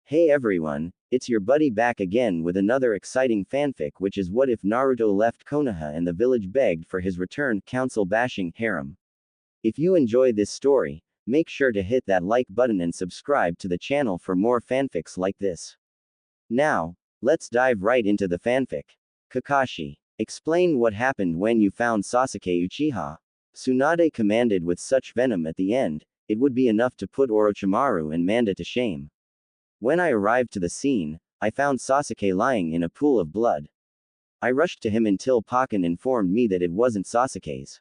Hey everyone, it's your buddy back again with another exciting fanfic, which is what if Naruto left Konoha and the village begged for his return, council bashing Harem. If you enjoy this story, make sure to hit that like button and subscribe to the channel for more fanfics like this. Now, let's dive right into the fanfic. Kakashi, explain what happened when you found Sasuke Uchiha. Tsunade commanded with such venom at the end, it would be enough to put Orochimaru and Manda to shame. When I arrived to the scene, I found Sasuke lying in a pool of blood. I rushed to him until Pakken informed me that it wasn't Sasuke's,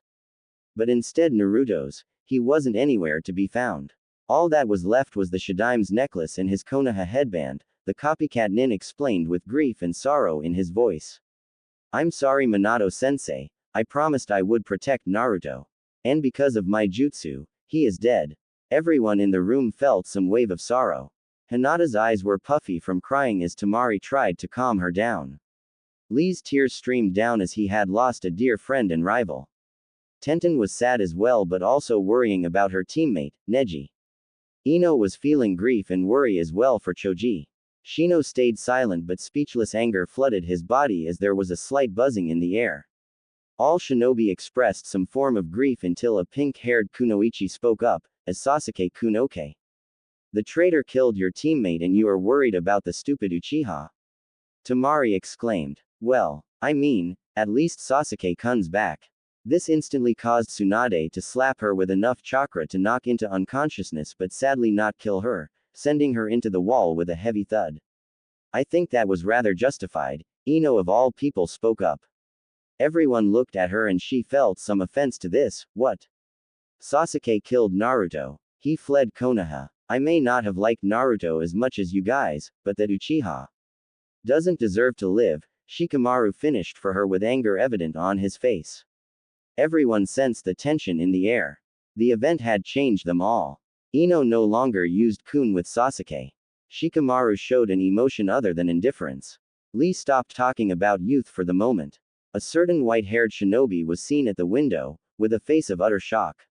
but instead Naruto's. He wasn't anywhere to be found. All that was left was the Shadaime's necklace and his Konoha headband, the copycat nin explained with grief and sorrow in his voice. I'm sorry Minato-sensei, I promised I would protect Naruto. And because of my jutsu, he is dead. Everyone in the room felt some wave of sorrow. Hinata's eyes were puffy from crying as Tamari tried to calm her down. Lee's tears streamed down as he had lost a dear friend and rival. Tenten was sad as well, but also worrying about her teammate, Neji. Ino was feeling grief and worry as well for Choji. Shino stayed silent, but speechless anger flooded his body as there was a slight buzzing in the air. All shinobi expressed some form of grief until a pink-haired Kunoichi spoke up, as Sasuke Kunoke. The traitor killed your teammate and you are worried about the stupid Uchiha? Tamari exclaimed. Well, I mean, at least Sasuke-kun's back. This instantly caused Tsunade to slap her with enough chakra to knock into unconsciousness but sadly not kill her, sending her into the wall with a heavy thud. I think that was rather justified, Ino of all people spoke up. Everyone looked at her and she felt some offense to this. What? Sasuke killed Naruto. He fled Konoha. I may not have liked Naruto as much as you guys, but that Uchiha doesn't deserve to live, Shikamaru finished for her with anger evident on his face. Everyone sensed the tension in the air. The event had changed them all. Ino no longer used kun with Sasuke. Shikamaru showed an emotion other than indifference. Lee stopped talking about youth for the moment. A certain white-haired shinobi was seen at the window, with a face of utter shock.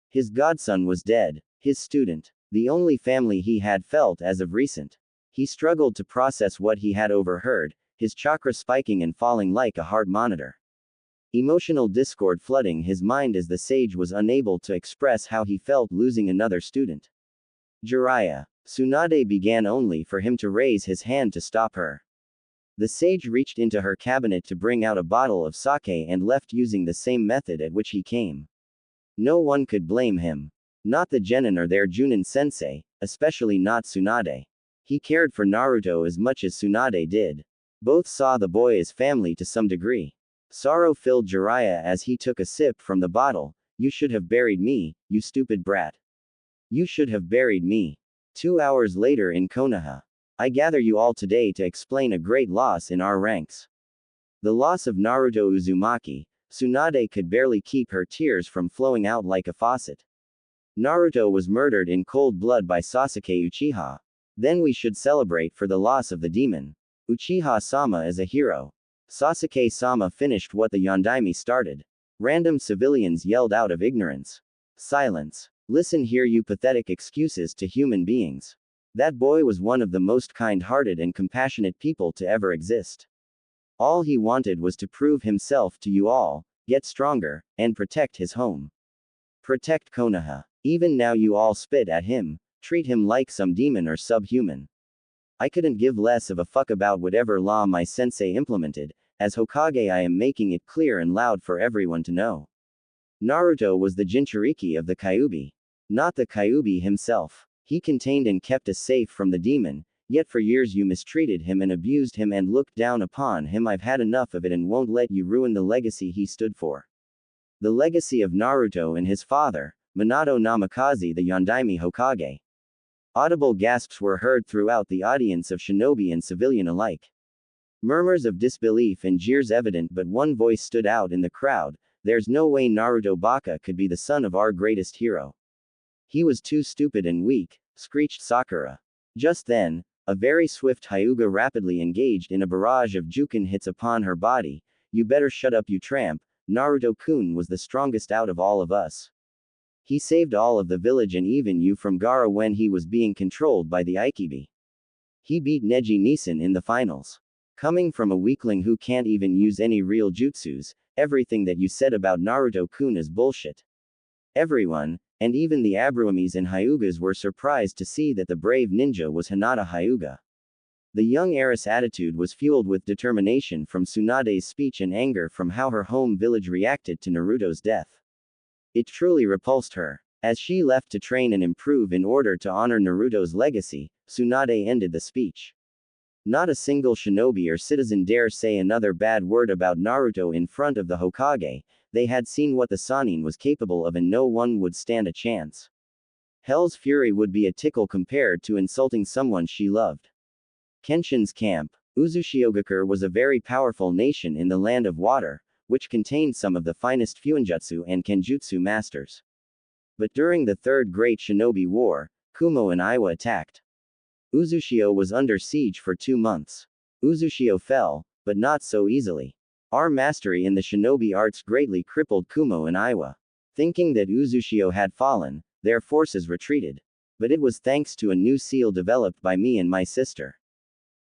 His godson was dead, his student. The only family he had felt as of recent. He struggled to process what he had overheard, his chakra spiking and falling like a heart monitor. Emotional discord flooding his mind as the sage was unable to express how he felt losing another student. Jiraiya. Tsunade began only for him to raise his hand to stop her. The sage reached into her cabinet to bring out a bottle of sake and left using the same method at which he came. No one could blame him. Not the genin or their Junin sensei, especially not Tsunade. He cared for Naruto as much as Tsunade did. Both saw the boy as family to some degree. Sorrow filled Jiraiya as he took a sip from the bottle. You should have buried me, you stupid brat. You should have buried me. 2 hours later in Konoha. I gather you all today to explain a great loss in our ranks. The loss of Naruto Uzumaki. Tsunade could barely keep her tears from flowing out like a faucet. Naruto was murdered in cold blood by Sasuke Uchiha. Then we should celebrate for the loss of the demon. Uchiha-sama is a hero. Sasuke-sama finished what the Yondaime started. Random civilians yelled out of ignorance. Silence. Listen here, you pathetic excuses to human beings. That boy was one of the most kind-hearted and compassionate people to ever exist. All he wanted was to prove himself to you all, get stronger, and protect his home. Protect Konoha. Even now you all spit at him, treat him like some demon or subhuman. I couldn't give less of a fuck about whatever law my sensei implemented. As Hokage I am making it clear and loud for everyone to know. Naruto was the Jinchuriki of the Kyuubi. Not the Kyuubi himself. He contained and kept us safe from the demon, yet for years you mistreated him and abused him and looked down upon him. I've had enough of it and won't let you ruin the legacy he stood for. The legacy of Naruto and his father, Minato Namikaze the Yondaime Hokage. Audible gasps were heard throughout the audience of shinobi and civilian alike. Murmurs of disbelief and jeers evident, but one voice stood out in the crowd. There's no way Naruto Baka could be the son of our greatest hero. He was too stupid and weak, screeched Sakura. Just then, a very swift Hyuga rapidly engaged in a barrage of Jukin hits upon her body. You better shut up, you tramp. Naruto-kun was the strongest out of all of us. He saved all of the village and even you from Gaara when he was being controlled by the Aikibi. He beat Neji Nissen in the finals. Coming from a weakling who can't even use any real jutsus, everything that you said about Naruto-kun is bullshit. Everyone, and even the Abruamis and Hyugas were surprised to see that the brave ninja was Hinata Hyuga. The young heiress' attitude was fueled with determination from Tsunade's speech and anger from how her home village reacted to Naruto's death. It truly repulsed her. As she left to train and improve in order to honor Naruto's legacy, Tsunade ended the speech. Not a single shinobi or citizen dare say another bad word about Naruto in front of the Hokage. They had seen what the Sannin was capable of and no one would stand a chance. Hell's fury would be a tickle compared to insulting someone she loved. Kenshin's camp. Uzushiogakure was a very powerful nation in the Land of Water, which contained some of the finest Fuinjutsu and Kenjutsu masters. But during the Third Great Shinobi War, Kumo and Iwa attacked. Uzushio was under siege for 2 months. Uzushio fell, but not so easily. Our mastery in the shinobi arts greatly crippled Kumo and Iwa. Thinking that Uzushio had fallen, their forces retreated. But it was thanks to a new seal developed by me and my sister.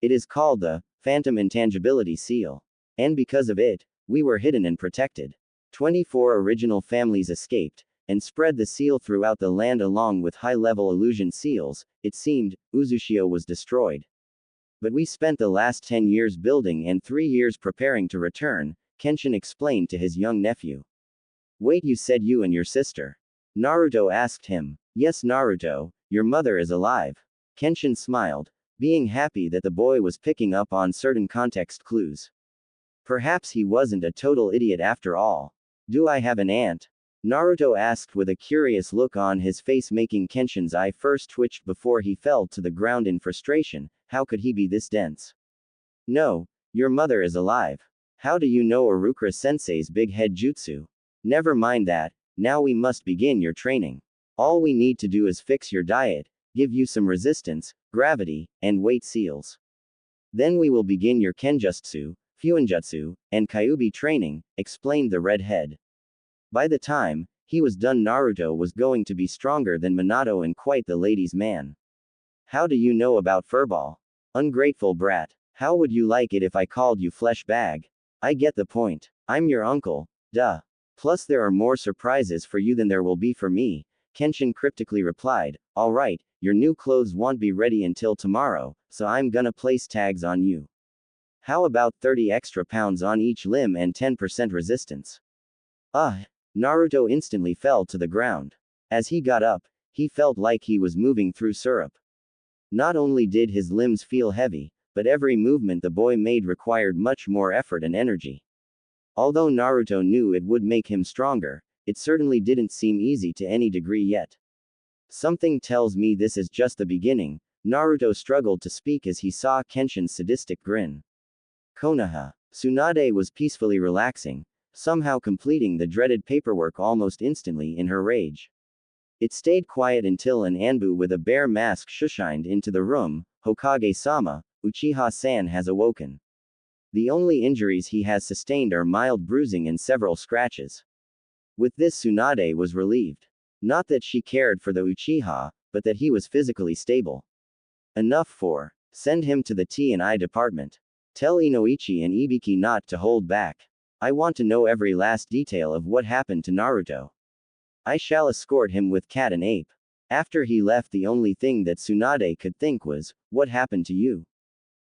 It is called the Phantom Intangibility Seal. And because of it, we were hidden and protected. 24 original families escaped, and spread the seal throughout the land along with high-level illusion seals. It seemed, Uzushio was destroyed. But we spent the last 10 years building and 3 years preparing to return, Kenshin explained to his young nephew. Wait, you said you and your sister? Naruto asked him. Yes, Naruto, your mother is alive. Kenshin smiled, being happy that the boy was picking up on certain context clues. Perhaps he wasn't a total idiot after all. Do I have an aunt? Naruto asked with a curious look on his face, making Kenshin's eye first twitched before he fell to the ground in frustration. How could he be this dense? No, your mother is alive. How do you know Arukura Sensei's big head jutsu? Never mind that, now we must begin your training. All we need to do is fix your diet, give you some resistance, gravity, and weight seals. Then we will begin your Kenjutsu, Fuinjutsu, and Kyubi training, explained the redhead. By the time he was done, Naruto was going to be stronger than Minato and quite the ladies' man. How do you know about furball? Ungrateful brat. How would you like it if I called you flesh bag? I get the point. I'm your uncle, duh. Plus there are more surprises for you than there will be for me, Kenshin cryptically replied. Alright, your new clothes won't be ready until tomorrow, so I'm gonna place tags on you. How about 30 extra pounds on each limb and 10% resistance? Naruto instantly fell to the ground. As he got up, he felt like he was moving through syrup. Not only did his limbs feel heavy, but every movement the boy made required much more effort and energy. Although Naruto knew it would make him stronger, it certainly didn't seem easy to any degree yet. Something tells me this is just the beginning. Naruto struggled to speak as he saw Kenshin's sadistic grin. Konoha. Tsunade was peacefully relaxing, somehow completing the dreaded paperwork almost instantly in her rage. It stayed quiet until an Anbu with a bear mask shushined into the room. Hokage-sama, Uchiha-san has awoken. The only injuries he has sustained are mild bruising and several scratches. With this, Tsunade was relieved. Not that she cared for the Uchiha, but that he was physically stable. Enough for. Send him to the T&I department. Tell Inoichi and Ibiki not to hold back. I want to know every last detail of what happened to Naruto. I shall escort him with cat and ape. After he left, the only thing that Tsunade could think was, what happened to you?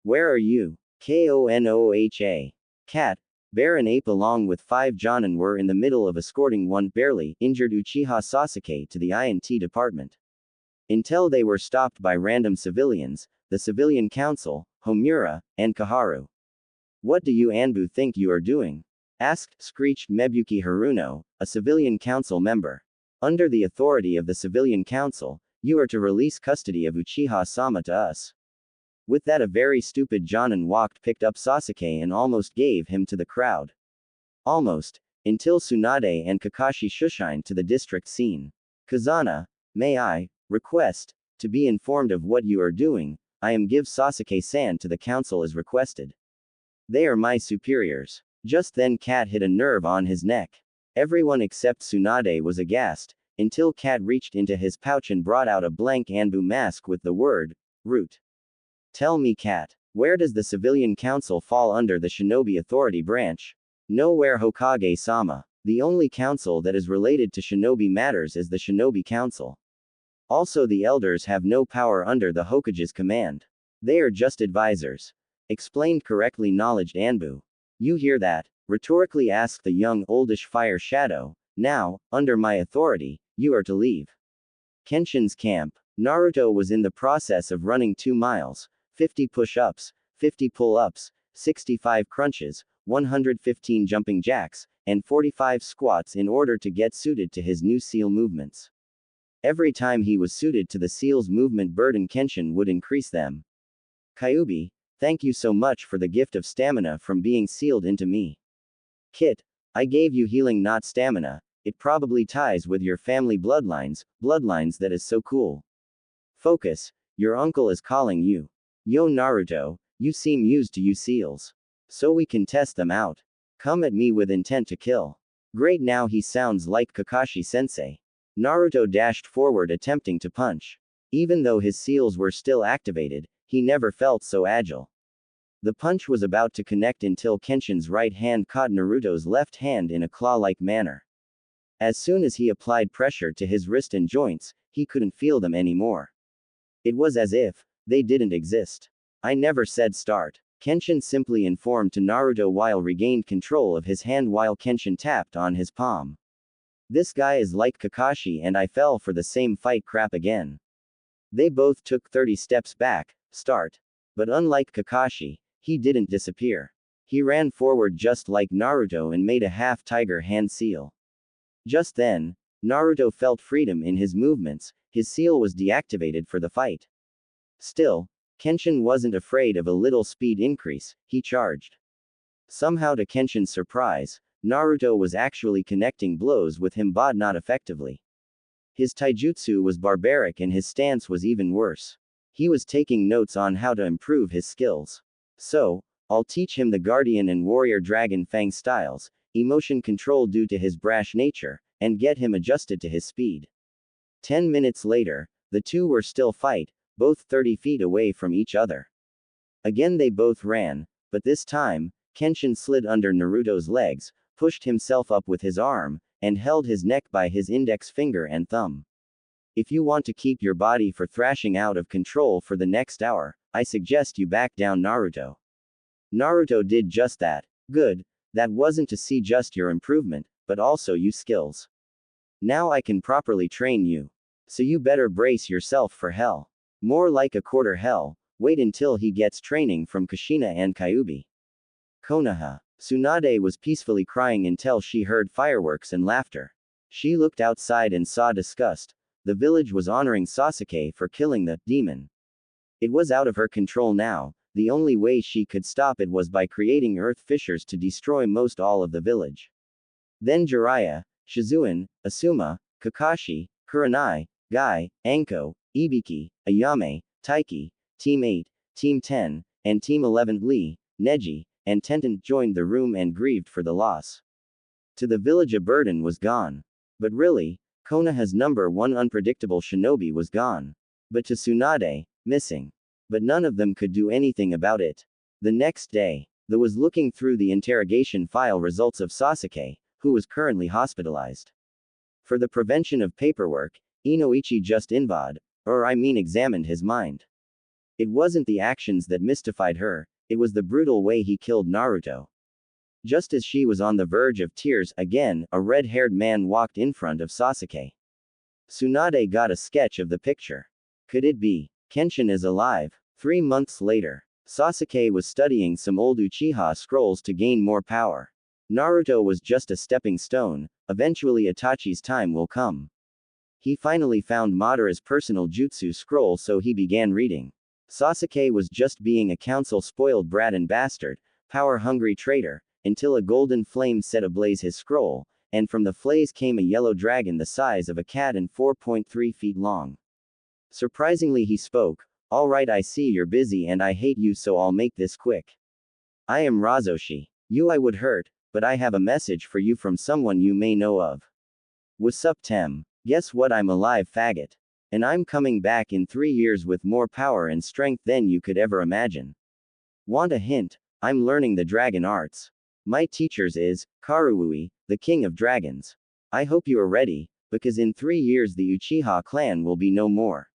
Where are you? Konoha. Cat, bear and ape along with 5 Jonin were in the middle of escorting one barely injured Uchiha Sasuke to the INT department. Until they were stopped by random civilians, the civilian council, Homura, and Kaharu. What do you Anbu think you are doing? Screeched Mebuki Haruno, a civilian council member. Under the authority of the civilian council, you are to release custody of Uchiha-sama to us. With that, a very stupid Jonin picked up Sasuke and almost gave him to the crowd. Almost, until Tsunade and Kakashi shushined to the district scene. Kazana, may I request to be informed of what you are doing? I am give Sasuke-san to the council as requested. They are my superiors. Just then Cat hit a nerve on his neck. Everyone except Tsunade was aghast, until Cat reached into his pouch and brought out a blank Anbu mask with the word, root. Tell me, cat, where does the civilian council fall under the shinobi authority branch? Nowhere, Hokage-sama. The only council that is related to shinobi matters is the shinobi council. Also, the elders have no power under the Hokage's command. They are just advisors. Explained correctly, knowledge Anbu. You hear that? Rhetorically asked the young oldish fire shadow. Now, under my authority, you are to leave Kenshin's camp. Naruto was in the process of running 2 miles, 50 push-ups, 50 pull-ups, 65 crunches, 115 jumping jacks, and 45 squats in order to get suited to his new seal movements. Every time he was suited to the seal's movement burden, Kenshin would increase them. Kyuubi, thank you so much for the gift of stamina from being sealed into me. Kit, I gave you healing, not stamina. It probably ties with your family bloodlines, that is so cool. Focus, your uncle is calling you. Yo Naruto, you seem used to you seals. So we can test them out. Come at me with intent to kill. Great, now he sounds like Kakashi-sensei. Naruto dashed forward, attempting to punch. Even though his seals were still activated, he never felt so agile. The punch was about to connect until Kenshin's right hand caught Naruto's left hand in a claw-like manner. As soon as he applied pressure to his wrist and joints, he couldn't feel them anymore. It was as if they didn't exist. I never said start. Kenshin simply informed to Naruto while regained control of his hand while Kenshin tapped on his palm. This guy is like Kakashi and I fell for the same fight crap again. They both took 30 steps back, start. But unlike Kakashi, he didn't disappear. He ran forward just like Naruto and made a half tiger hand seal. Just then, Naruto felt freedom in his movements, his seal was deactivated for the fight. Still, Kenshin wasn't afraid of a little speed increase, he charged. Somehow, to Kenshin's surprise, Naruto was actually connecting blows with him, but not effectively. His taijutsu was barbaric and his stance was even worse. He was taking notes on how to improve his skills. So, I'll teach him the Guardian and Warrior Dragon Fang styles, emotion control due to his brash nature, and get him adjusted to his speed. 10 minutes later, the two were still fight, both 30 feet away from each other. Again they both ran, but this time, Kenshin slid under Naruto's legs, pushed himself up with his arm, and held his neck by his index finger and thumb. If you want to keep your body for thrashing out of control for the next hour, I suggest you back down, Naruto. Naruto did just that. Good, that wasn't to see just your improvement, but also you skills. Now I can properly train you. So you better brace yourself for hell. More like a quarter hell, wait until he gets training from Kushina and Kyuubi. Konoha. Tsunade was peacefully crying until she heard fireworks and laughter. She looked outside and saw disgust. The village was honoring Sasuke for killing the demon. It was out of her control now. The only way she could stop it was by creating earth fissures to destroy most all of the village. Then Jiraiya, Shizuan, Asuma, Kakashi, Kurenai, Guy, Anko, Ibiki, Ayame, Taiki, Team 8, Team 10, and Team 11 Lee, Neji, and Tenten joined the room and grieved for the loss. To the village a burden was gone. But really, Konoha's #1 unpredictable shinobi was gone. But to Tsunade, missing. But none of them could do anything about it. The next day, the was looking through the interrogation file results of Sasuke, who was currently hospitalized. For the prevention of paperwork, Inoichi just examined his mind. It wasn't the actions that mystified her, it was the brutal way he killed Naruto. Just as she was on the verge of tears, again, a red-haired man walked in front of Sasuke. Tsunade got a sketch of the picture. Could it be? Kenshin is alive. 3 months later, Sasuke was studying some old Uchiha scrolls to gain more power. Naruto was just a stepping stone, eventually Itachi's time will come. He finally found Madara's personal jutsu scroll, so he began reading. Sasuke was just being a council-spoiled brat and bastard, power-hungry traitor, until a golden flame set ablaze his scroll, and from the flames came a yellow dragon the size of a cat and 4.3 feet long. Surprisingly he spoke, "Alright, I see you're busy and I hate you, so I'll make this quick. I am Razoshi. You I would hurt, but I have a message for you from someone you may know of. What's up, Tem? Guess what, I'm alive, faggot." And I'm coming back in 3 years with more power and strength than you could ever imagine. Want a hint? I'm learning the dragon arts. My teachers is Karuui, the king of dragons. I hope you are ready, because in 3 years the Uchiha clan will be no more.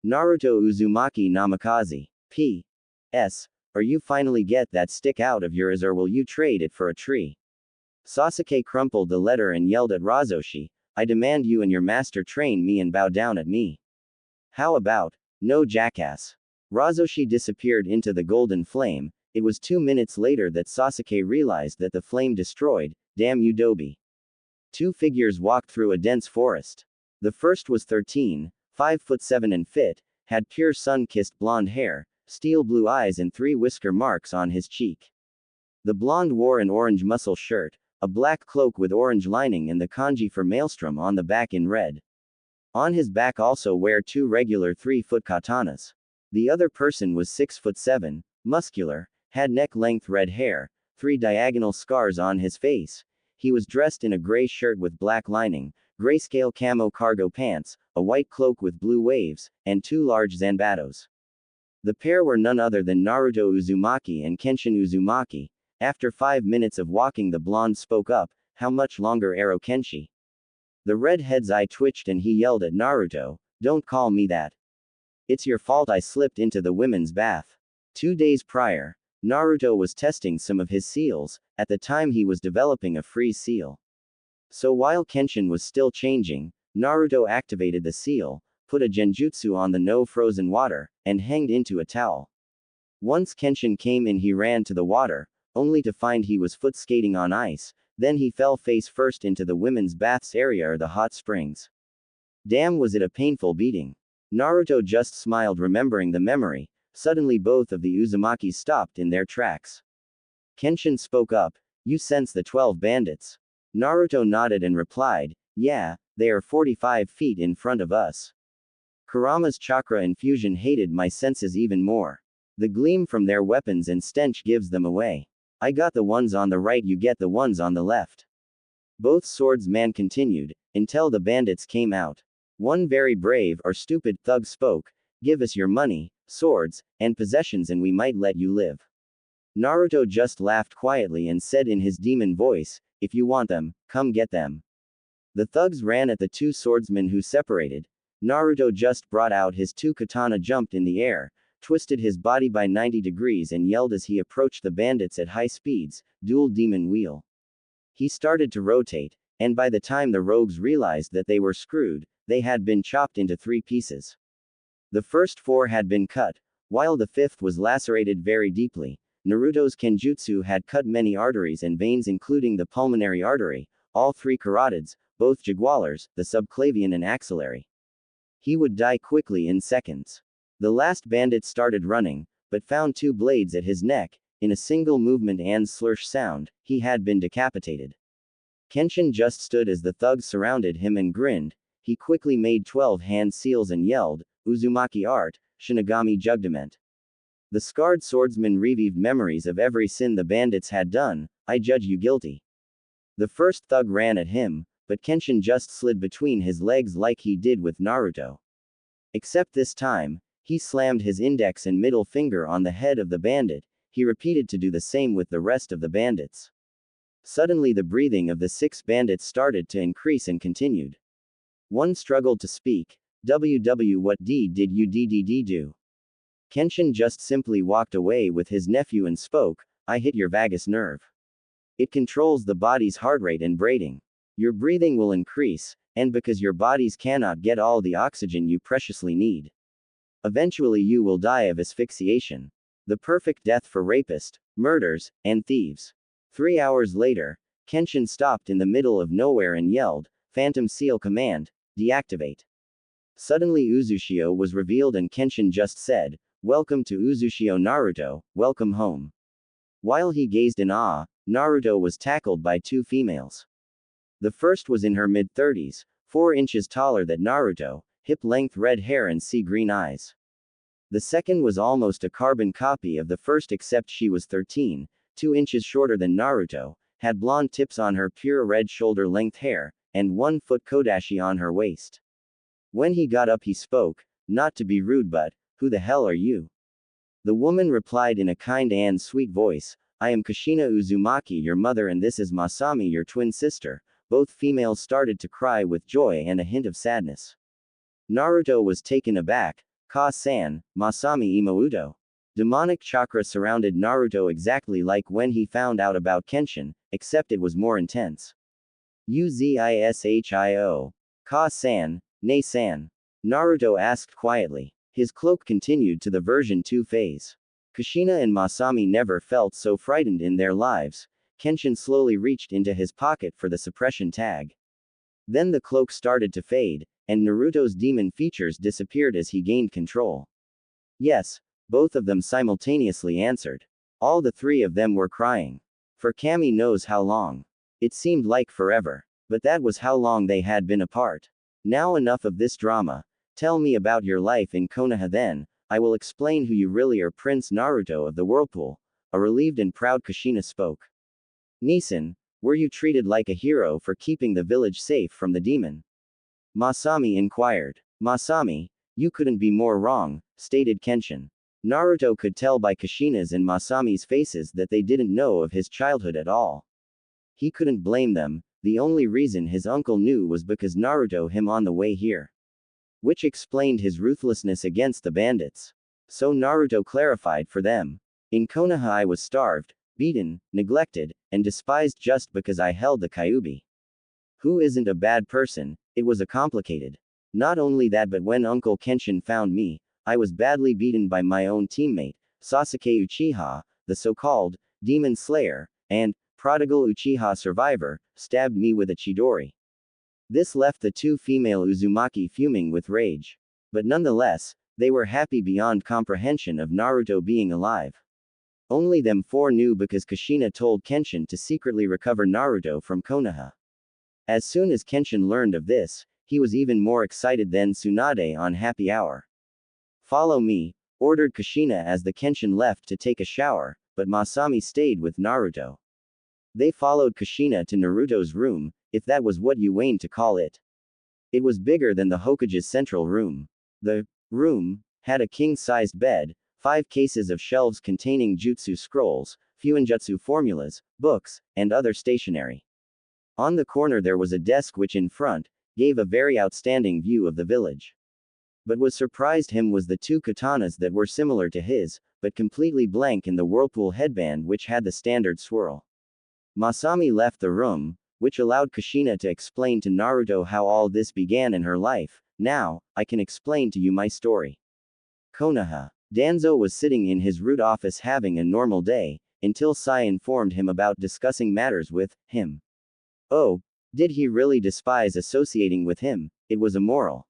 Naruto Uzumaki Namikaze. P.S. Or you finally get that stick out of yours, or will you trade it for a tree? Sasuke crumpled the letter and yelled at Razoshi, I demand you and your master train me and bow down at me. How about, no jackass? Razoshi disappeared into the golden flame. It was 2 minutes later that Sasuke realized that the flame destroyed, damn you Dobi. Two figures walked through a dense forest. The first was 13, 5'7" and fit, had pure sun-kissed blonde hair, steel blue eyes and 3 whisker marks on his cheek. The blonde wore an orange muscle shirt, a black cloak with orange lining and the kanji for maelstrom on the back in red. On his back also wear 2 regular 3-foot katanas. The other person was 6'7", muscular, had neck-length red hair, 3 diagonal scars on his face. He was dressed in a gray shirt with black lining, grayscale camo cargo pants, a white cloak with blue waves, and 2 large zanbatos. The pair were none other than Naruto Uzumaki and Kenshin Uzumaki. After 5 minutes of walking, the blonde spoke up, how much longer, Aro Kenshi? The redhead's eye twitched and he yelled at Naruto, don't call me that. It's your fault I slipped into the women's bath. 2 days prior, Naruto was testing some of his seals. At the time he was developing a freeze seal. So while Kenshin was still changing, Naruto activated the seal, put a genjutsu on the no frozen water, and hanged into a towel. Once Kenshin came in, he ran to the water, only to find he was foot skating on ice. Then he fell face first into the women's baths area or the hot springs. Damn, was it a painful beating. Naruto just smiled, remembering the memory. Suddenly both of the Uzumakis stopped in their tracks. Kenshin spoke up, you sense the 12 bandits? Naruto nodded and replied, yeah, they are 45 feet in front of us. Kurama's chakra infusion hated my senses even more. The gleam from their weapons and stench gives them away. I got the ones on the right, you get the ones on the left. Both swordsmen continued, until the bandits came out. One very brave or stupid thug spoke, give us your money, swords, and possessions and we might let you live. Naruto just laughed quietly and said in his demon voice, if you want them, come get them. The thugs ran at the 2 swordsmen who separated. Naruto just brought out his 2 katana, jumped in the air, twisted his body by 90 degrees and yelled as he approached the bandits at high speeds, dual demon wheel. He started to rotate, and by the time the rogues realized that they were screwed, they had been chopped into 3 pieces. The first 4 had been cut, while the 5th was lacerated very deeply. Naruto's kenjutsu had cut many arteries and veins including the pulmonary artery, all 3 carotids, both jugular, the subclavian and axillary. He would die quickly in seconds. The last bandit started running, but found 2 blades at his neck. In a single movement and slursh sound, he had been decapitated. Kenshin just stood as the thugs surrounded him and grinned. He quickly made 12 hand seals and yelled, Uzumaki art, Shinigami judgment. The scarred swordsman revived memories of every sin the bandits had done. I judge you guilty. The first thug ran at him, but Kenshin just slid between his legs like he did with Naruto. Except this time, he slammed his index and middle finger on the head of the bandit. He repeated to do the same with the rest of the bandits. Suddenly the breathing of the 6 bandits started to increase and continued. One struggled to speak. WW, what deed did you do? Kenshin just simply walked away with his nephew and spoke, I hit your vagus nerve. It controls the body's heart rate and breathing. Your breathing will increase, and because your bodies cannot get all the oxygen you preciously need. Eventually you will die of asphyxiation. The perfect death for rapists, murderers, and thieves. 3 hours later, Kenshin stopped in the middle of nowhere and yelled, Phantom Seal command, deactivate. Suddenly Uzushio was revealed and Kenshin just said, welcome to Uzushio Naruto, welcome home. While he gazed in awe, Naruto was tackled by 2 females. The first was in her mid-30s, 4 inches taller than Naruto, hip-length red hair and sea-green eyes. The second was almost a carbon copy of the first except she was 13, 2 inches shorter than Naruto, had blonde tips on her pure red shoulder-length hair, and 1-foot kodashi on her waist. When he got up he spoke, not to be rude but, who the hell are you? The woman replied in a kind and sweet voice, I am Kushina Uzumaki, your mother, and this is Masami, your twin sister. Both females started to cry with joy and a hint of sadness. Naruto was taken aback. Ka-san, Masami Imouto. Demonic chakra surrounded Naruto exactly like when he found out about Kenshin, except it was more intense. Uzishio. Ka-san, Nei-san. Naruto asked quietly. His cloak continued to the version 2 phase. Kushina and Masami never felt so frightened in their lives. Kenshin slowly reached into his pocket for the suppression tag. Then the cloak started to fade, and Naruto's demon features disappeared as he gained control. Yes, both of them simultaneously answered. All the three of them were crying. For Kami knows how long. It seemed like forever. But that was how long they had been apart. Now enough of this drama. Tell me about your life in Konoha then, I will explain who you really are. Prince Naruto of the Whirlpool. A relieved and proud Kushina spoke. Nisan, were you treated like a hero for keeping the village safe from the demon? Masami inquired. Masami, you couldn't be more wrong, stated Kenshin. Naruto could tell by Kushina's and Masami's faces that they didn't know of his childhood at all. He couldn't blame them, the only reason his uncle knew was because Naruto him on the way here. Which explained his ruthlessness against the bandits. So Naruto clarified for them. In Konoha I was starved, beaten, neglected, and despised just because I held the Kyuubi. Who isn't a bad person? It was a complicated. Not only that, but when Uncle Kenshin found me, I was badly beaten by my own teammate, Sasuke Uchiha, the so-called Demon Slayer, and prodigal Uchiha survivor, stabbed me with a Chidori. This left the two female Uzumaki fuming with rage. But nonetheless, they were happy beyond comprehension of Naruto being alive. Only them four knew because Kushina told Kenshin to secretly recover Naruto from Konoha. As soon as Kenshin learned of this, he was even more excited than Tsunade on Happy Hour. Follow me, ordered Kushina as the Kenshin left to take a shower, but Masami stayed with Naruto. They followed Kushina to Naruto's room, if that was what you waned to call it. It was bigger than the Hokage's central room. The room had a king-sized bed, 5 cases of shelves containing jutsu scrolls, fuinjutsu formulas, books, and other stationery. On the corner there was a desk which in front gave a very outstanding view of the village. But what surprised him was the 2 katanas that were similar to his, but completely blank in the whirlpool headband which had the standard swirl. Masami left the room, which allowed Kushina to explain to Naruto how all this began in her life. Now, I can explain to you my story. Konoha. Danzo was sitting in his root office having a normal day, until Sai informed him about discussing matters with him. Oh, did he really despise associating with him? It was immoral.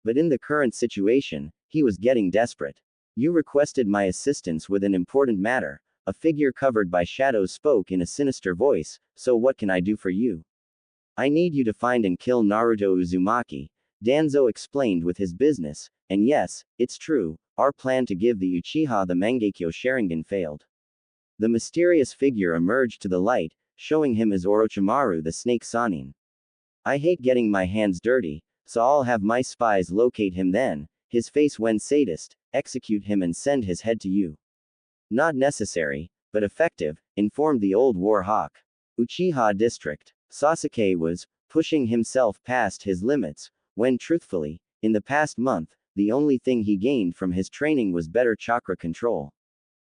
But in the current situation, he was getting desperate. You requested my assistance with an important matter. A figure covered by shadows spoke in a sinister voice, so what can I do for you? I need you to find and kill Naruto Uzumaki, Danzo explained with his business, and yes, it's true, our plan to give the Uchiha the Mangekyo Sharingan failed. The mysterious figure emerged to the light, showing him as Orochimaru the Snake Sanin. I hate getting my hands dirty, so I'll have my spies locate him then, his face when sadist, execute him and send his head to you. Not necessary, but effective, informed the old war hawk. Uchiha District. Sasuke was pushing himself past his limits, when truthfully, in the past month, the only thing he gained from his training was better chakra control.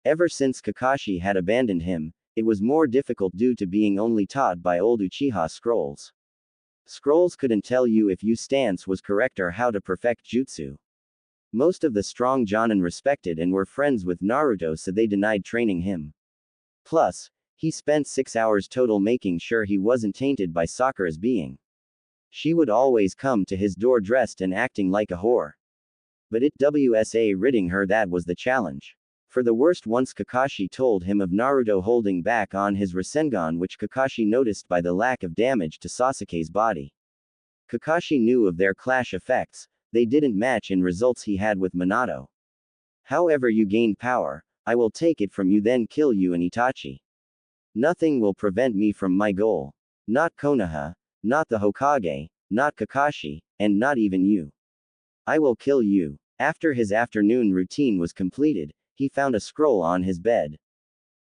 Ever since Kakashi had abandoned him, it was more difficult due to being only taught by old Uchiha scrolls. Scrolls couldn't tell you if your stance was correct or how to perfect jutsu. Most of the strong Jonin respected and were friends with Naruto, so they denied training him. Plus, he spent 6 hours total making sure he wasn't tainted by Sakura's being. She would always come to his door dressed and acting like a whore. But it was ridding her that was the challenge. For the worst, once Kakashi told him of Naruto holding back on his Rasengan, which Kakashi noticed by the lack of damage to Sasuke's body. Kakashi knew of their clash effects. They didn't match in results he had with Minato. However you gained power, I will take it from you then kill you and Itachi. Nothing will prevent me from my goal. Not Konoha, not the Hokage, not Kakashi, and not even you. I will kill you. After his afternoon routine was completed, he found a scroll on his bed.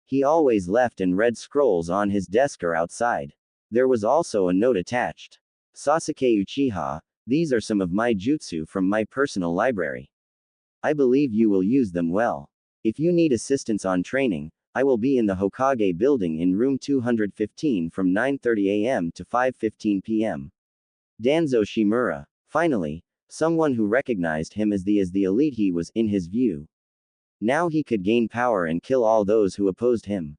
He always left and read scrolls on his desk or outside. There was also a note attached. Sasuke Uchiha, these are some of my jutsu from my personal library. I believe you will use them well. If you need assistance on training, I will be in the Hokage building in room 215 from 9:30 a.m. to 5:15 p.m. Danzo Shimura. Finally, someone who recognized him as the elite he was, in his view. Now he could gain power and kill all those who opposed him.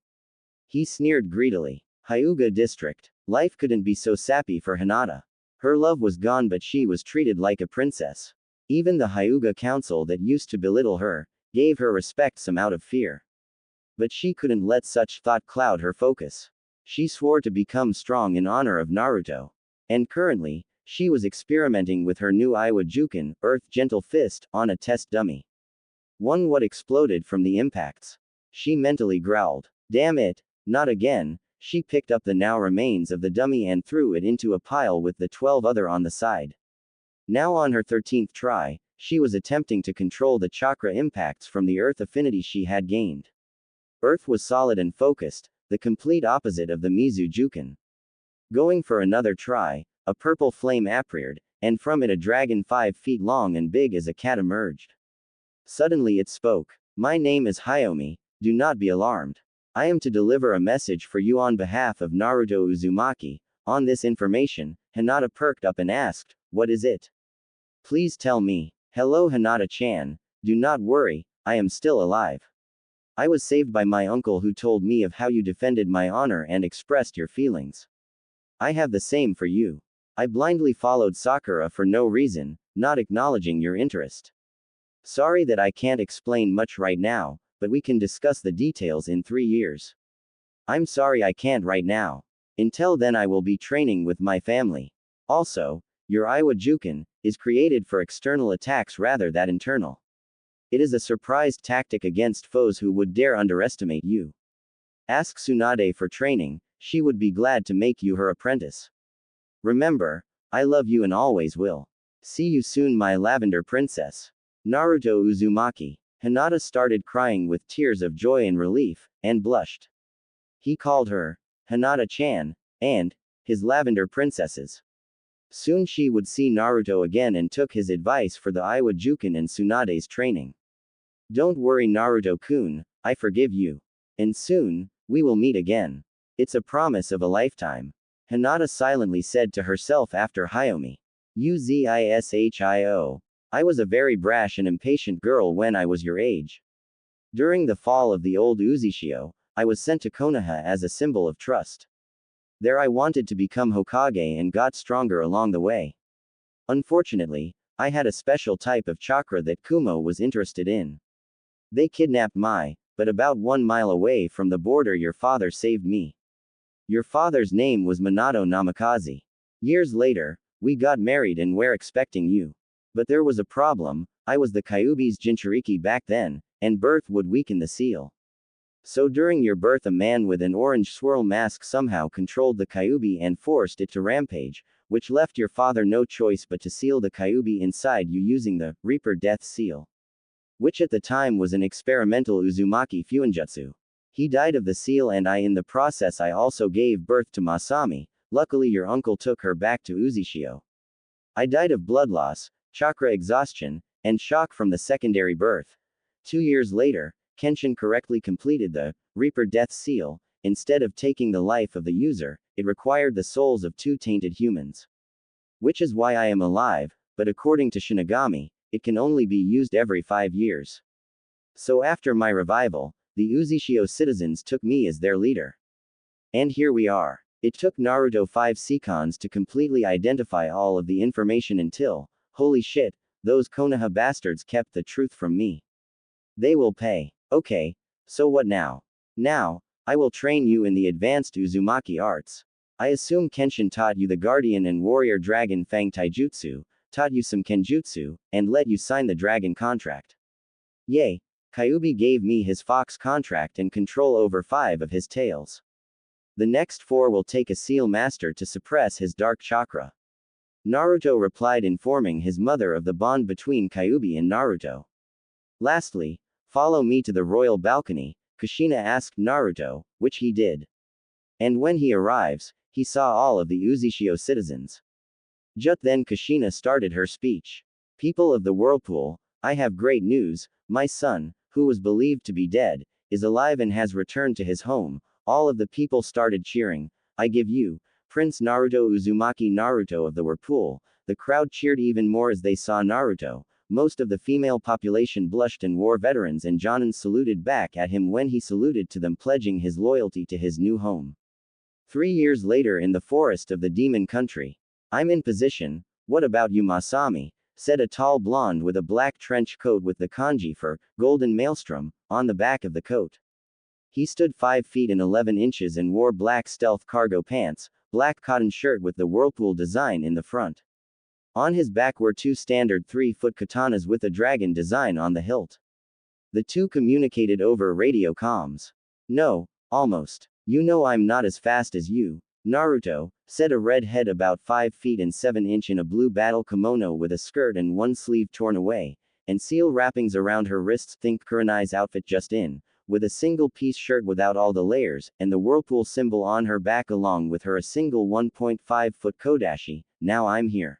He sneered greedily. Hyuga District. Life couldn't be so sappy for Hinata. Her love was gone, but she was treated like a princess. Even the Hyuga Council that used to belittle her, gave her respect some out of fear. But she couldn't let such thought cloud her focus. She swore to become strong in honor of Naruto. And currently, she was experimenting with her new Iwa Juken, Earth Gentle Fist, on a test dummy. What exploded from the impacts. She mentally growled. Damn it, not again. She picked up the now remains of the dummy and threw it into a pile with the 12 other on the side. Now on her 13th try, she was attempting to control the chakra impacts from the earth affinity she had gained. Earth was solid and focused, the complete opposite of the Mizu Juken. Going for another try, a purple flame appeared, and from it a dragon 5 feet long and big as a cat emerged. Suddenly it spoke. My name is Hyomi, do not be alarmed. I am to deliver a message for you on behalf of Naruto Uzumaki. On this information, Hinata perked up and asked, what is it? Please tell me. Hello Hinata-chan, do not worry, I am still alive. I was saved by my uncle who told me of how you defended my honor and expressed your feelings. I have the same for you. I blindly followed Sakura for no reason, not acknowledging your interest. Sorry that I can't explain much right now, but we can discuss the details in 3 years. I'm sorry I can't right now. Until then I will be training with my family. Also, your Iwa Juken is created for external attacks rather than internal. It is a surprise tactic against foes who would dare underestimate you. Ask Tsunade for training, she would be glad to make you her apprentice. Remember, I love you and always will. See you soon my lavender princess. Naruto Uzumaki. Hinata started crying with tears of joy and relief, and blushed. He called her, Hinata-chan, and, his lavender princesses. Soon she would see Naruto again and took his advice for the Iwa Juken and Tsunade's training. Don't worry Naruto-kun, I forgive you. And soon, we will meet again. It's a promise of a lifetime. Hinata silently said to herself after Hyomi. Uzishio. I was a very brash and impatient girl when I was your age. During the fall of the old Uzishio, I was sent to Konoha as a symbol of trust. There I wanted to become Hokage and got stronger along the way. Unfortunately, I had a special type of chakra that Kumo was interested in. They kidnapped Mai, but about 1 mile away from the border your father saved me. Your father's name was Minato Namikaze. Years later, we got married and were expecting you. But there was a problem, I was the Kyuubi's Jinchuriki back then, and birth would weaken the seal. So during your birth a man with an orange swirl mask somehow controlled the Kyuubi and forced it to rampage, which left your father no choice but to seal the Kyuubi inside you using the Reaper Death Seal. Which at the time was an experimental Uzumaki Fuinjutsu. He died of the seal and in the process I also gave birth to Masami, luckily your uncle took her back to Uzishio. I died of blood loss, chakra exhaustion, and shock from the secondary birth. 2 years later, Kenshin correctly completed the Reaper Death Seal. Instead of taking the life of the user, it required the souls of 2 tainted humans. Which is why I am alive, but according to Shinigami, it can only be used every 5 years. So after my revival, the Uzishio citizens took me as their leader. And here we are. It took Naruto 5 seconds to completely identify all of the information until, holy shit, those Konoha bastards kept the truth from me. They will pay. Okay, so what now? Now, I will train you in the advanced Uzumaki arts. I assume Kenshin taught you the Guardian and Warrior Dragon Fang Taijutsu, taught you some Kenjutsu, and let you sign the dragon contract. Yay, Kyuubi gave me his fox contract and control over 5 of his tails. The next 4 will take a seal master to suppress his dark chakra. Naruto replied, informing his mother of the bond between Kyuubi and Naruto. Lastly, follow me to the royal balcony, Kushina asked Naruto, which he did. And when he arrives, he saw all of the Uzishio citizens. Just then Kushina started her speech. People of the whirlpool, I have great news, my son, who was believed to be dead, is alive and has returned to his home. All of the people started cheering. I give you, Prince Naruto Uzumaki Naruto of the whirlpool. The crowd cheered even more as they saw Naruto. Most of the female population blushed and war veterans and Jonins saluted back at him when he saluted to them, pledging his loyalty to his new home. 3 years later in the forest of the demon country. I'm in position, what about you Masami? Said a tall blonde with a black trench coat with the kanji for, golden maelstrom, on the back of the coat. He stood 5 feet and 11 inches and wore black stealth cargo pants, black cotton shirt with the whirlpool design in the front. On his back were 2 standard 3-foot katanas with a dragon design on the hilt. The two communicated over radio comms. No, almost. You know I'm not as fast as you, Naruto, said a redhead about 5 feet and 7 inch in a blue battle kimono with a skirt and one sleeve torn away, and seal wrappings around her wrists. Think Kurenai's outfit just in, with a single piece shirt without all the layers, and the whirlpool symbol on her back along with her a single 1.5-foot kodashi. Now I'm here.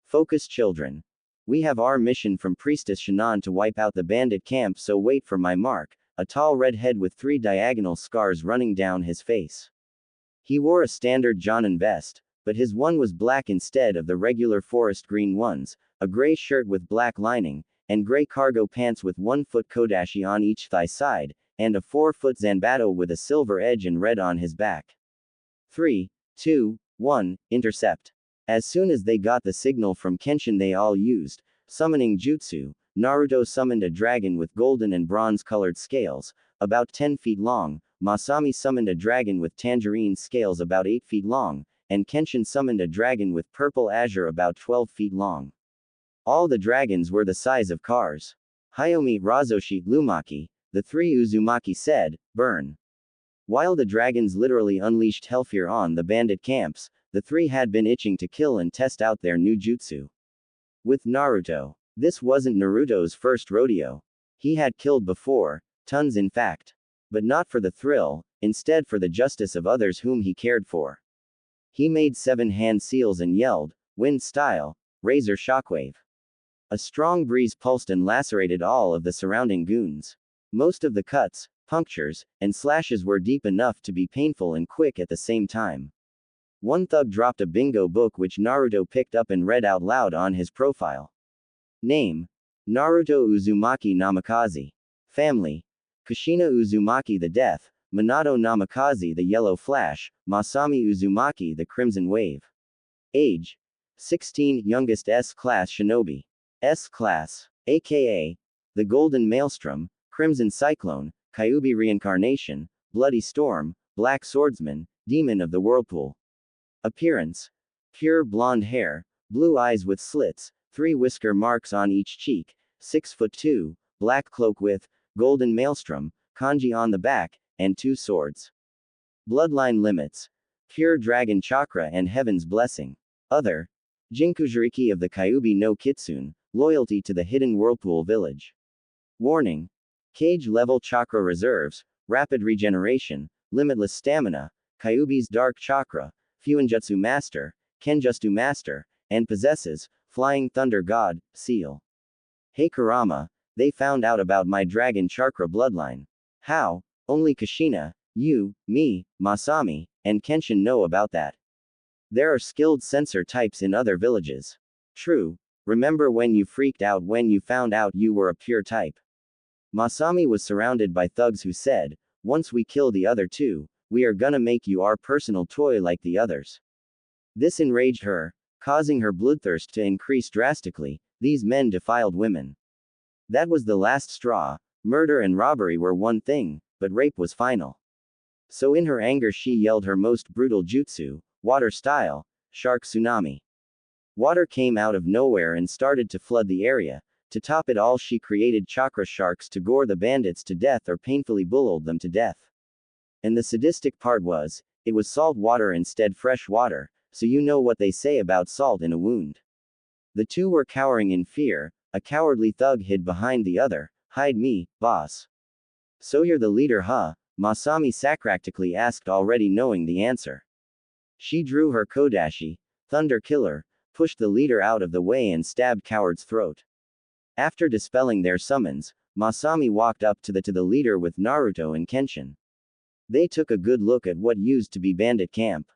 Focus children. We have our mission from Priestess Shinon to wipe out the bandit camp, so wait for my mark, a tall redhead with 3 diagonal scars running down his face. He wore a standard Jonin vest, but his one was black instead of the regular forest green ones, a gray shirt with black lining, and gray cargo pants with 1-foot kodashi on each thigh side, and a 4-foot zanbato with a silver edge and red on his back. 3, 2, 1, intercept. As soon as they got the signal from Kenshin they all used summoning jutsu. Naruto summoned a dragon with golden and bronze-colored scales, about 10 feet long, Masami summoned a dragon with tangerine scales about 8 feet long, and Kenshin summoned a dragon with purple azure about 12 feet long. All the dragons were the size of cars. Hayomi, Razoshi, Lumaki, the 3 Uzumaki said, burn. While the dragons literally unleashed hellfire on the bandit camps, the 3 had been itching to kill and test out their new jutsu. With Naruto. This wasn't Naruto's first rodeo. He had killed before, tons in fact. But not for the thrill, instead for the justice of others whom he cared for. He made 7 hand seals and yelled, wind style, razor shockwave. A strong breeze pulsed and lacerated all of the surrounding goons. Most of the cuts, punctures, and slashes were deep enough to be painful and quick at the same time. One thug dropped a bingo book which Naruto picked up and read out loud on his profile. Name: Naruto Uzumaki Namikaze. Family: Kushina Uzumaki the Death, Minato Namikaze the Yellow Flash, Masami Uzumaki the Crimson Wave. Age: 16, youngest S-Class Shinobi. S-Class, aka the Golden Maelstrom, Crimson Cyclone, Kyuubi Reincarnation, Bloody Storm, Black Swordsman, Demon of the Whirlpool. Appearance: pure blonde hair, blue eyes with slits, 3 whisker marks on each cheek, 6'2", black cloak with golden maelstrom, kanji on the back, and 2 swords. Bloodline limits: pure dragon chakra and heaven's blessing. Other: Jinkujiriki of the Kyuubi no Kitsune, loyalty to the hidden whirlpool village. Warning: cage level chakra reserves, rapid regeneration, limitless stamina, Kyuubi's dark chakra, Fuinjutsu master, Kenjutsu master, and possesses Flying Thunder God, seal. Hey Kurama, they found out about my dragon chakra bloodline. How? Only Kushina, you, me, Masami, and Kenshin know about that. There are skilled sensor types in other villages. True. Remember when you freaked out when you found out you were a pure type? Masami was surrounded by thugs who said, once we kill the other 2, we are gonna make you our personal toy like the others. This enraged her, causing her bloodthirst to increase drastically. These men defiled women. That was the last straw. Murder and robbery were one thing, but rape was final. So in her anger she yelled her most brutal jutsu, water style, shark tsunami. Water came out of nowhere and started to flood the area. To top it all, she created chakra sharks to gore the bandits to death or painfully boiled them to death. And the sadistic part was, it was salt water instead fresh water, so you know what they say about salt in a wound. The two were cowering in fear, a cowardly thug hid behind the other. Hide me, boss. So you're the leader, huh? Masami sarcastically asked, already knowing the answer. She drew her kodashi, Thunder Killer, pushed the leader out of the way and stabbed coward's throat. After dispelling their summons, Masami walked up to the leader with Naruto and Kenshin. They took a good look at what used to be bandit camp.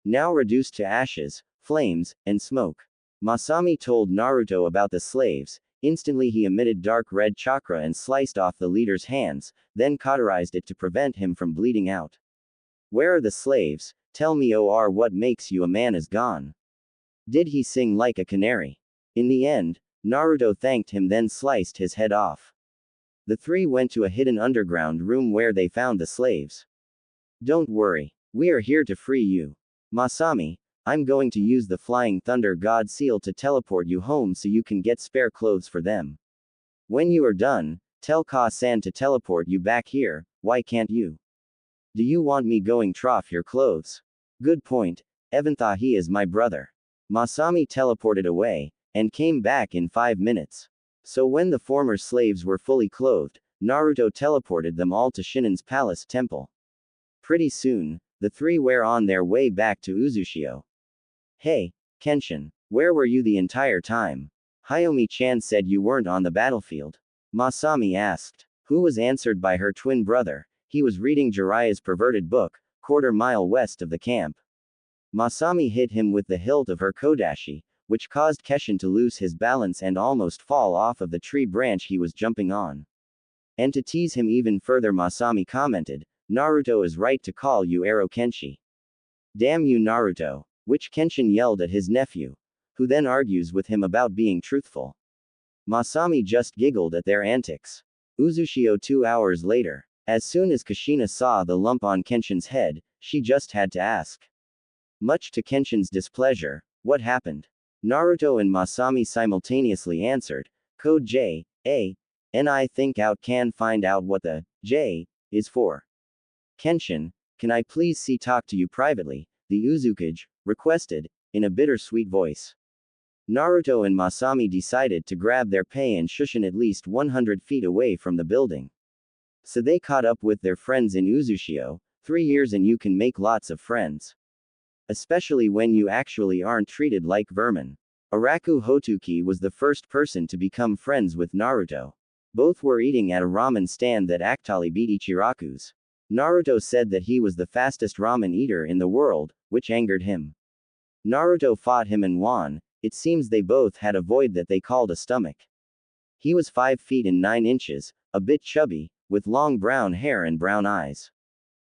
Now reduced to ashes, flames, and smoke. Masami told Naruto about the slaves. Instantly he emitted dark red chakra and sliced off the leader's hands, then cauterized it to prevent him from bleeding out. Where are the slaves? Tell me, or what makes you a man is gone. Did he sing like a canary? In the end, Naruto thanked him, then sliced his head off. The three went to a hidden underground room where they found the slaves. Don't worry. We are here to free you. Masami, I'm going to use the Flying Thunder God Seal to teleport you home so you can get spare clothes for them. When you are done, tell Ka-san to teleport you back here. Why can't you? Do you want me going trough your clothes? Good point. Even thought he is my brother. Masami teleported away, and came back in 5 minutes. So when the former slaves were fully clothed, Naruto teleported them all to Shinnen's palace temple. Pretty soon, the three were on their way back to Uzushio. Hey, Kenshin, where were you the entire time? Hayami-chan said you weren't on the battlefield. Masami asked. Who was answered by her twin brother. He was reading Jiraiya's perverted book, quarter-mile west of the camp. Masami hit him with the hilt of her kodashi, which caused Kenshin to lose his balance and almost fall off of the tree branch he was jumping on. And to tease him even further, Masami commented, Naruto is right to call you Aro Kenshi. Damn you, Naruto, which Kenshin yelled at his nephew, who then argues with him about being truthful. Masami just giggled at their antics. Uzushio 2 hours later. As soon as Kushina saw the lump on Kenshin's head, she just had to ask. Much to Kenshin's displeasure, what happened? Naruto and Masami simultaneously answered, Code J, A, and I think out can find out what the J is for. Kenshin, can I please talk to you privately, the Uzukage requested, in a bittersweet voice. Naruto and Masami decided to grab their pay and Shushin at least 100 feet away from the building. So they caught up with their friends in Uzushio. 3 years and you can make lots of friends. Especially when you actually aren't treated like vermin. Araku Hotuki was the first person to become friends with Naruto. Both were eating at a ramen stand that actually beat Ichiraku's. Naruto said that he was the fastest ramen eater in the world, which angered him. Naruto fought him and won. It seems they both had a void that they called a stomach. He was 5 feet and 9 inches, a bit chubby, with long brown hair and brown eyes.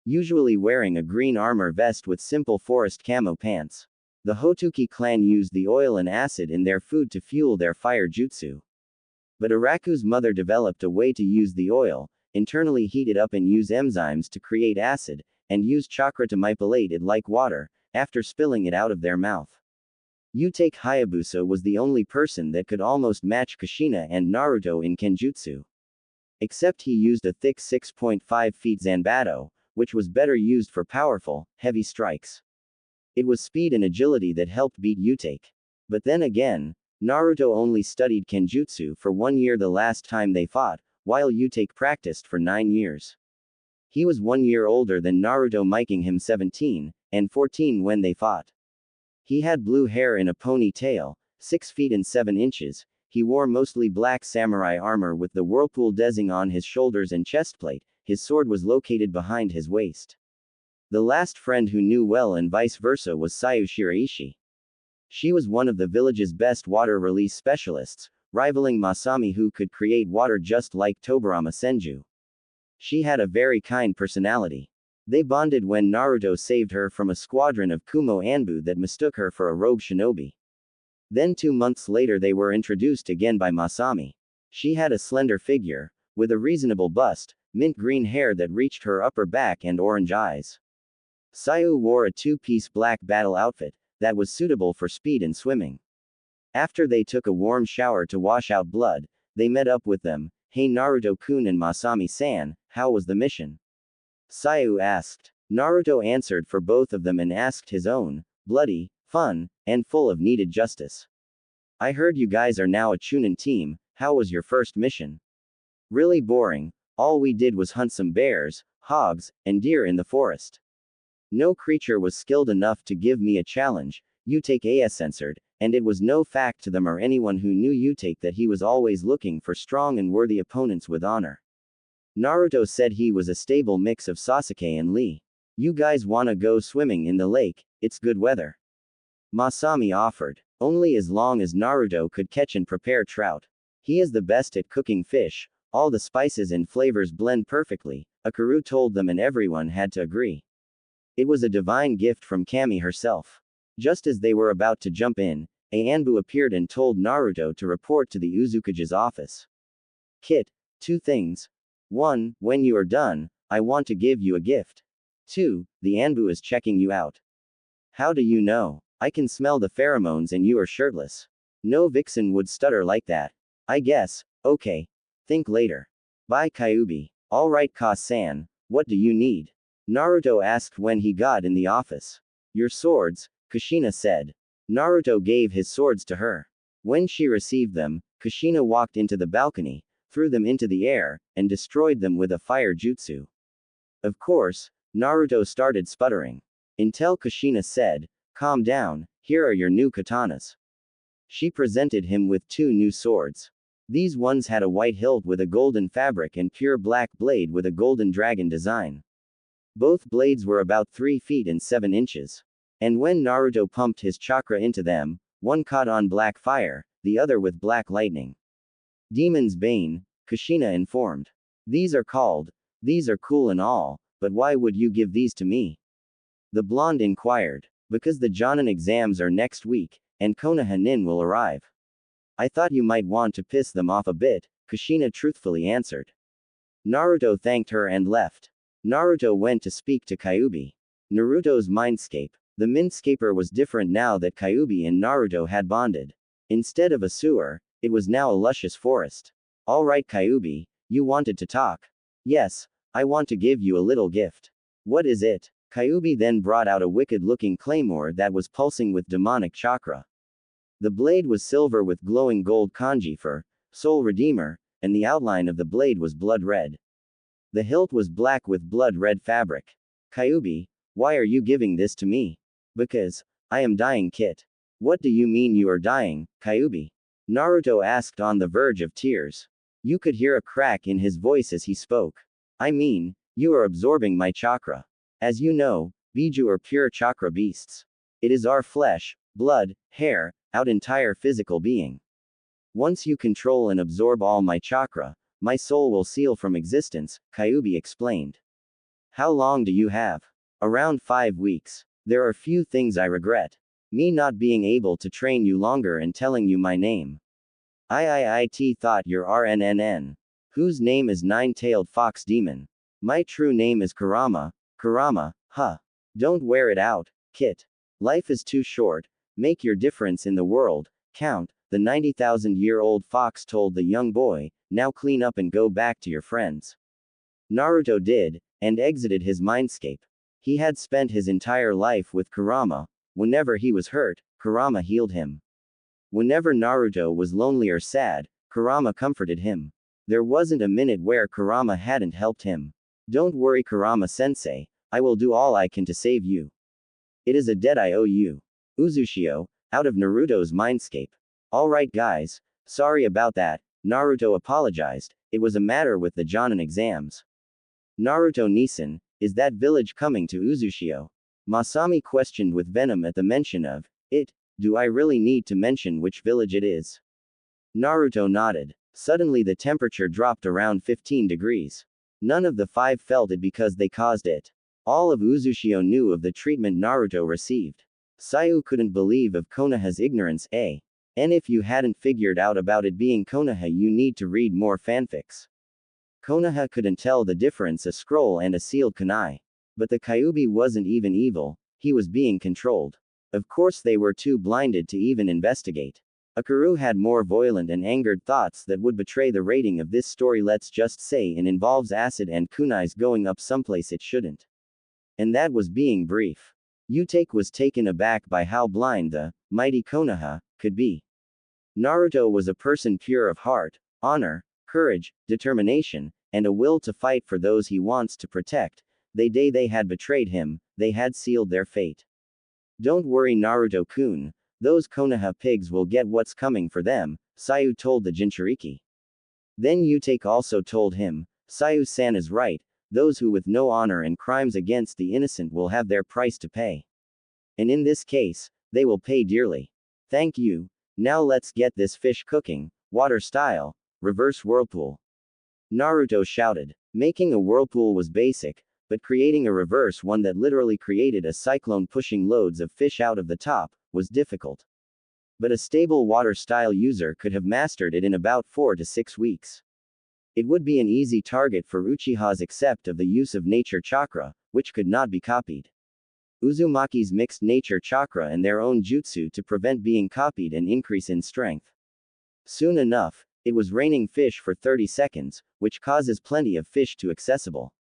Usually wearing a green armor vest with simple forest camo pants. The Hotuki clan used the oil and acid in their food to fuel their fire jutsu. But Araku's mother developed a way to use the oil, internally heat it up and use enzymes to create acid, and use chakra to manipulate it like water, after spilling it out of their mouth. Utake Hayabusa was the only person that could almost match Kushina and Naruto in Kenjutsu. Except he used a thick 6.5 feet Zanbato, which was better used for powerful, heavy strikes. It was speed and agility that helped beat Utake. But then again, Naruto only studied Kenjutsu for 1 year the last time they fought, while Utake practiced for 9 years. He was 1 year older than Naruto, making him 17, and 14 when they fought. He had blue hair in a ponytail, 6 feet and 7 inches, he wore mostly black samurai armor with the whirlpool design on his shoulders and chestplate, his sword was located behind his waist. The last friend who knew well and vice versa was Sayu Shiraishi. She was one of the village's best water release specialists, rivaling Masami who could create water just like Tobirama Senju. She had a very kind personality. They bonded when Naruto saved her from a squadron of Kumo Anbu that mistook her for a rogue shinobi. Then 2 months later they were introduced again by Masami. She had a slender figure, with a reasonable bust, mint green hair that reached her upper back and orange eyes. Sayu wore a 2-piece black battle outfit, that was suitable for speed and swimming. After they took a warm shower to wash out blood, they met up with them. Hey Naruto-kun and Masami-san, how was the mission? Sayu asked. Naruto answered for both of them and asked his own, bloody, fun, and full of needed justice. I heard you guys are now a Chunin team. How was your first mission? Really boring. All we did was hunt some bears, hogs, and deer in the forest. No creature was skilled enough to give me a challenge. Utake AS answered, and it was no fact to them or anyone who knew Utake that he was always looking for strong and worthy opponents with honor. Naruto said he was a stable mix of Sasuke and Lee. You guys wanna go swimming in the lake? It's good weather. Masami offered. Only as long as Naruto could catch and prepare trout. He is the best at cooking fish, all the spices and flavors blend perfectly, Akaru told them, and everyone had to agree. It was a divine gift from Kami herself. Just as they were about to jump in, Anbu appeared and told Naruto to report to the Uzukage's office. Kit, 2 things. 1, when you are done, I want to give you a gift. 2, the Anbu is checking you out. How do you know? I can smell the pheromones and you are shirtless. No vixen would stutter like that. I guess, okay. Think later. Bye Kyuubi. Alright Ka-san, what do you need? Naruto asked when he got in the office. Your swords, Kushina said. Naruto gave his swords to her. When she received them, Kushina walked into the balcony, threw them into the air, and destroyed them with a fire jutsu. Of course, Naruto started sputtering. Until Kushina said, calm down, here are your new katanas. She presented him with 2 new swords. These ones had a white hilt with a golden fabric and pure black blade with a golden dragon design. Both blades were about 3 feet and 7 inches. And when Naruto pumped his chakra into them, one caught on black fire, the other with black lightning. Demon's Bane, Kushina informed. These are cool and all, but why would you give these to me? The blonde inquired. Because the Jonin exams are next week, and Konoha Nin will arrive. I thought you might want to piss them off a bit, Kushina truthfully answered. Naruto thanked her and left. Naruto went to speak to Kyuubi. Naruto's mindscape. The mindscaper was different now that Kyuubi and Naruto had bonded. Instead of a sewer, it was now a luscious forest. Alright Kyuubi, you wanted to talk. Yes, I want to give you a little gift. What is it? Kyuubi then brought out a wicked-looking claymore that was pulsing with demonic chakra. The blade was silver with glowing gold kanji for Soul Redeemer, and the outline of the blade was blood red. The hilt was black with blood red fabric. Kyuubi, why are you giving this to me? Because I am dying, Kit. What do you mean you are dying, Kyuubi? Naruto asked on the verge of tears. You could hear a crack in his voice as he spoke. I mean, you are absorbing my chakra. As you know, Biju are pure chakra beasts. It is our flesh, blood, hair, our entire physical being. Once you control and absorb all my chakra, my soul will seal from existence, Kyuubi explained. How long do you have? Around 5 weeks. There are few things I regret. Me not being able to train you longer and telling you my name. IIIT thought you're RNNN. Whose name is Nine-Tailed Fox Demon? My true name is Kurama. Kurama, huh. Don't wear it out, Kit. Life is too short. Make your difference in the world count, the 90,000-year-old fox told the young boy. Now clean up and go back to your friends. Naruto did, and exited his mindscape. He had spent his entire life with Kurama. Whenever he was hurt, Kurama healed him. Whenever Naruto was lonely or sad, Kurama comforted him. There wasn't a minute where Kurama hadn't helped him. Don't worry Kurama-sensei, I will do all I can to save you. It is a debt I owe you. Uzushio, out of Naruto's mindscape. Alright guys, sorry about that, Naruto apologized, it was a matter with the Jonin exams. Naruto Nisan, is that village coming to Uzushio? Masami questioned with venom at the mention of it. Do I really need to mention which village it is? Naruto nodded. Suddenly the temperature dropped around 15 degrees. None of the 5 felt it because they caused it. All of Uzushio knew of the treatment Naruto received. Sayu couldn't believe of Konoha's ignorance, and if you hadn't figured out about it being Konoha you need to read more fanfics. Konoha couldn't tell the difference a scroll and a sealed kunai. But the Kyuubi wasn't even evil, he was being controlled. Of course they were too blinded to even investigate. Akaru had more violent and angered thoughts that would betray the rating of this story, let's just say, and involves acid and kunais going up someplace it shouldn't. And that was being brief. Yutake was taken aback by how blind the mighty Konoha could be. Naruto was a person pure of heart, honor, courage, determination, and a will to fight for those he wants to protect. The day they had betrayed him, they had sealed their fate. Don't worry Naruto-kun, those Konoha pigs will get what's coming for them, Sayu told the Jinchuriki. Then Yutake also told him, Sayu-san is right, those who with no honor and crimes against the innocent will have their price to pay. And in this case, they will pay dearly. Thank you. Now let's get this fish cooking, water style, reverse whirlpool. Naruto shouted. Making a whirlpool was basic, but creating a reverse one that literally created a cyclone pushing loads of fish out of the top, was difficult. But a stable water-style user could have mastered it in about 4 to 6 weeks. It would be an easy target for Uchihas except of the use of nature chakra, which could not be copied. Uzumaki's mixed nature chakra and their own jutsu to prevent being copied and increase in strength. Soon enough, it was raining fish for 30 seconds, which causes plenty of fish to accessible.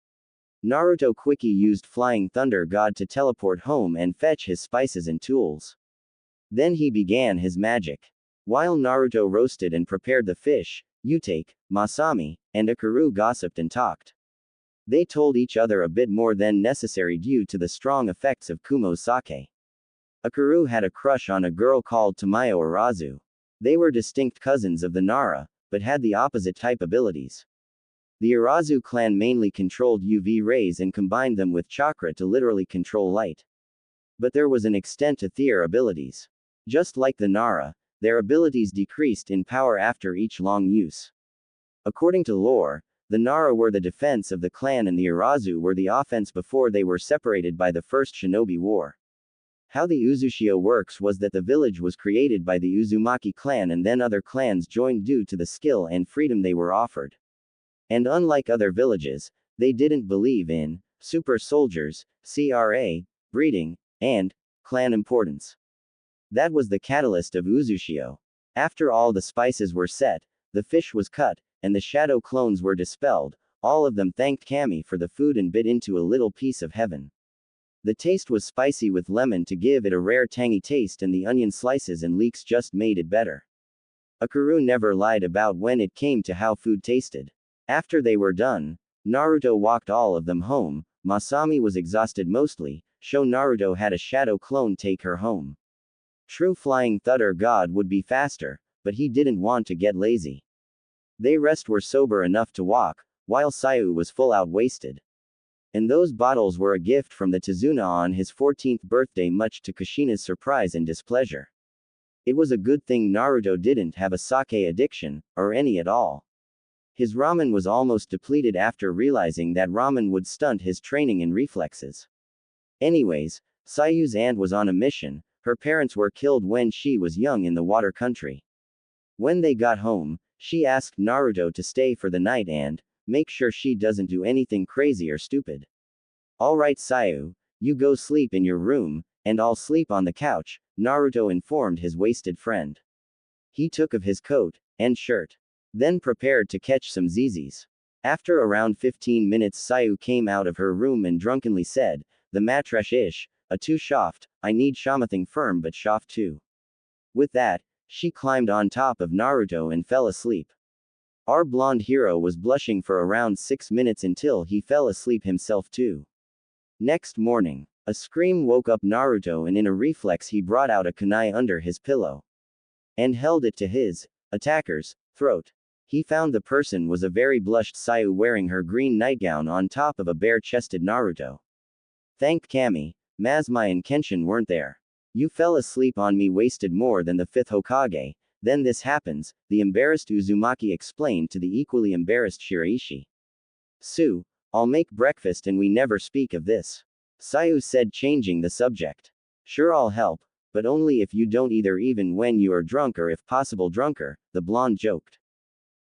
Naruto quickly used Flying Thunder God to teleport home and fetch his spices and tools. Then he began his magic. While Naruto roasted and prepared the fish, Yutake, Masami, and Akaru gossiped and talked. They told each other a bit more than necessary due to the strong effects of Kumo's sake. Akaru had a crush on a girl called Tamayo Arazu. They were distinct cousins of the Nara, but had the opposite type abilities. The Arazu clan mainly controlled UV rays and combined them with chakra to literally control light. But there was an extent to their abilities. Just like the Nara, their abilities decreased in power after each long use. According to lore, the Nara were the defense of the clan and the Arazu were the offense before they were separated by the First Shinobi War. How the Uzushio works was that the village was created by the Uzumaki clan and then other clans joined due to the skill and freedom they were offered. And unlike other villages, they didn't believe in super soldiers, CRA, breeding, and clan importance. That was the catalyst of Uzushio. After all the spices were set, the fish was cut, and the shadow clones were dispelled, all of them thanked Kami for the food and bit into a little piece of heaven. The taste was spicy with lemon to give it a rare tangy taste and the onion slices and leeks just made it better. Akaru never lied about when it came to how food tasted. After they were done, Naruto walked all of them home. Masami was exhausted mostly, so Naruto had a shadow clone take her home. True Flying Thunder God would be faster, but he didn't want to get lazy. They rest were sober enough to walk, while Sayu was full out wasted. And those bottles were a gift from the Tizuna on his 14th birthday, much to Kushina's surprise and displeasure. It was a good thing Naruto didn't have a sake addiction, or any at all. His ramen was almost depleted after realizing that ramen would stunt his training and reflexes. Anyways, Sayu's aunt was on a mission. Her parents were killed when she was young in the water country. When they got home, she asked Naruto to stay for the night and make sure she doesn't do anything crazy or stupid. Alright Sayu, you go sleep in your room, and I'll sleep on the couch, Naruto informed his wasted friend. He took off his coat and shirt. Then prepared to catch some zizis. After around 15 minutes Sayu came out of her room and drunkenly said, the mattress ish, a too soft, I need something firm but soft too. With that, she climbed on top of Naruto and fell asleep. Our blonde hero was blushing for around 6 minutes until he fell asleep himself too. Next morning, a scream woke up Naruto and in a reflex he brought out a kunai under his pillow. And held it to his attacker's throat. He found the person was a very blushed Sayu wearing her green nightgown on top of a bare-chested Naruto. Thanked Kami, Masumi and Kenshin weren't there. You fell asleep on me wasted more than the 5th Hokage, then this happens, the embarrassed Uzumaki explained to the equally embarrassed Shiraishi. Sue, I'll make breakfast and we never speak of this. Sayu said changing the subject. Sure I'll help, but only if you don't either even when you are drunk or if possible drunker, the blonde joked.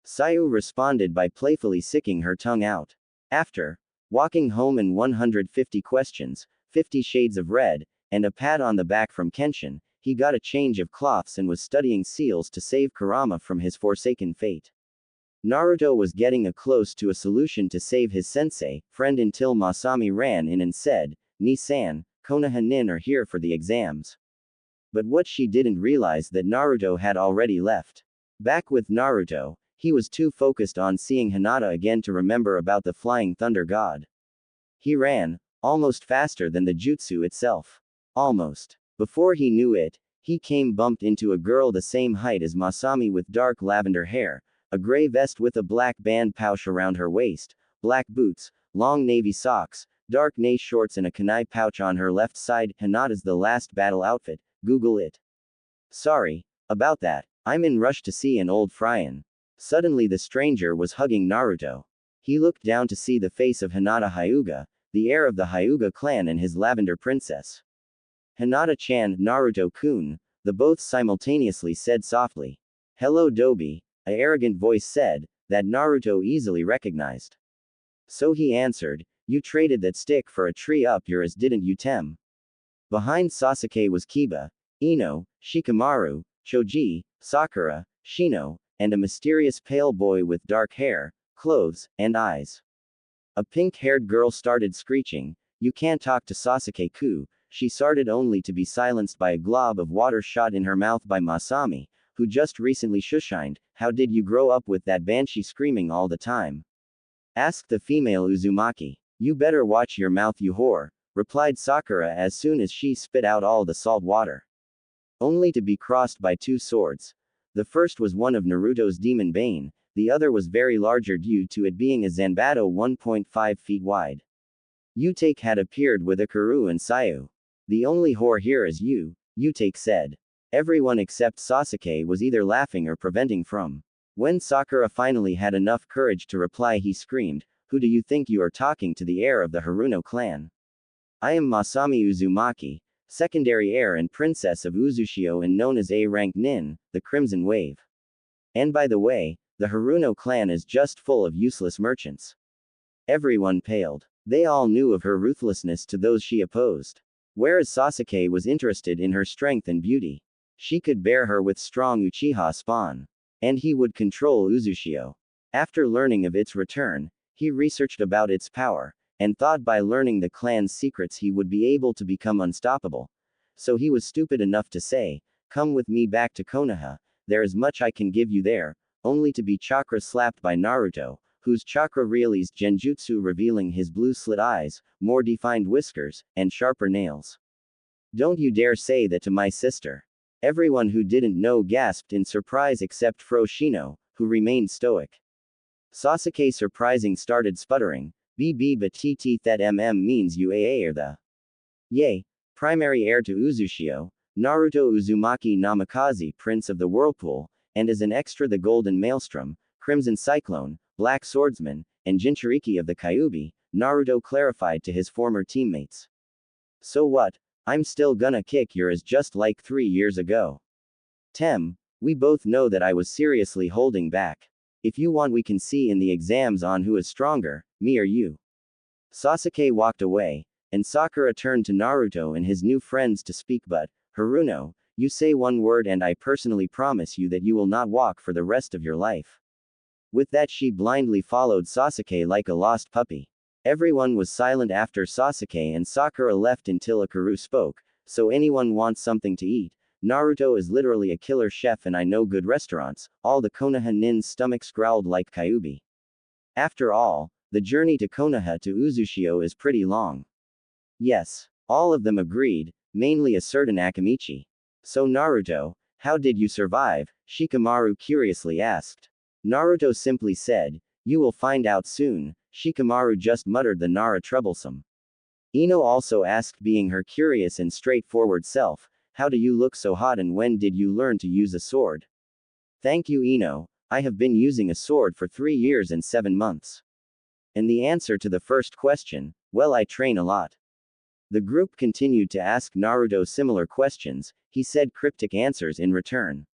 Sayu responded by playfully sticking her tongue out. After walking home and 150 questions, 50 shades of red, and a pat on the back from Kenshin, he got a change of cloths and was studying seals to save Kurama from his forsaken fate. Naruto was getting close to a solution to save his sensei, friend until Masami ran in and said, Ni-san, Konoha nin are here for the exams. But what she didn't realize that Naruto had already left. Back with Naruto, he was too focused on seeing Hinata again to remember about the flying thunder god. He ran, almost faster than the jutsu itself. Almost. Before he knew it, he came bumped into a girl the same height as Masami with dark lavender hair, a gray vest with a black band pouch around her waist, black boots, long navy socks, dark nai shorts and a kunai pouch on her left side. Hinata's the last battle outfit. Google it. Sorry about that. I'm in rush to see an old friend. Suddenly the stranger was hugging Naruto. He looked down to see the face of Hinata Hyuga, the heir of the Hyuga clan and his lavender princess. Hinata-chan, Naruto-kun, the both simultaneously said softly. Hello Dobi, a arrogant voice said, that Naruto easily recognized. So he answered, you traded that stick for a tree up your ass didn't you Tem? Behind Sasuke was Kiba, Ino, Shikamaru, Choji, Sakura, Shino, and a mysterious pale boy with dark hair, clothes, and eyes. A pink-haired girl started screeching, you can't talk to Sasuke-ku. She started only to be silenced by a glob of water shot in her mouth by Masami, who just recently shushined. How did you grow up with that banshee screaming all the time? Asked the female Uzumaki. You better watch your mouth you whore, replied Sakura as soon as she spit out all the salt water. Only to be crossed by two swords. The first was one of Naruto's demon bane, the other was very larger due to it being a Zanbato 1.5 feet wide. Utake had appeared with Ikaru and Sayu. The only whore here is you, Utake said. Everyone except Sasuke was either laughing or preventing from. When Sakura finally had enough courage to reply he screamed, who do you think you are talking to, the heir of the Haruno clan? I am Masami Uzumaki, secondary heir and princess of Uzushio and known as A-rank nin, the Crimson Wave. And by the way, the Haruno clan is just full of useless merchants. Everyone paled. They all knew of her ruthlessness to those she opposed. Whereas Sasuke was interested in her strength and beauty. She could bear her with strong Uchiha spawn. And he would control Uzushio. After learning of its return, he researched about its power, and thought by learning the clan's secrets he would be able to become unstoppable. So he was stupid enough to say, come with me back to Konoha, there is much I can give you there, only to be chakra slapped by Naruto, whose chakra released genjutsu revealing his blue slit eyes, more defined whiskers, and sharper nails. Don't you dare say that to my sister. Everyone who didn't know gasped in surprise except Froshino, who remained stoic. Sasuke surprising started sputtering, BB but TT that means UAA or the Yay, primary heir to Uzushio, Naruto Uzumaki Namikaze Prince of the Whirlpool, and as an extra the Golden Maelstrom, Crimson Cyclone, Black Swordsman, and Jinchuriki of the Kyuubi, Naruto clarified to his former teammates. So what? I'm still gonna kick your ass just like 3 years ago. Tem, we both know that I was seriously holding back. If you want we can see in the exams on who is stronger, me or you. Sasuke walked away, and Sakura turned to Naruto and his new friends to speak but, Haruno, you say one word and I personally promise you that you will not walk for the rest of your life. With that she blindly followed Sasuke like a lost puppy. Everyone was silent after Sasuke and Sakura left until Ikaru spoke, so anyone wants something to eat. Naruto is literally a killer chef and I know good restaurants. All the Konoha nin's stomachs growled like Kyuubi. After all, the journey to Konoha to Uzushio is pretty long. Yes. All of them agreed, mainly a certain Akamichi. So Naruto, how did you survive? Shikamaru curiously asked. Naruto simply said, you will find out soon. Shikamaru just muttered the Nara troublesome. Ino also asked being her curious and straightforward self, how do you look so hot and when did you learn to use a sword? Thank you Ino, I have been using a sword for 3 years and 7 months. And the answer to the first question, well I train a lot. The group continued to ask Naruto similar questions, he said cryptic answers in return.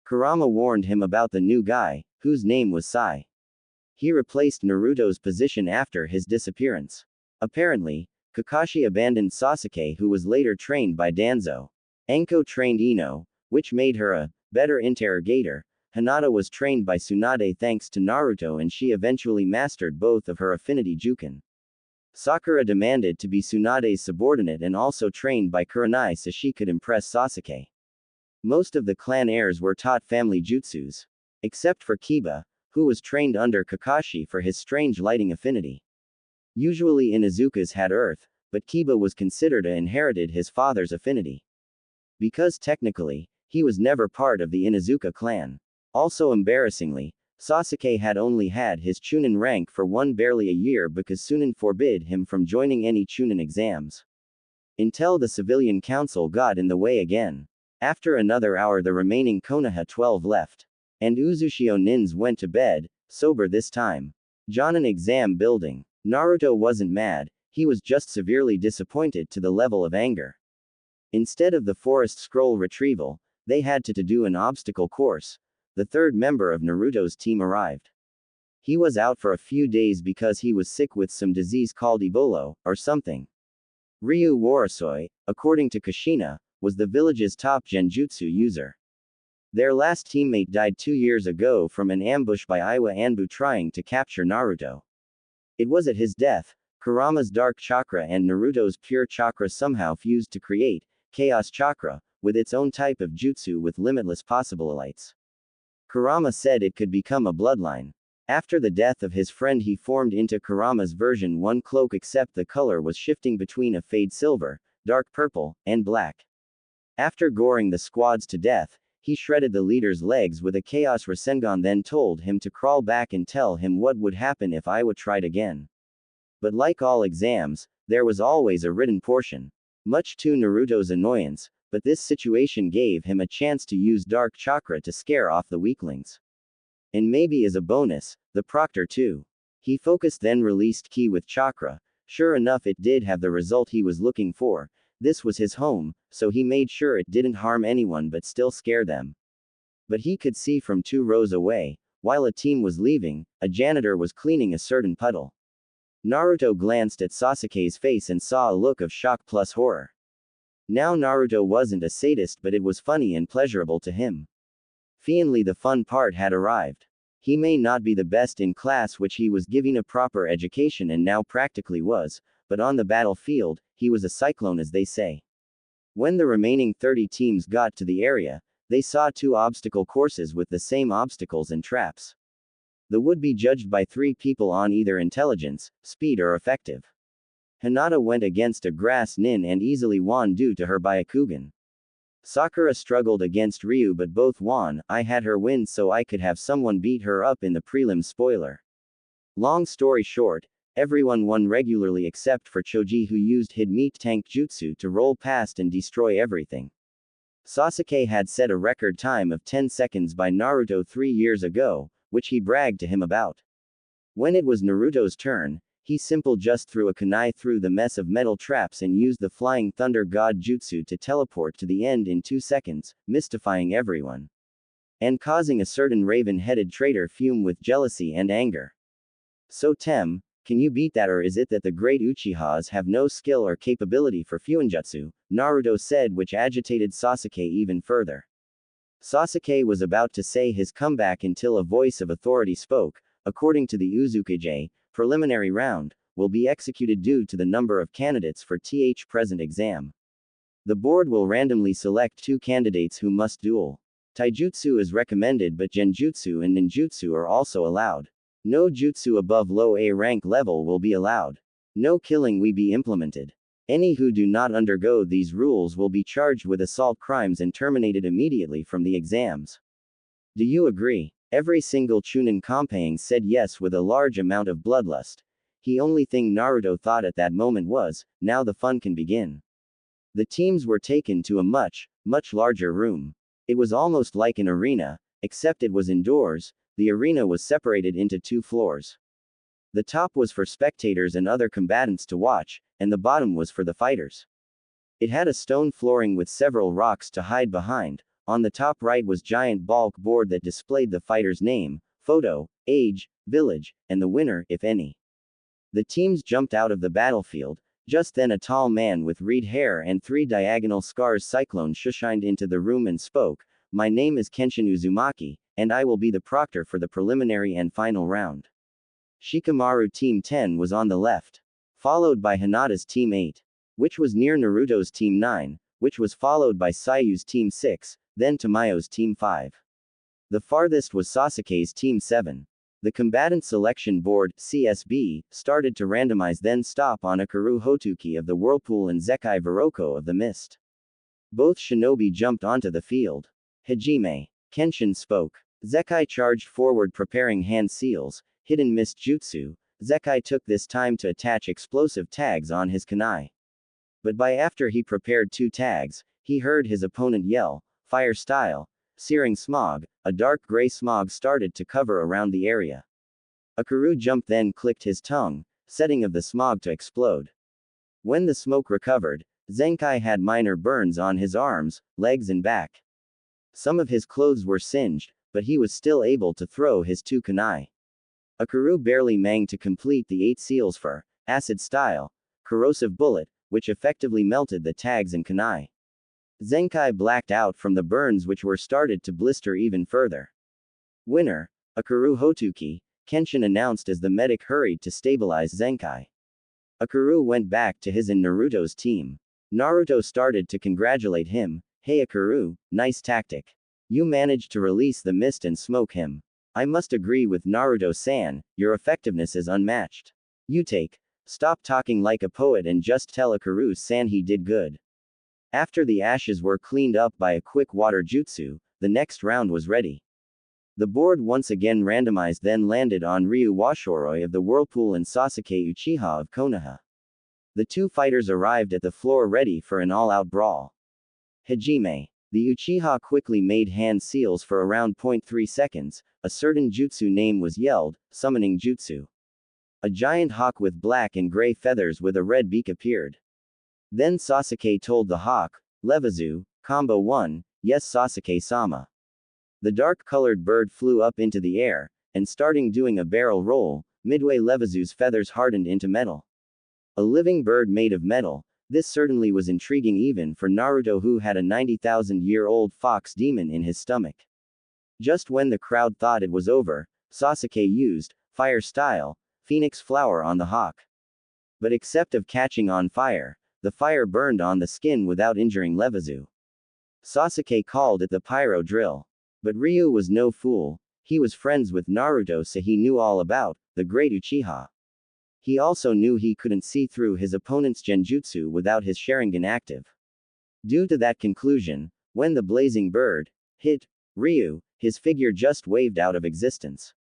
Kurama warned him about the new guy, whose name was Sai. He replaced Naruto's position after his disappearance. Apparently, Kakashi abandoned Sasuke who was later trained by Danzo. Enko trained Ino, which made her a better interrogator. Hinata was trained by Tsunade thanks to Naruto and she eventually mastered both of her affinity Juken. Sakura demanded to be Tsunade's subordinate and also trained by Kurenai so she could impress Sasuke. Most of the clan heirs were taught family jutsus. Except for Kiba, who was trained under Kakashi for his strange lighting affinity. Usually Inuzukas had earth, but Kiba was considered to inherited his father's affinity. Because technically, he was never part of the Inuzuka clan. Also embarrassingly, Sasuke had only had his Chunin rank for barely a year because Sunin forbid him from joining any Chunin exams. Until the civilian council got in the way again. After another hour the remaining Konoha 12 left. And Uzushio Nins went to bed, sober this time. Jonin exam building. Naruto wasn't mad, he was just severely disappointed to the level of anger. Instead of the forest scroll retrieval, they had to do an obstacle course. The third member of Naruto's team arrived. He was out for a few days because he was sick with some disease called Ebola, or something. Ryu Warasoi, according to Kushina, was the village's top genjutsu user. Their last teammate died 2 years ago from an ambush by Iwa Anbu trying to capture Naruto. It was at his death, Kurama's dark chakra and Naruto's pure chakra somehow fused to create Chaos Chakra, with its own type of jutsu with limitless possibilities. Kurama said it could become a bloodline. After the death of his friend he formed into Kurama's version 1 cloak except the color was shifting between a fade silver, dark purple, and black. After goring the squads to death, he shredded the leader's legs with a Chaos Rasengan then told him to crawl back and tell him what would happen if Iwa tried again. But like all exams, there was always a written portion. Much to Naruto's annoyance, but this situation gave him a chance to use Dark Chakra to scare off the weaklings. And maybe as a bonus, the proctor too. He focused then released Ki with Chakra. Sure enough it did have the result he was looking for. This was his home, so he made sure it didn't harm anyone but still scare them. But he could see from 2 rows away, while a team was leaving, a janitor was cleaning a certain puddle. Naruto glanced at Sasuke's face and saw a look of shock plus horror. Now Naruto wasn't a sadist but it was funny and pleasurable to him. Finally the fun part had arrived. He may not be the best in class which he was giving a proper education and now practically was, but on the battlefield, he was a cyclone as they say. When the remaining 30 teams got to the area, they saw 2 obstacle courses with the same obstacles and traps. The would be judged by 3 people on either intelligence, speed or effective. Hinata went against a grass nin and easily won due to her Byakugan. Sakura struggled against Ryu but both won. I had her win so I could have someone beat her up in the prelim spoiler. Long story short, everyone won regularly except for Choji who used Hid Meat Tank Jutsu to roll past and destroy everything. Sasuke had set a record time of 10 seconds by Naruto 3 years ago, which he bragged to him about. When it was Naruto's turn, he just threw a kunai through the mess of metal traps and used the Flying Thunder God Jutsu to teleport to the end in 2 seconds, mystifying everyone. And causing a certain raven-headed traitor fume with jealousy and anger. So Tem, can you beat that or is it that the great Uchihas have no skill or capability for Fuinjutsu? Naruto said which agitated Sasuke even further. Sasuke was about to say his comeback until a voice of authority spoke. According to the Uzukage, preliminary round will be executed due to the number of candidates for th present exam. The board will randomly select 2 candidates who must duel. Taijutsu is recommended but Genjutsu and Ninjutsu are also allowed. No jutsu above low A rank level will be allowed. No killing will be implemented. Any who do not undergo these rules will be charged with assault crimes and terminated immediately from the exams. Do you agree? Every single Chunin Compang said yes with a large amount of bloodlust. The only thing Naruto thought at that moment was, now the fun can begin. The teams were taken to a much larger room. It was almost like an arena, except it was indoors. The arena was separated into 2 floors. The top was for spectators and other combatants to watch, and the bottom was for the fighters. It had a stone flooring with several rocks to hide behind. On the top right was giant bulk board that displayed the fighter's name, photo, age, village, and the winner, if any. The teams jumped out of the battlefield. Just then a tall man with red hair and 3 diagonal scars cyclone shushined into the room and spoke, "My name is Kenshin Uzumaki, and I will be the proctor for the preliminary and final round." Shikamaru Team 10 was on the left. followed by Hinata's Team 8, which was near Naruto's Team 9, which was followed by Sayu's Team 6, then Tamayo's Team 5. The farthest was Sasuke's Team 7. The Combatant Selection Board, CSB, started to randomize then stop on Akaru Hotuki of the Whirlpool and Zekai Viroko of the Mist. Both shinobi jumped onto the field. Hajime. Kenshin spoke. Zekai charged forward preparing hand seals, hidden mist jutsu. Zekai took this time to attach explosive tags on his kunai. But by after he prepared 2 tags, he heard his opponent yell, "Fire style!" Searing smog, a dark gray smog started to cover around the area. Akaru jumped then clicked his tongue, setting of the smog to explode. When the smoke recovered, Zenkai had minor burns on his arms, legs and back. Some of his clothes were singed, but he was still able to throw his 2 kunai. Akaru barely managed to complete the 8 seals for acid style, corrosive bullet, which effectively melted the tags and kunai. Zenkai blacked out from the burns which were started to blister even further. Winner, Akaru Hotuki, Kenshin announced as the medic hurried to stabilize Zenkai. Akaru went back to his and Naruto's team. Naruto started to congratulate him. "Hey Akaru, nice tactic. You managed to release the mist and smoke him. I must agree with Naruto-san, your effectiveness is unmatched. You stop talking like a poet and just tell Akaru-san he did good." After the ashes were cleaned up by a quick water jutsu, the next round was ready. The board once again randomized then landed on Ryu Washoroi of the Whirlpool and Sasuke Uchiha of Konoha. The 2 fighters arrived at the floor ready for an all-out brawl. Hajime. The Uchiha quickly made hand seals for around 0.3 seconds, a certain jutsu name was yelled, summoning jutsu. A giant hawk with black and gray feathers with a red beak appeared. Then Sasuke told the hawk, "Levazu, combo 1, yes Sasuke-sama." The dark-colored bird flew up into the air, and starting doing a barrel roll, midway Levazu's feathers hardened into metal. A living bird made of metal, this certainly was intriguing even for Naruto who had a 90,000-year-old fox demon in his stomach. Just when the crowd thought it was over, Sasuke used, fire style, phoenix flower on the hawk. But except of catching on fire, the fire burned on the skin without injuring Levazu. Sasuke called it the pyro drill. But Ryu was no fool, he was friends with Naruto so he knew all about the great Uchiha. He also knew he couldn't see through his opponent's genjutsu without his Sharingan active. Due to that conclusion, when the blazing bird hit Ryu, his figure just waved out of existence.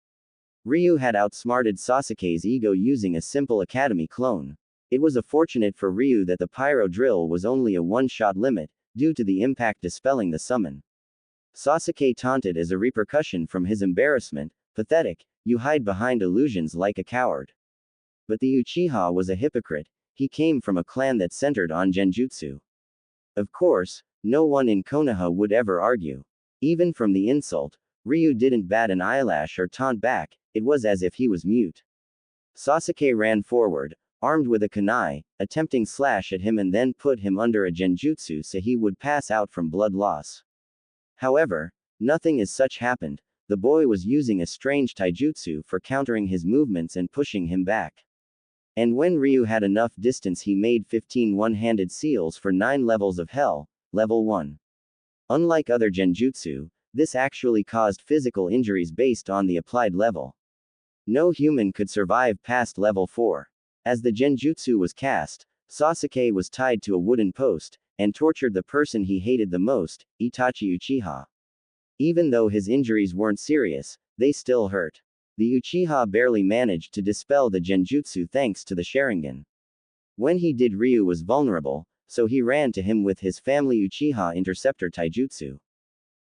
Ryu had outsmarted Sasuke's ego using a simple academy clone. It was fortunate for Ryu that the pyro drill was only a one-shot limit, due to the impact dispelling the summon. Sasuke taunted as a repercussion from his embarrassment, "Pathetic, you hide behind illusions like a coward." But the Uchiha was a hypocrite, he came from a clan that centered on genjutsu. Of course, no one in Konoha would ever argue. Even from the insult, Ryu didn't bat an eyelash or taunt back, it was as if he was mute. Sasuke ran forward, armed with a kunai, attempting slash at him and then put him under a genjutsu so he would pass out from blood loss. However, nothing as such happened, the boy was using a strange taijutsu for countering his movements and pushing him back. And when Ryu had enough distance he made 15 one-handed seals for 9 levels of hell, level 1. Unlike other genjutsu, this actually caused physical injuries based on the applied level. No human could survive past level 4. As the genjutsu was cast, Sasuke was tied to a wooden post, and tortured the person he hated the most, Itachi Uchiha. Even though his injuries weren't serious, they still hurt. The Uchiha barely managed to dispel the genjutsu thanks to the Sharingan. When he did, Ryu was vulnerable, so he ran to him with his family Uchiha Interceptor Taijutsu.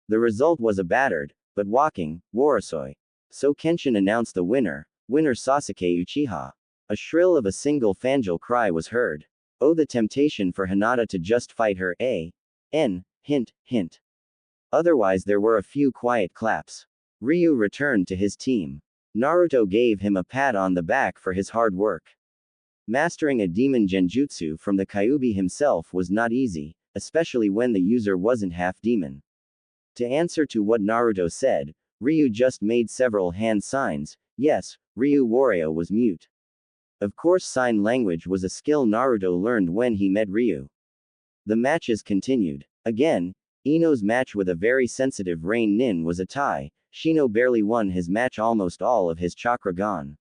The result was a battered, but walking, Warasoi. So Kenshin announced the winner Sasuke Uchiha. A shrill of a single fangirl cry was heard. Oh, the temptation for Hinata to just fight her, hint, hint. Otherwise there were a few quiet claps. Ryu returned to his team. Naruto gave him a pat on the back for his hard work. Mastering a demon genjutsu from the Kyuubi himself was not easy, especially when the user wasn't half demon. To answer to what Naruto said, Ryu just made several hand signs. Yes, Ryu Wario was mute. Of course, sign language was a skill Naruto learned when he met Ryu. The matches continued. Again, Ino's match with a very sensitive Rain Nin was a tie. Shino barely won his match, almost all of his chakra gone.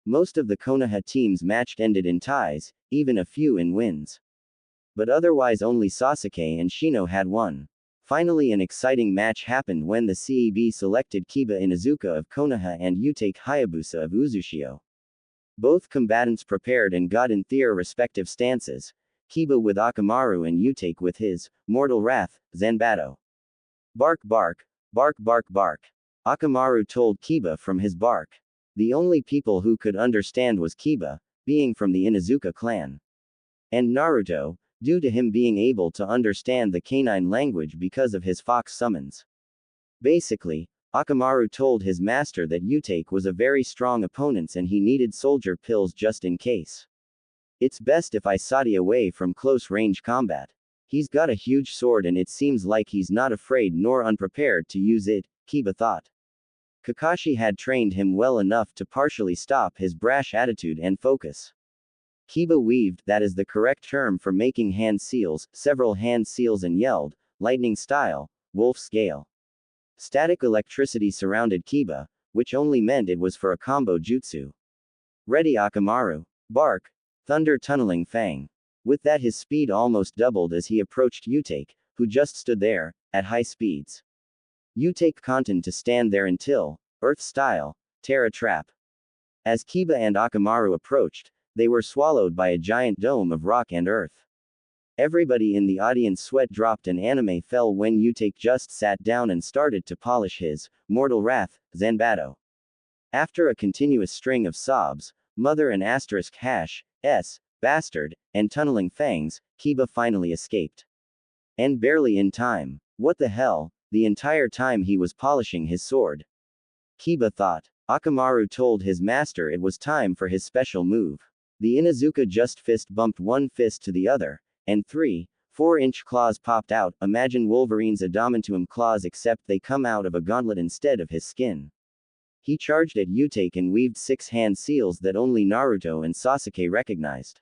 Most of the Konoha teams matched ended in ties, even a few in wins. But otherwise only Sasuke and Shino had won. Finally, an exciting match happened when the CEB selected Kiba Inuzuka of Konoha and Utake Hayabusa of Uzushio. Both combatants prepared and got in their respective stances, Kiba with Akamaru and Utake with his Mortal Wrath, Zanbato. Bark bark, bark bark bark. Akamaru told Kiba from his bark. The only people who could understand was Kiba, being from the Inuzuka clan. And Naruto, due to him being able to understand the canine language because of his fox summons. Basically, Akamaru told his master that Utake was a very strong opponent and he needed soldier pills just in case. It's best if I sati away from close range combat. He's got a huge sword and it seems like he's not afraid nor unprepared to use it, Kiba thought. Kakashi had trained him well enough to partially stop his brash attitude and focus. Kiba weaved, that is the correct term for making hand seals, several hand seals and yelled, lightning style, wolf scale. Static electricity surrounded Kiba, which only meant it was for a combo jutsu. Ready Akamaru. Bark. Thunder tunneling fang. With that his speed almost doubled as he approached Utake, who just stood there, at high speeds. Utake continued to stand there until, Earth style, Terra trap. As Kiba and Akamaru approached, they were swallowed by a giant dome of rock and earth. Everybody in the audience sweat dropped and anime fell when Utake just sat down and started to polish his Mortal Wrath, Zanbato. After a continuous string of sobs, mother and asterisk hash, s, bastard, and tunneling fangs, Kiba finally escaped. And barely in time. What the hell, the entire time he was polishing his sword. Kiba thought. Akamaru told his master it was time for his special move. The Inuzuka just fist bumped one fist to the other, and 3-4-inch claws popped out. Imagine Wolverine's adamantium claws except they come out of a gauntlet instead of his skin. He charged at Utake and weaved 6 hand seals that only Naruto and Sasuke recognized.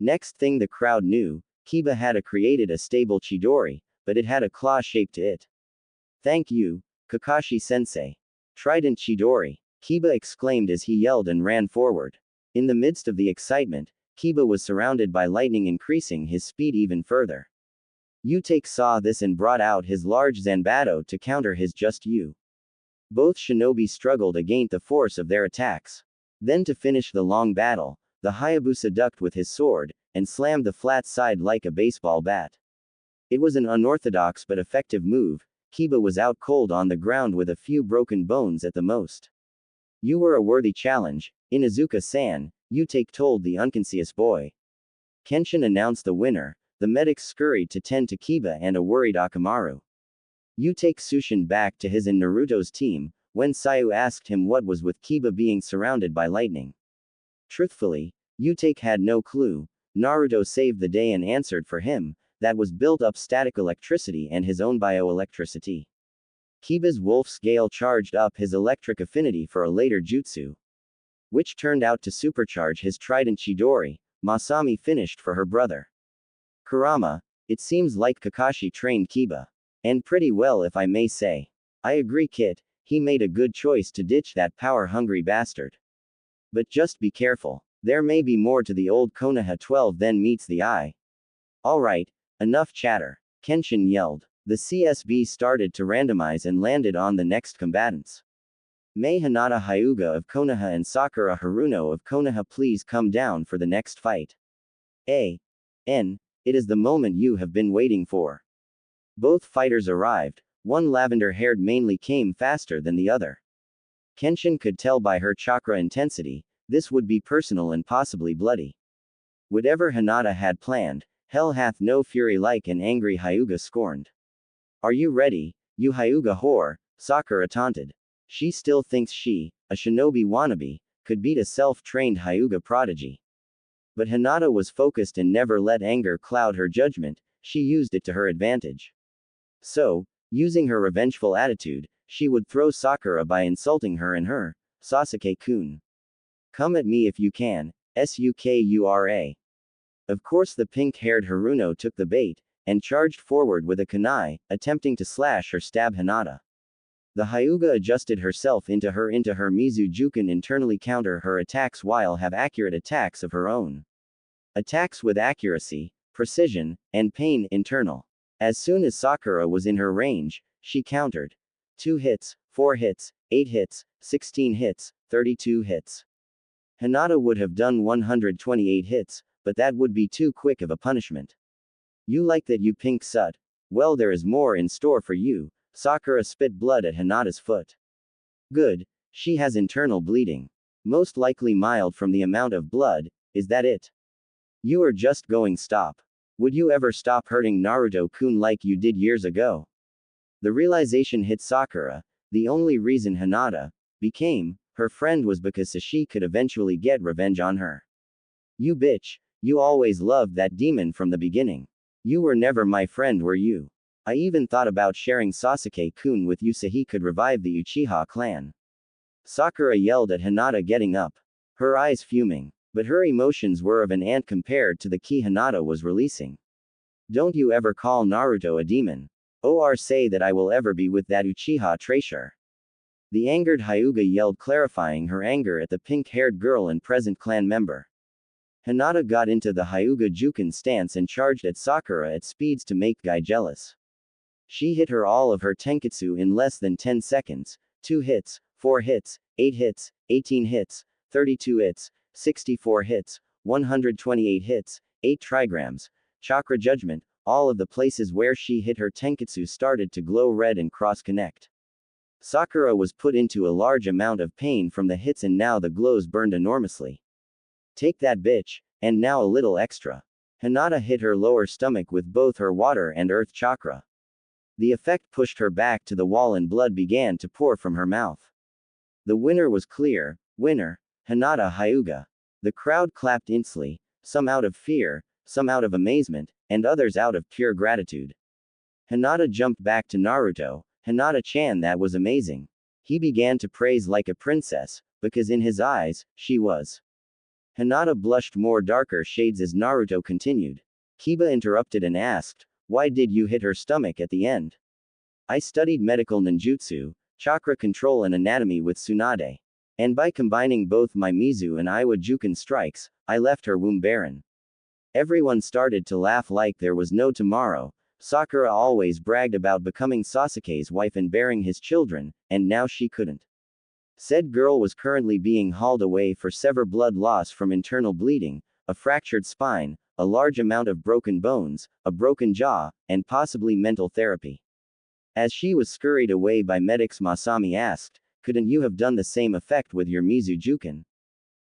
Next thing the crowd knew, Kiba had created a stable Chidori, but it had a claw shape to it. Thank you, Kakashi-sensei. Trident Chidori, Kiba exclaimed as he yelled and ran forward. In the midst of the excitement, Kiba was surrounded by lightning, increasing his speed even further. Utake saw this and brought out his large Zanbato to counter his Just You. Both shinobi struggled against the force of their attacks. Then to finish the long battle, the Hayabusa ducked with his sword, and slammed the flat side like a baseball bat. It was an unorthodox but effective move. Kiba was out cold on the ground with a few broken bones at the most. You were a worthy challenge, Inuzuka-san, Utake told the unconscious boy. Kenshin announced the winner. The medics scurried to tend to Kiba and a worried Akamaru. Utake sushined back to his and Naruto's team, when Sayu asked him what was with Kiba being surrounded by lightning. Truthfully, Utake had no clue. Naruto saved the day and answered for him, that was built up static electricity and his own bioelectricity. Kiba's wolf's gale charged up his electric affinity for a later jutsu, which turned out to supercharge his trident Chidori. Masami finished for her brother. Kurama, it seems like Kakashi trained Kiba. And pretty well if I may say. I agree Kit, he made a good choice to ditch that power-hungry bastard. But just be careful. There may be more to the old Konoha 12 than meets the eye. Alright, enough chatter. Kenshin yelled. The CSB started to randomize and landed on the next combatants. May Hinata Hyuga of Konoha and Sakura Haruno of Konoha please come down for the next fight. It is the moment you have been waiting for. Both fighters arrived. One lavender-haired mainly came faster than the other. Kenshin could tell by her chakra intensity, this would be personal and possibly bloody. Whatever Hinata had planned, hell hath no fury like an angry Hyuga scorned. Are you ready, you Hyuga whore? Sakura taunted. She still thinks she, a shinobi wannabe, could beat a self-trained Hyuga prodigy. But Hinata was focused and never let anger cloud her judgment, she used it to her advantage. So, using her revengeful attitude, she would throw Sakura by insulting her and her, Sasuke-kun. Come at me if you can, Sukura. Of course, the pink-haired Haruno took the bait, and charged forward with a kunai, attempting to slash or stab Hinata. The Hyuga adjusted herself into her Mizu Juken internally counter her attacks while have accurate attacks of her own. Attacks with accuracy, precision, and pain internal. As soon as Sakura was in her range, she countered. 2 hits, 4 hits, 8 hits, 16 hits, 32 hits. Hinata would have done 128 hits, but that would be too quick of a punishment. You like that, you pink sut? Well, there is more in store for you. Sakura spit blood at Hinata's foot. Good, she has internal bleeding. Most likely mild from the amount of blood, is that it? You are just going stop. Would you ever stop hurting Naruto-kun like you did years ago? The realization hit Sakura. The only reason Hinata became her friend was because she could eventually get revenge on her. You bitch, you always loved that demon from the beginning. You were never my friend, were you? I even thought about sharing Sasuke-kun with you so he could revive the Uchiha clan. Sakura yelled at Hinata, getting up. Her eyes fuming. But her emotions were of an ant compared to the ki Hinata was releasing. Don't you ever call Naruto a demon. Or say that I will ever be with that Uchiha treasure. The angered Hyuga yelled, clarifying her anger at the pink-haired girl and present clan member. Hinata got into the Hyuga Juken stance and charged at Sakura at speeds to make Guy jealous. She hit her all of her tenketsu in less than 10 seconds, 2 hits, 4 hits, 8 hits, 18 hits, 32 hits, 64 hits, 128 hits, 8 trigrams, chakra judgment, all of the places where she hit her tenketsu started to glow red and cross-connect. Sakura was put into a large amount of pain from the hits and now the glows burned enormously. Take that, bitch, and now a little extra. Hinata hit her lower stomach with both her water and earth chakra. The effect pushed her back to the wall and blood began to pour from her mouth. The winner was clear. Winner, Hinata Hyuga. The crowd clapped instantly, some out of fear, some out of amazement, and others out of pure gratitude. Hinata jumped back to Naruto. Hinata-chan, that was amazing. He began to praise like a princess, because in his eyes, she was. Hinata blushed more darker shades as Naruto continued. Kiba interrupted and asked, why did you hit her stomach at the end? I studied medical ninjutsu, chakra control and anatomy with Tsunade. And by combining both my Mizu and Iwa Juken strikes, I left her womb barren. Everyone started to laugh like there was no tomorrow. Sakura always bragged about becoming Sasuke's wife and bearing his children, and now she couldn't. Said girl was currently being hauled away for severe blood loss from internal bleeding, a fractured spine, a large amount of broken bones, a broken jaw, and possibly mental therapy. As she was scurried away by medics, Masami asked, couldn't you have done the same effect with your Mizu Juken?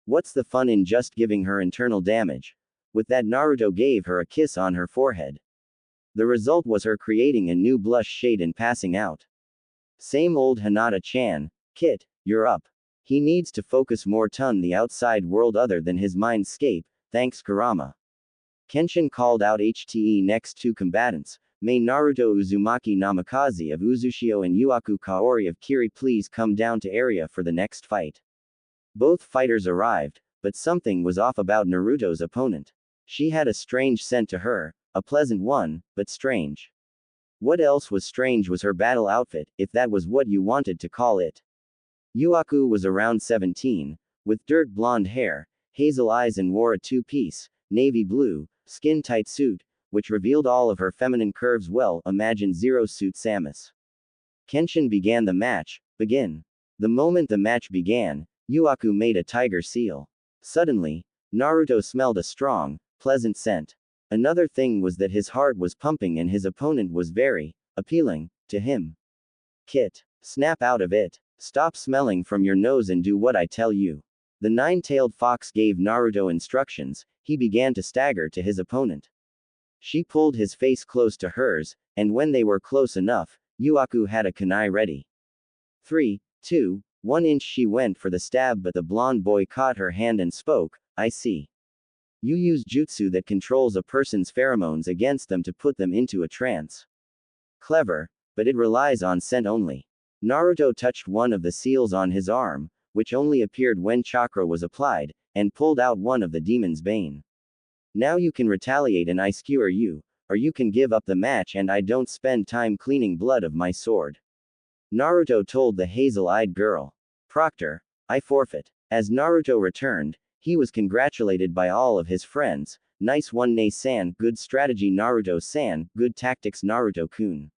What's the fun in just giving her internal damage? With that, Naruto gave her a kiss on her forehead. The result was her creating a new blush shade and passing out. Same old Hinata-chan, Kit, you're up. He needs to focus more on the outside world other than his mindscape, thanks Kurama. Kenshin called out HTE next two combatants. May Naruto Uzumaki Namikaze of Uzushio and Yuaku Kaori of Kiri please come down to area for the next fight. Both fighters arrived, but something was off about Naruto's opponent. She had a strange scent to her, a pleasant one, but strange. What else was strange was her battle outfit, if that was what you wanted to call it. Yuaku was around 17, with dirt blonde hair, hazel eyes and wore a two-piece, navy blue, skin-tight suit, which revealed all of her feminine curves well. Imagine Zero Suit Samus. Kenshin began the match. Begin. The moment the match began, Yuaku made a tiger seal. Suddenly, Naruto smelled a strong, pleasant scent. Another thing was that his heart was pumping and his opponent was very appealing to him. Kit, snap out of it. Stop smelling from your nose and do what I tell you. The nine-tailed fox gave Naruto instructions. He began to stagger to his opponent. She pulled his face close to hers, and when they were close enough, Yuaku had a kunai ready. 3, 2, 1 inch. She went for the stab, but the blonde boy caught her hand and spoke, I see. You use jutsu that controls a person's pheromones against them to put them into a trance. Clever, but it relies on scent only. Naruto touched one of the seals on his arm, which only appeared when chakra was applied. and pulled out one of the demon's bane. Now you can retaliate and I skewer you, or you can give up the match and I don't spend time cleaning blood of my sword. Naruto told the hazel-eyed girl. Proctor, I forfeit. As Naruto returned, he was congratulated by all of his friends. Nice one Ne-san, good strategy Naruto-san, good tactics Naruto-kun.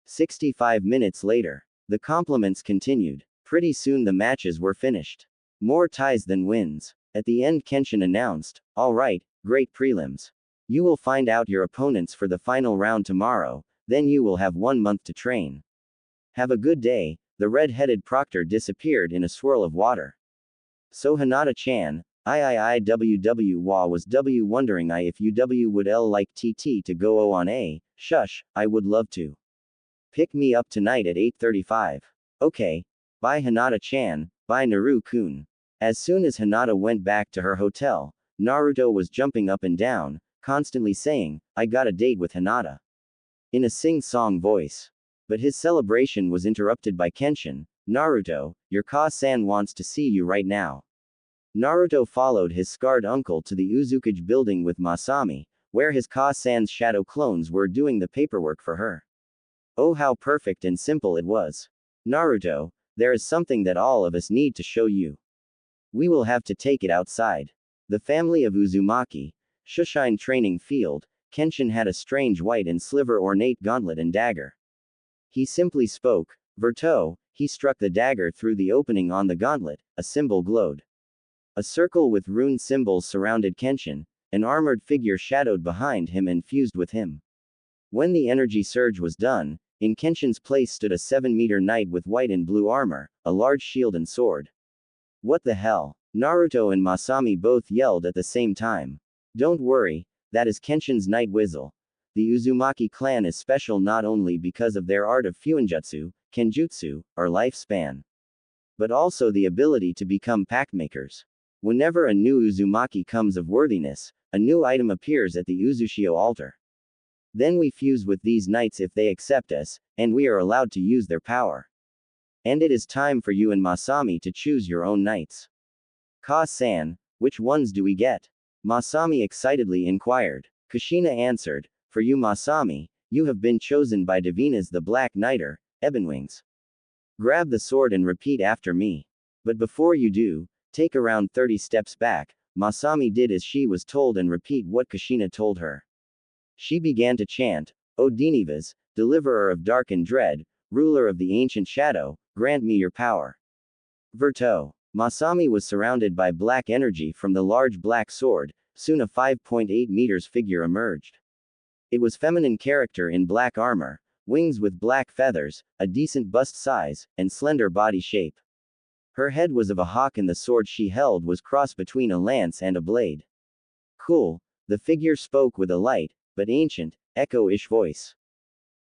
65 minutes later. The compliments continued. Pretty soon the matches were finished. More ties than wins. At the end Kenshin announced, alright, great prelims. You will find out your opponents for the final round tomorrow, then you will have 1 month to train. Have a good day. The red-headed proctor disappeared in a swirl of water. So Hinata-chan, I was W wondering if you would L like TT to go O on A, shush, I would love to. Pick me up tonight at 8:35. Okay. Bye Hinata-chan, bye Naru-kun. As soon as Hinata went back to her hotel, Naruto was jumping up and down, constantly saying, I got a date with Hinata. In a sing-song voice. But his celebration was interrupted by Kenshin. Naruto, your Ka-san wants to see you right now. Naruto followed his scarred uncle to the Uzukage building with Masami, where his Ka-san's shadow clones were doing the paperwork for her. Oh how perfect and simple it was. Naruto, there is something that all of us need to show you. We will have to take it outside. The family of Uzumaki, Shushine training field, Kenshin had a strange white and sliver ornate gauntlet and dagger. He simply spoke, Verto, he struck the dagger through the opening on the gauntlet, a symbol glowed. A circle with rune symbols surrounded Kenshin, an armored figure shadowed behind him and fused with him. When the energy surge was done, in Kenshin's place stood a 7-meter knight with white and blue armor, a large shield and sword. What the hell? Naruto and Masami both yelled at the same time. Don't worry, that is Kenshin's night whistle. The Uzumaki clan is special not only because of their art of fuinjutsu, kenjutsu, or lifespan, but also the ability to become pact makers. Whenever a new Uzumaki comes of worthiness, a new item appears at the Uzushio altar. Then we fuse with these knights if they accept us, and we are allowed to use their power. And it is time for you and Masami to choose your own knights. Ka-san, which ones do we get? Masami excitedly inquired. Kushina answered, for you Masami, you have been chosen by Davina's the Black Knighter, Ebonwings. Grab the sword and repeat after me. But before you do, take around 30 steps back. Masami did as she was told and repeat what Kushina told her. She began to chant, O Dinivas, deliverer of dark and dread, ruler of the ancient shadow, grant me your power. Verto. Masami was surrounded by black energy from the large black sword, soon a 5.8 meters figure emerged. It was feminine character in black armor, wings with black feathers, a decent bust size, and slender body shape. Her head was of a hawk and the sword she held was crossed between a lance and a blade. Cool, the figure spoke with a light, but ancient, echo-ish voice.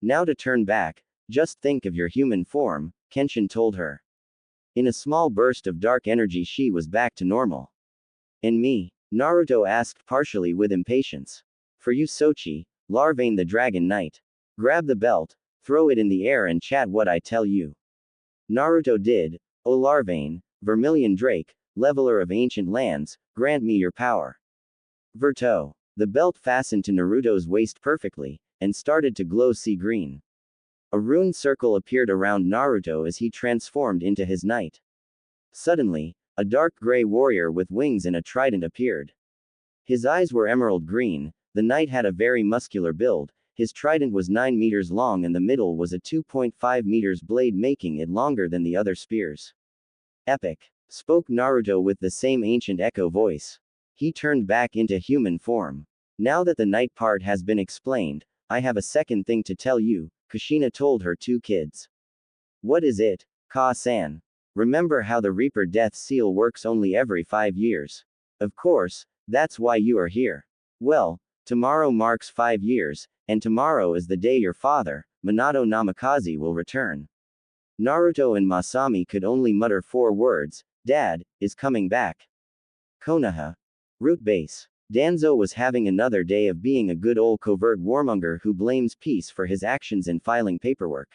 Now to turn back, just think of your human form, Kenshin told her. In a small burst of dark energy she was back to normal. And me? Naruto asked partially with impatience. For you Sochi, Larvane the Dragon Knight. Grab the belt, throw it in the air and chat what I tell you. Naruto did. O Larvane, Vermilion Drake, leveler of ancient lands, grant me your power. Verto. The belt fastened to Naruto's waist perfectly, and started to glow sea green. A rune circle appeared around Naruto as he transformed into his knight. Suddenly, a dark gray warrior with wings and a trident appeared. His eyes were emerald green, the knight had a very muscular build, his trident was 9 meters long and the middle was a 2.5 meters blade making it longer than the other spears. Epic. Spoke Naruto with the same ancient echo voice. He turned back into human form. Now that the knight part has been explained, I have a second thing to tell you, Kushina told her 2 kids. What is it, Ka-san? Remember how the Reaper death seal works only every 5 years. Of course, that's why you are here. Well, tomorrow marks 5 years, and tomorrow is the day your father, Minato Namikaze will return. Naruto and Masami could only mutter 4 words, Dad, is coming back. Konoha. Root base. Danzo was having another day of being a good old covert warmonger who blames peace for his actions in filing paperwork.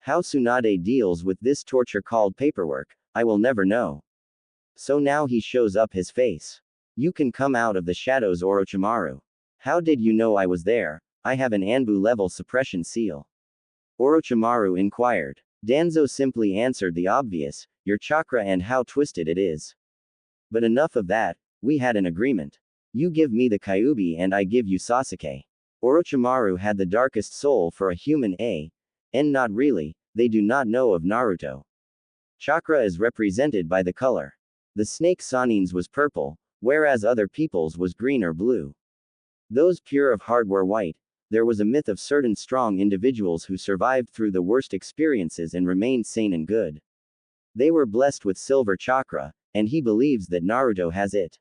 How Tsunade deals with this torture called paperwork, I will never know. So now he shows up his face. You can come out of the shadows, Orochimaru. How did you know I was there? I have an Anbu level suppression seal. Orochimaru inquired. Danzo simply answered the obvious, your chakra and how twisted it is. But enough of that, we had an agreement. You give me the Kyuubi and I give you Sasuke. Orochimaru had the darkest soul for a human and not really, they do not know of Naruto. Chakra is represented by the color. The snake Sanin's was purple, whereas other people's was green or blue. Those pure of heart were white. There was a myth of certain strong individuals who survived through the worst experiences and remained sane and good. They were blessed with silver chakra, and he believes that Naruto has it.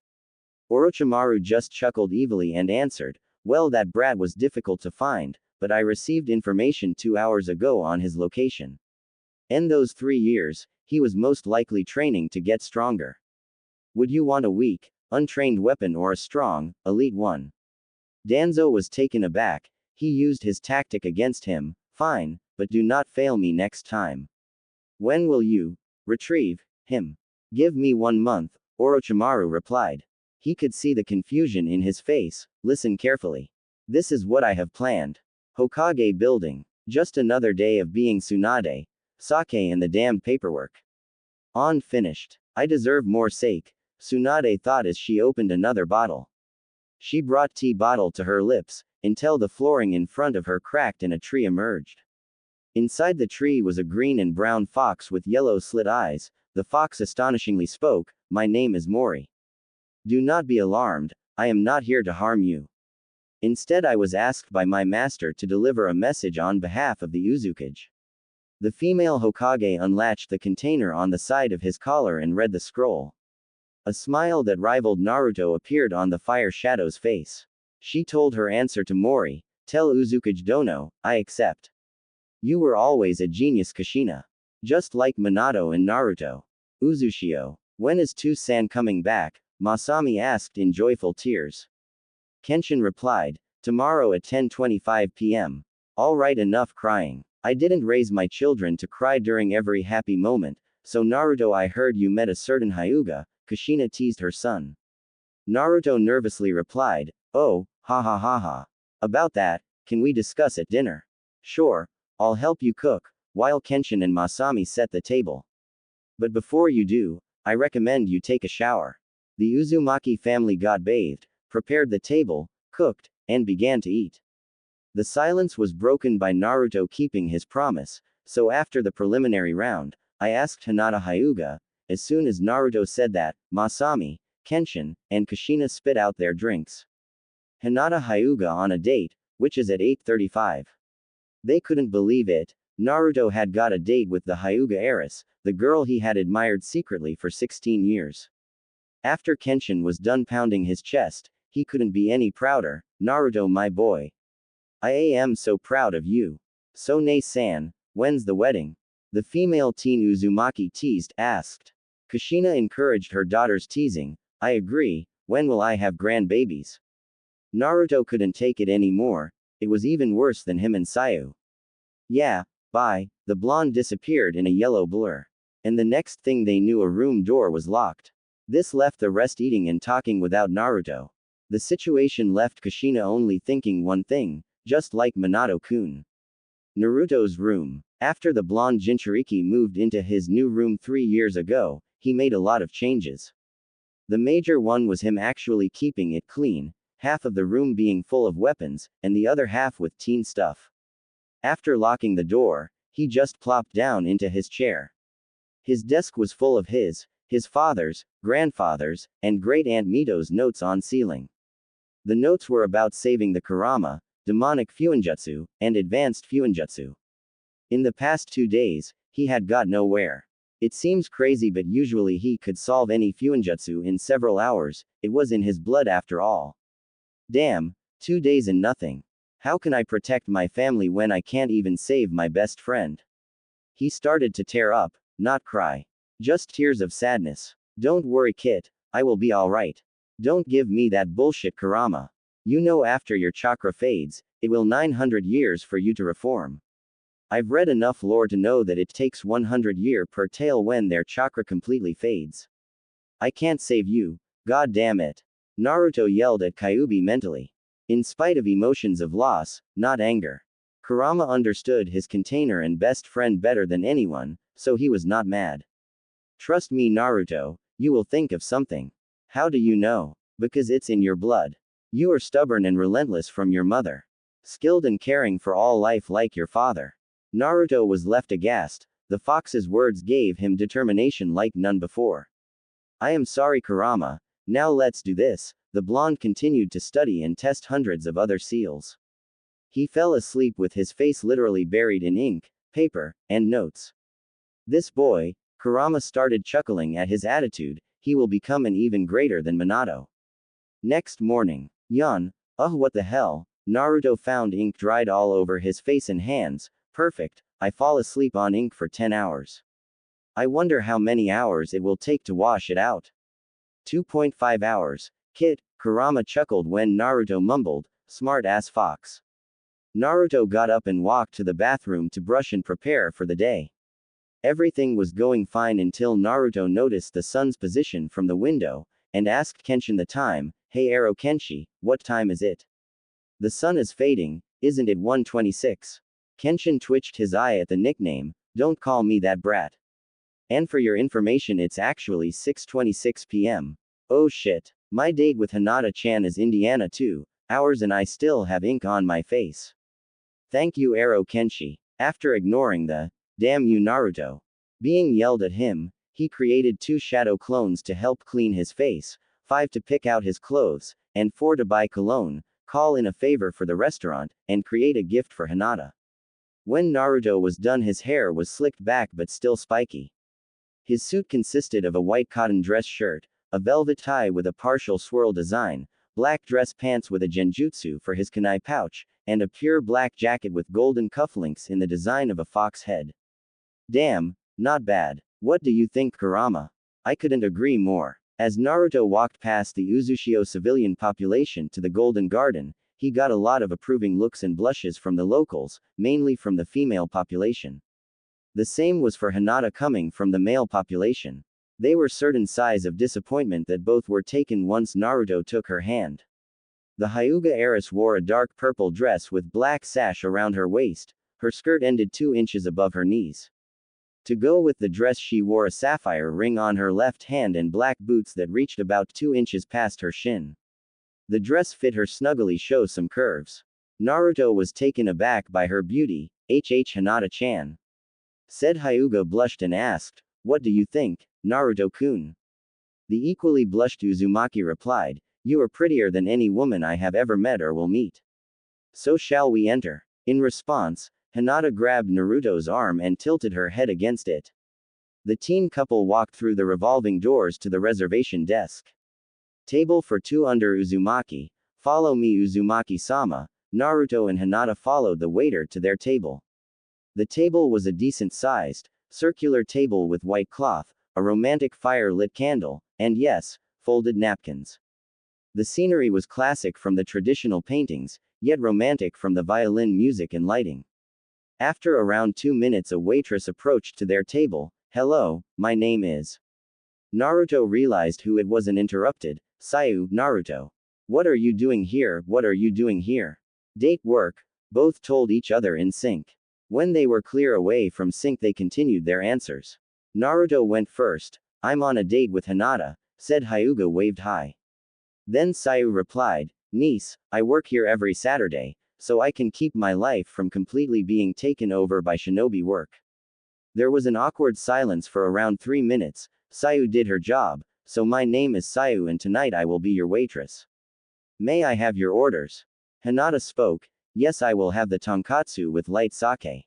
Orochimaru just chuckled evilly and answered, well, that brat was difficult to find, but I received information 2 hours ago on his location. In those 3 years, he was most likely training to get stronger. Would you want a weak, untrained weapon or a strong, elite one? Danzo was taken aback. He used his tactic against him. Fine, but do not fail me next time. When will you retrieve him? Give me 1 month, Orochimaru replied. He could see the confusion in his face. Listen carefully. This is what I have planned. Hokage building. Just another day of being Tsunade, sake and the damned paperwork. On finished. I deserve more sake, Tsunade thought as she opened another bottle. She brought tea bottle to her lips, until the flooring in front of her cracked and a tree emerged. Inside the tree was a green and brown fox with yellow slit eyes. The fox astonishingly spoke, my name is Mori. Do not be alarmed, I am not here to harm you. Instead I was asked by my master to deliver a message on behalf of the Uzukage. The female Hokage unlatched the container on the side of his collar and read the scroll. A smile that rivaled Naruto appeared on the Fire Shadow's face. She told her answer to Mori, tell Uzukage Dono, I accept. You were always a genius, Kushina. Just like Minato and Naruto. Uzushio, when is Two-san coming back? Masami asked in joyful tears. Kenshin replied, tomorrow at 10:25 p.m. All right, enough crying. I didn't raise my children to cry during every happy moment, so Naruto, I heard you met a certain Hyuga, Kushina teased her son. Naruto nervously replied, oh, ha ha ha ha. About that, can we discuss at dinner? Sure, I'll help you cook, while Kenshin and Masami set the table. But before you do, I recommend you take a shower. The Uzumaki family got bathed, prepared the table, cooked, and began to eat. The silence was broken by Naruto keeping his promise, so after the preliminary round, I asked Hinata Hyuga. As soon as Naruto said that, Masami, Kenshin, and Kushina spit out their drinks. Hinata Hyuga on a date, which is at 8:35. They couldn't believe it. Naruto had got a date with the Hyuga heiress, the girl he had admired secretly for 16 years. After Kenshin was done pounding his chest, he couldn't be any prouder. Naruto, my boy. I am so proud of you. So Nei-san, when's the wedding? The female teen Uzumaki asked. Kushina encouraged her daughter's teasing. I agree, when will I have grandbabies? Naruto couldn't take it anymore. It was even worse than him and Sayu. Yeah, bye. The blonde disappeared in a yellow blur. And the next thing they knew, a room door was locked. This left the rest eating and talking without Naruto. The situation left Kushina only thinking one thing, just like Minato-kun. Naruto's room. After the blonde Jinchuriki moved into his new room 3 years ago, he made a lot of changes. The major one was him actually keeping it clean, half of the room being full of weapons, and the other half with teen stuff. After locking the door, he just plopped down into his chair. His desk was full of his father's, grandfather's, and great-aunt Mito's notes on ceiling. The notes were about saving the Kurama, demonic Fuinjutsu, and advanced Fuinjutsu. In the past 2 days, he had got nowhere. It seems crazy, but usually he could solve any Fuinjutsu in several hours. It was in his blood after all. Damn, 2 days and nothing. How can I protect my family when I can't even save my best friend? He started to tear up, not cry. Just tears of sadness. Don't worry, Kit, I will be alright. Don't give me that bullshit Kurama. You know, after your chakra fades, it will 900 years for you to reform. I've read enough lore to know that it takes 100 years per tale when their chakra completely fades. I can't save you. God damn it. Naruto yelled at Kyuubi mentally. In spite of emotions of loss, not anger. Kurama understood his container and best friend better than anyone, so he was not mad. Trust me, Naruto, you will think of something. How do you know? Because it's in your blood. You are stubborn and relentless from your mother. Skilled and caring for all life like your father. Naruto was left aghast. The fox's words gave him determination like none before. I am sorry, Kurama. Now let's do this. The blonde continued to study and test hundreds of other seals. He fell asleep with his face literally buried in ink, paper, and notes. This boy, Kurama started chuckling at his attitude, he will become an even greater than Minato. Next morning. What the hell? Naruto found ink dried all over his face and hands. Perfect, I fall asleep on ink for 10 hours. I wonder how many hours it will take to wash it out. 2.5 hours. Kid, Kurama chuckled when Naruto mumbled, smart ass fox. Naruto got up and walked to the bathroom to brush and prepare for the day. Everything was going fine until Naruto noticed the sun's position from the window, and asked Kenshin the time, Hey Arrow Kenshi, what time is it? The sun is fading, isn't it 1:26? Kenshin twitched his eye at the nickname, don't call me that brat. And for your information it's actually 6:26 p.m. Oh shit. My date with Hinata-chan is Indiana 2 hours and I still have ink on my face. Thank you Arrow Kenshi. After ignoring the, damn you Naruto, being yelled at him, he created 2 shadow clones to help clean his face, 5 to pick out his clothes, and 4 to buy cologne, call in a favor for the restaurant, and create a gift for Hinata. When Naruto was done his hair was slicked back but still spiky. His suit consisted of a white cotton dress shirt, a velvet tie with a partial swirl design, black dress pants with a genjutsu for his kunai pouch, and a pure black jacket with golden cufflinks in the design of a fox head. Damn, not bad. What do you think, Kurama? I couldn't agree more. As Naruto walked past the Uzushio civilian population to the Golden Garden, he got a lot of approving looks and blushes from the locals, mainly from the female population. The same was for Hinata coming from the male population. They were certain sighs of disappointment that both were taken once Naruto took her hand. The Hyuga heiress wore a dark purple dress with black sash around her waist, her skirt ended 2 inches above her knees. To go with the dress she wore a sapphire ring on her left hand and black boots that reached about 2 inches past her shin. The dress fit her snugly, show some curves. Naruto was taken aback by her beauty. Hinata-chan. Said Hyuga blushed and asked, what do you think, Naruto-kun? The equally blushed Uzumaki replied, you are prettier than any woman I have ever met or will meet. So shall we enter? In response, Hinata grabbed Naruto's arm and tilted her head against it. The teen couple walked through the revolving doors to the reservation desk. Table for 2 under Uzumaki. Follow me Uzumaki-sama. Naruto and Hinata followed the waiter to their table. The table was a decent-sized, circular table with white cloth, a romantic fire-lit candle, and yes, folded napkins. The scenery was classic from the traditional paintings, yet romantic from the violin music and lighting. After around 2 minutes a waitress approached to their table. Hello, my name is. Naruto realized who it was and interrupted. Sayu, Naruto. What are you doing here, what are you doing here? Date work, both told each other in sync. When they were clear away from sync they continued their answers. Naruto went first. I'm on a date with Hinata, said Hyuga waved high. Then Sayu replied, niece, I work here every Saturday, so I can keep my life from completely being taken over by shinobi work. There was an awkward silence for around 3 minutes. Sayu did her job, so my name is Sayu and tonight I will be your waitress. May I have your orders? Hinata spoke, yes I will have the tonkatsu with light sake.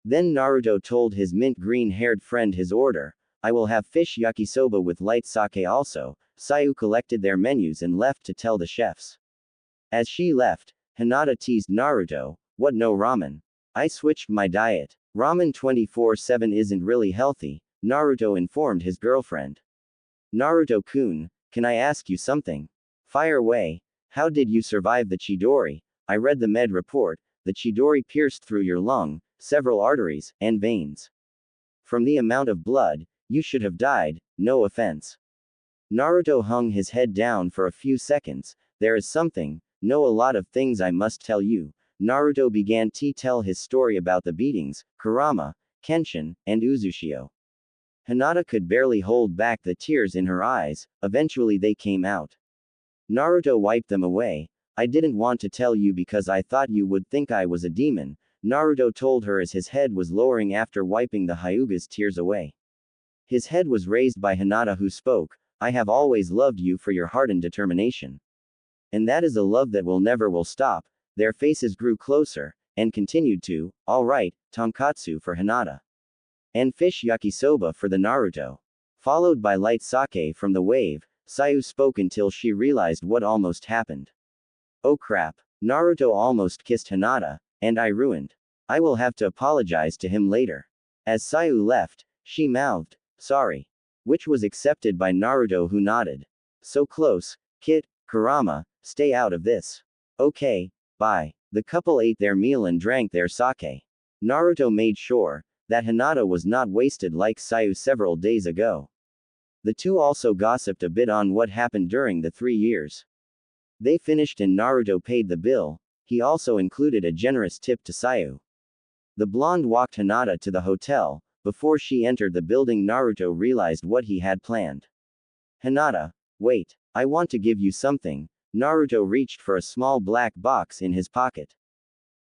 Then Naruto told his mint green-haired friend his order, I will have fish yakisoba with light sake also. Sayu collected their menus and left to tell the chefs. As she left, Hinata teased Naruto, what no ramen? I switched my diet. Ramen 24/7 isn't really healthy, Naruto informed his girlfriend. Naruto-kun, can I ask you something? Fire away. How did you survive the Chidori? I read the med report, the Chidori pierced through your lung, several arteries, and veins. From the amount of blood, you should have died, no offense. Naruto hung his head down for a few seconds. There is something, know a lot of things I must tell you. Naruto began to tell his story about the beatings, Kurama, Kenshin, and Uzushio. Hinata could barely hold back the tears in her eyes, eventually they came out. Naruto wiped them away. I didn't want to tell you because I thought you would think I was a demon, Naruto told her as his head was lowering after wiping the Hyuga's tears away. His head was raised by Hinata, who spoke, I have always loved you for your heart and determination. And that is a love that will stop. Their faces grew closer, and continued to, alright, tonkatsu for Hinata. And fish yakisoba for the Naruto. Followed by light sake from the wave, Sayu spoke until she realized what almost happened. Oh crap. Naruto almost kissed Hinata, and I ruined. I will have to apologize to him later. As Sayu left, she mouthed, sorry. Which was accepted by Naruto, who nodded. So close, Kit, Kurama, stay out of this. Okay, bye. The couple ate their meal and drank their sake. Naruto made sure that Hinata was not wasted like Sayu several days ago. The two also gossiped a bit on what happened during the 3 years. They finished and Naruto paid the bill. He also included a generous tip to Sayu. The blonde walked Hinata to the hotel. Before she entered the building, Naruto realized what he had planned. Hinata, wait, I want to give you something. Naruto reached for a small black box in his pocket.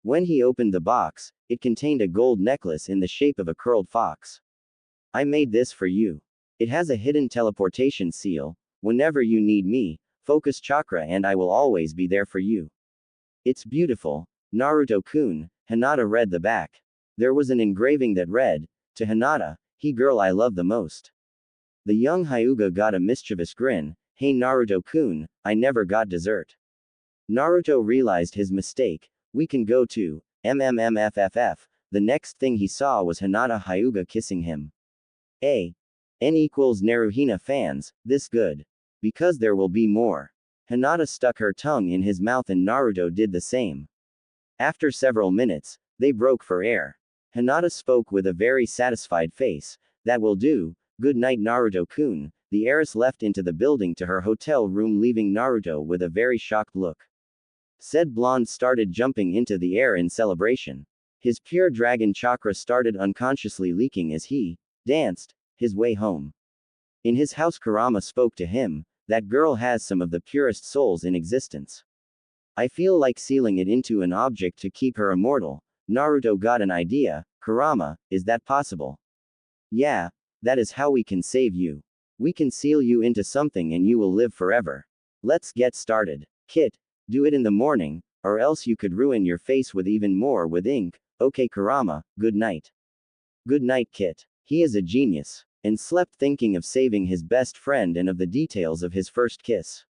When he opened the box, it contained a gold necklace in the shape of a curled fox. I made this for you. It has a hidden teleportation seal. Whenever you need me, focus chakra and I will always be there for you. It's beautiful, Naruto-kun. Hinata read the back. There was an engraving that read, to Hinata, he girl I love the most. The young Hyuga got a mischievous grin, hey Naruto-kun, I never got dessert. Naruto realized his mistake, we can go to, MMMFFF, the next thing he saw was Hinata Hyuga kissing him. N equals Naruhina fans, this good. Because there will be more. Hinata stuck her tongue in his mouth and Naruto did the same. After several minutes, they broke for air. Hinata spoke with a very satisfied face, that will do, good night Naruto-kun. The heiress left into the building to her hotel room, leaving Naruto with a very shocked look. Said blonde started jumping into the air in celebration. His pure dragon chakra started unconsciously leaking as he danced his way home. In his house, Kurama spoke to him, that girl has some of the purest souls in existence. I feel like sealing it into an object to keep her immortal. Naruto got an idea, Kurama, is that possible? Yeah, that is how we can save you. We can seal you into something and you will live forever. Let's get started. Kit, do it in the morning, or else you could ruin your face with even more with ink. Okay Kurama, good night. Good night Kit. He is a genius. And slept thinking of saving his best friend and of the details of his first kiss.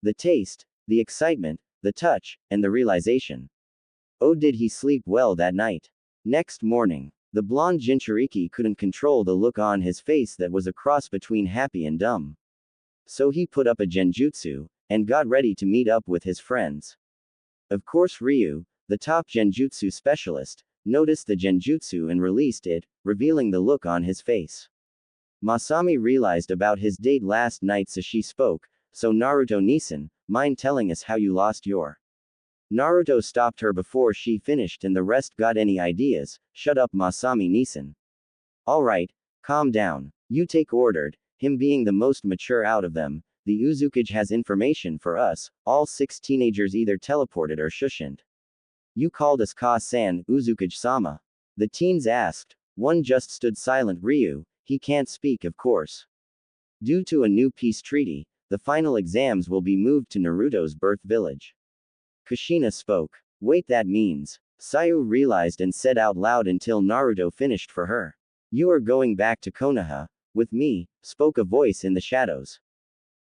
The taste, the excitement, the touch, and the realization. Oh, did he sleep well that night? Next morning, the blonde Jinchuriki couldn't control the look on his face that was a cross between happy and dumb. So he put up a genjutsu, and got ready to meet up with his friends. Of course Ryu, the top genjutsu specialist, noticed the genjutsu and released it, revealing the look on his face. Masami realized about his date last night, so she spoke, so Naruto-Nisan, mind telling us how you lost your. Naruto stopped her before she finished and the rest got any ideas, shut up Masami-Nisan. Alright, calm down. You take ordered, him being the most mature out of them, the Uzukage has information for us, all 6 teenagers either teleported or shushined. You called us Ka-san, Uzukage-sama. The teens asked, one just stood silent Ryu. He can't speak of course. Due to a new peace treaty, the final exams will be moved to Naruto's birth village. Kushina spoke. Wait, that means. Sayu realized and said out loud until Naruto finished for her. You are going back to Konoha, with me, spoke a voice in the shadows.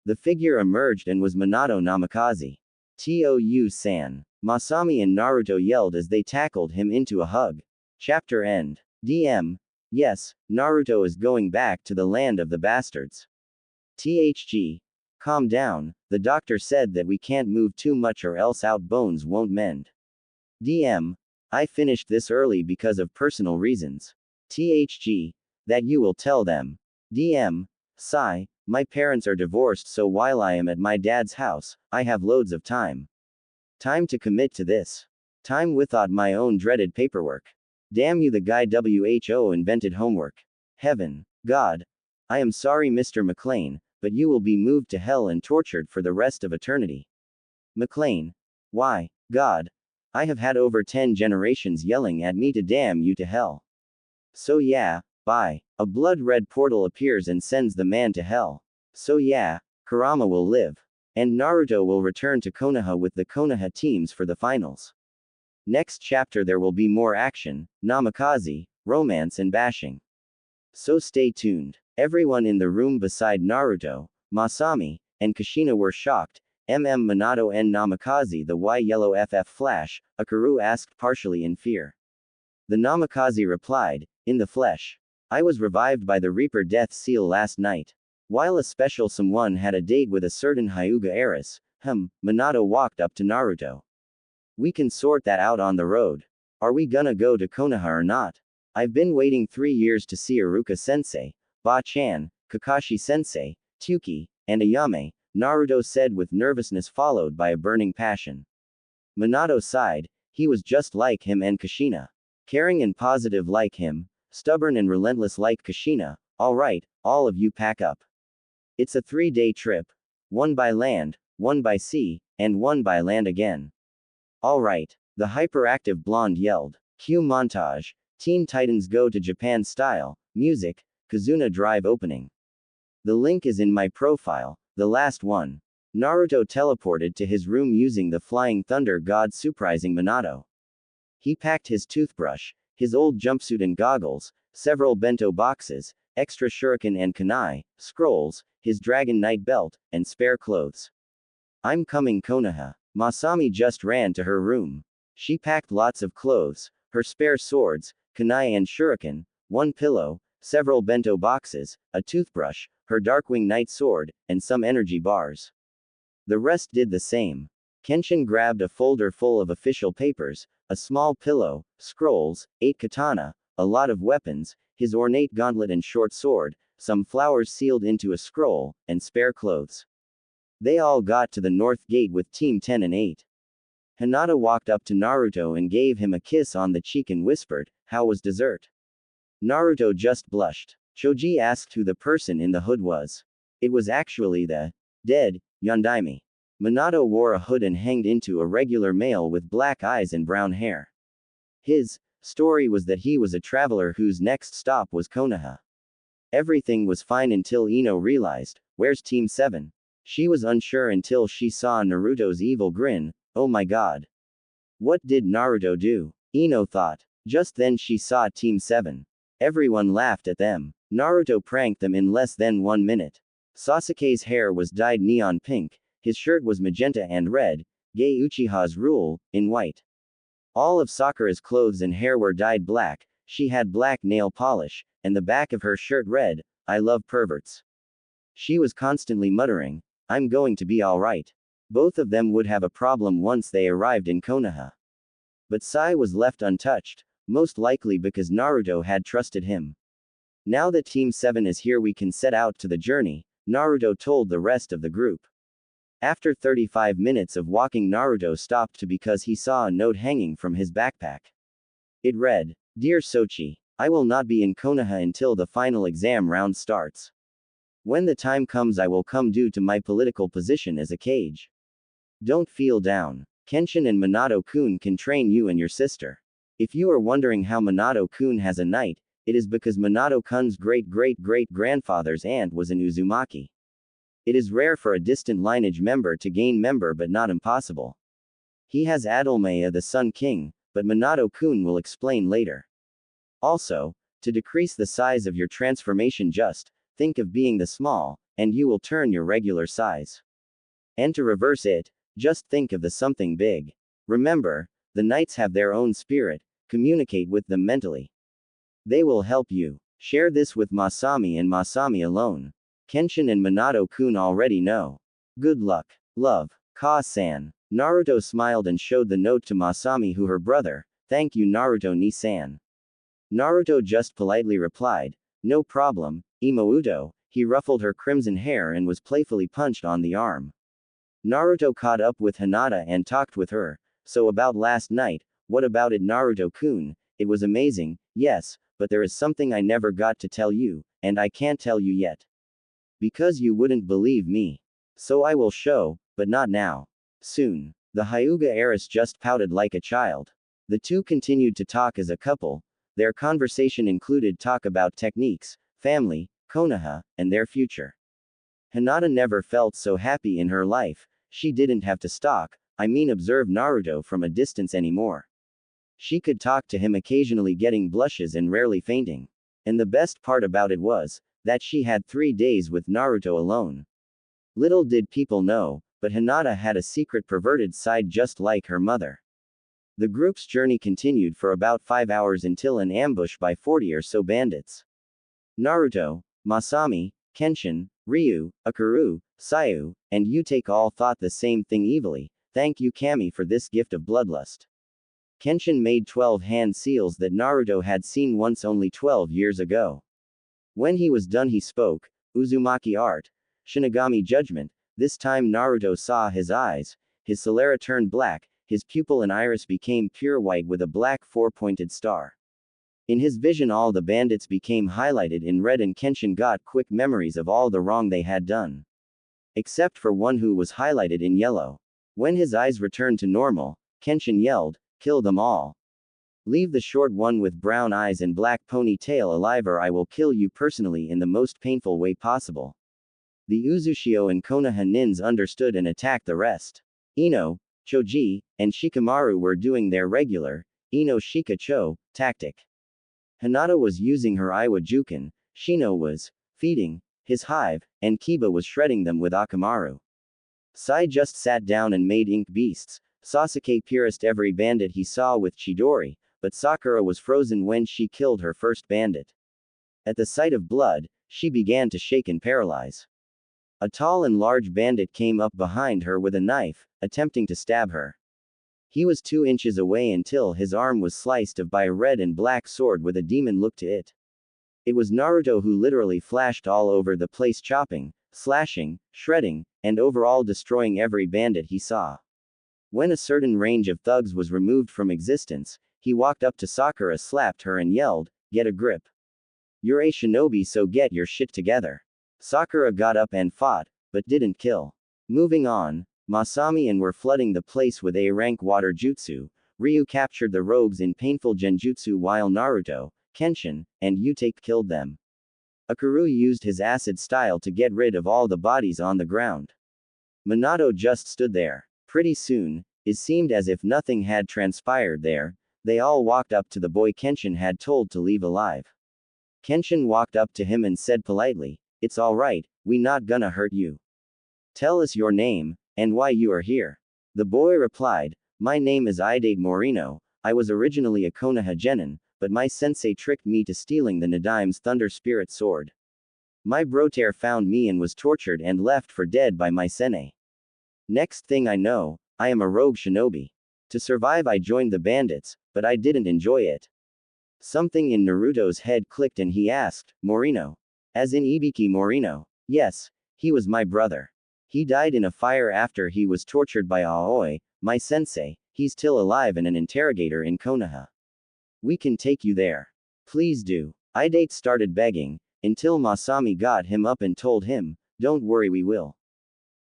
The figure emerged and was Minato Namikaze. Tou-san. Masami and Naruto yelled as they tackled him into a hug. Chapter end. DM. Yes, Naruto is going back to the land of the bastards. THG. Calm down, the doctor said that we can't move too much or else our bones won't mend. DM. I finished this early because of personal reasons. THG. That you will tell them. DM. Sigh. My parents are divorced, so while I am at my dad's house, I have loads of time. Time to commit to this. Time without my own dreaded paperwork. Damn you, the guy WHO invented homework. Heaven. God. I am sorry, Mr. McLean, but you will be moved to hell and tortured for the rest of eternity. McLean. Why, God. I have had over 10 generations yelling at me to damn you to hell. So yeah, bye. A blood-red portal appears and sends the man to hell. So yeah, Kurama will live. And Naruto will return to Konoha with the Konoha teams for the finals. Next chapter there will be more action, namikaze, romance and bashing. So stay tuned. Everyone in the room beside Naruto, Masami, and Kushina were shocked. Minato and namikaze the Y yellow FF flash, Akaru asked partially in fear. The namikaze replied, in the flesh. I was revived by the Reaper Death Seal last night. While a special someone had a date with a certain Hyuga heiress, Minato walked up to Naruto. We can sort that out on the road. Are we gonna go to Konoha or not? I've been waiting 3 years to see Iruka-sensei, Ba-chan, Kakashi-sensei, Tyuki, and Ayame, Naruto said with nervousness followed by a burning passion. Minato sighed, he was just like him and Kushina. Caring and positive like him, stubborn and relentless like Kushina. Alright, all of you pack up. It's a 3-day trip. 1 by land, 1 by sea, and 1 by land again. Alright, the hyperactive blonde yelled. Cue montage, Teen Titans Go to Japan style, music, Kazuna Drive opening. The link is in my profile, the last one. Naruto teleported to his room using the Flying Thunder God, surprising Minato. He packed his toothbrush, his old jumpsuit and goggles, several bento boxes, extra shuriken and kunai, scrolls, his Dragon Knight belt, and spare clothes. I'm coming, Konoha. Masami just ran to her room. She packed lots of clothes, her spare swords, kunai and shuriken, 1 pillow, several bento boxes, a toothbrush, her Darkwing Knight sword, and some energy bars. The rest did the same. Kenshin grabbed a folder full of official papers, a small pillow, scrolls, 8 katana, a lot of weapons, his ornate gauntlet and short sword, some flowers sealed into a scroll, and spare clothes. They all got to the north gate with Team 10 and 8. Hinata walked up to Naruto and gave him a kiss on the cheek and whispered, "How was dessert?" Naruto just blushed. Choji asked who the person in the hood was. It was actually the dead Yondaime. Minato wore a hood and hanged into a regular male with black eyes and brown hair. His story was that he was a traveler whose next stop was Konoha. Everything was fine until Ino realized, "Where's Team 7? She was unsure until she saw Naruto's evil grin. Oh my god. What did Naruto do? Ino thought. Just then she saw Team 7. Everyone laughed at them. Naruto pranked them in less than 1 minute. Sasuke's hair was dyed neon pink, his shirt was magenta and red, Gei Uchiha's rule, in white. All of Sakura's clothes and hair were dyed black, she had black nail polish, and the back of her shirt read, "I love perverts." She was constantly muttering, "I'm going to be alright." Both of them would have a problem once they arrived in Konoha. But Sai was left untouched, most likely because Naruto had trusted him. Now that Team 7 is here, we can set out to the journey, Naruto told the rest of the group. After 35 minutes of walking, Naruto stopped because he saw a note hanging from his backpack. It read, "Dear Sochi, I will not be in Konoha until the final exam round starts. When the time comes I will come due to my political position as a cage. Don't feel down. Kenshin and Minato-kun can train you and your sister. If you are wondering how Minato-kun has a knight, it is because Minato-kun's great-great-great-grandfather's aunt was an Uzumaki. It is rare for a distant lineage member to gain member but not impossible. He has Adalmaya the Sun King, but Minato-kun will explain later. Also, to decrease the size of your transformation just think of being the small, and you will turn your regular size. And to reverse it, just think of the something big. Remember, the knights have their own spirit, communicate with them mentally. They will help you. Share this with Masami and Masami alone. Kenshin and Minato-kun already know. Good luck. Love. Ka-san. Naruto smiled and showed the note to Masami, who her brother. Thank you, Naruto ni-san. Naruto just politely replied, "No problem, Imouto," he ruffled her crimson hair and was playfully punched on the arm. Naruto caught up with Hinata and talked with her. So about last night, what about it, Naruto-kun? It was amazing, yes, but there is something I never got to tell you, and I can't tell you yet. Because you wouldn't believe me. So I will show, but not now. Soon. The Hyuga heiress just pouted like a child. The two continued to talk as a couple. Their conversation included talk about techniques, family, Konoha, and their future. Hinata never felt so happy in her life. She didn't have to observe Naruto from a distance anymore. She could talk to him, occasionally getting blushes and rarely fainting. And the best part about it was that she had 3 days with Naruto alone. Little did people know, but Hinata had a secret perverted side just like her mother. The group's journey continued for about 5 hours until an ambush by 40 or so bandits. Naruto, Masami, Kenshin, Ryu, Akaru, Sayu, and Utake all thought the same thing evilly. Thank you, Kami, for this gift of bloodlust. Kenshin made 12 hand seals that Naruto had seen once only 12 years ago. When he was done, he spoke, Uzumaki art, Shinigami judgment. This time Naruto saw his eyes, his sclera turned black, his pupil and iris became pure white with a black 4-pointed star. In his vision, all the bandits became highlighted in red, and Kenshin got quick memories of all the wrong they had done. Except for one who was highlighted in yellow. When his eyes returned to normal, Kenshin yelled, "Kill them all. Leave the short one with brown eyes and black ponytail alive, or I will kill you personally in the most painful way possible." The Uzushio and Konoha nins understood and attacked the rest. Ino, Choji, and Shikamaru were doing their regular, Ino Shika Cho, tactic. Hinata was using her Iwa Juken, Shino was feeding his hive, and Kiba was shredding them with Akamaru. Sai just sat down and made ink beasts. Sasuke pierced every bandit he saw with Chidori, but Sakura was frozen when she killed her first bandit. At the sight of blood, she began to shake and paralyze. A tall and large bandit came up behind her with a knife, attempting to stab her. He was 2 inches away until his arm was sliced off by a red and black sword with a demon look to it. It was Naruto, who literally flashed all over the place, chopping, slashing, shredding, and overall destroying every bandit he saw. When a certain range of thugs was removed from existence, he walked up to Sakura, slapped her and yelled, "Get a grip. You're a shinobi, so get your shit together." Sakura got up and fought, but didn't kill. Moving on, Masami and were flooding the place with A-rank water jutsu. Ryu captured the rogues in painful genjutsu while Naruto, Kenshin, and Utake killed them. Akaru used his acid style to get rid of all the bodies on the ground. Minato just stood there. Pretty soon, it seemed as if nothing had transpired there. They all walked up to the boy Kenshin had told to leave alive. Kenshin walked up to him and said politely, "It's alright, we not gonna hurt you. Tell us your name, and why you are here." The boy replied, "My name is Idate Morino. I was originally a Konoha genin, but my sensei tricked me to stealing the Nadime's Thunder Spirit sword. My brotair found me and was tortured and left for dead by my sensei. Next thing I know, I am a rogue shinobi. To survive I joined the bandits, but I didn't enjoy it." Something in Naruto's head clicked and he asked, "Morino? As in Ibiki Morino?" "Yes, he was my brother. He died in a fire after he was tortured by Aoi, my sensei. He's still alive and an interrogator in Konoha. We can take you there. Please do." Idate started begging, until Masami got him up and told him, "Don't worry, we will.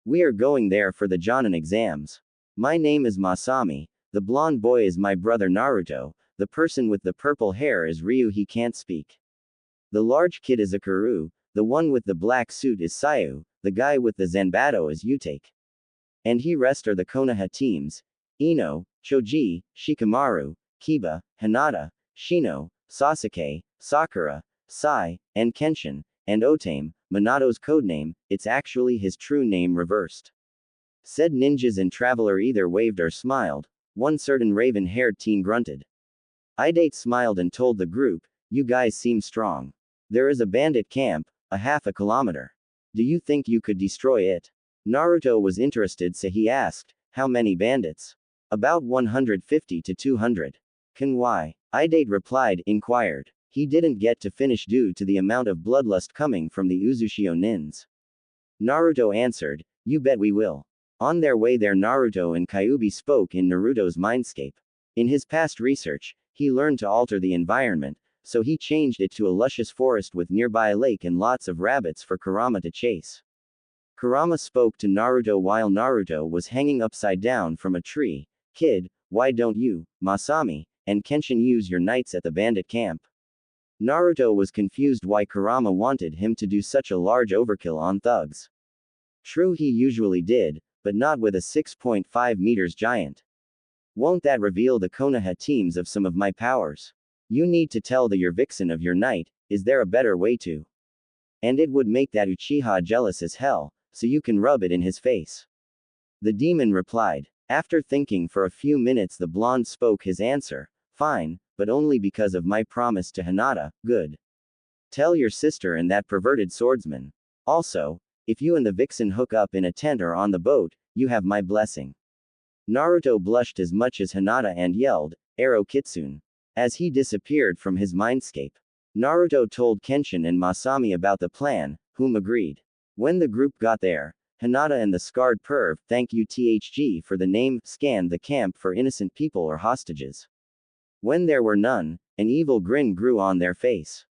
We are going there for the Jonin exams. My name is Masami, the blonde boy is my brother Naruto, the person with the purple hair is Ryu, he can't speak. The large kid is Akaru, the one with the black suit is Sayu, the guy with the Zanbato is Utake. And he rest are the Konoha teams, Ino, Choji, Shikamaru, Kiba, Hinata, Shino, Sasuke, Sakura, Sai, and Kenshin, and Otame, Minato's codename. It's actually his true name reversed." Said ninjas and traveler either waved or smiled. One certain raven-haired teen grunted. Idate smiled and told the group, "You guys seem strong. There is a bandit camp, a half a kilometer. Do you think you could destroy it?" Naruto was interested, so he asked, "How many bandits?" "About 150 to 200. Can why?" Idate replied, inquired. He didn't get to finish due to the amount of bloodlust coming from the Uzushio nins. Naruto answered, "You bet we will." On their way there, Naruto and Kyuubi spoke in Naruto's mindscape. In his past research, he learned to alter the environment, so he changed it to a luscious forest with nearby a lake and lots of rabbits for Kurama to chase. Kurama spoke to Naruto while Naruto was hanging upside down from a tree. "Kid, why don't you, Masami, and Kenshin use your knights at the bandit camp?" Naruto was confused why Kurama wanted him to do such a large overkill on thugs. True, he usually did, but not with a 6.5 meters giant. Won't that reveal the Konoha teams of some of my powers? You need to tell your vixen of your knight, is there a better way to? And it would make that Uchiha jealous as hell, so you can rub it in his face. The demon replied. After thinking for a few minutes, the blonde spoke his answer. "Fine, but only because of my promise to Hinata. Good. Tell your sister and that perverted swordsman. Also, if you and the vixen hook up in a tent or on the boat, you have my blessing." Naruto blushed as much as Hinata and yelled, "Arrow Kitsune." As he disappeared from his mindscape, Naruto told Kenshin and Masami about the plan, whom agreed. When the group got there, Hinata and the scarred perv, thank you THG for the name, scanned the camp for innocent people or hostages. When there were none, an evil grin grew on their face.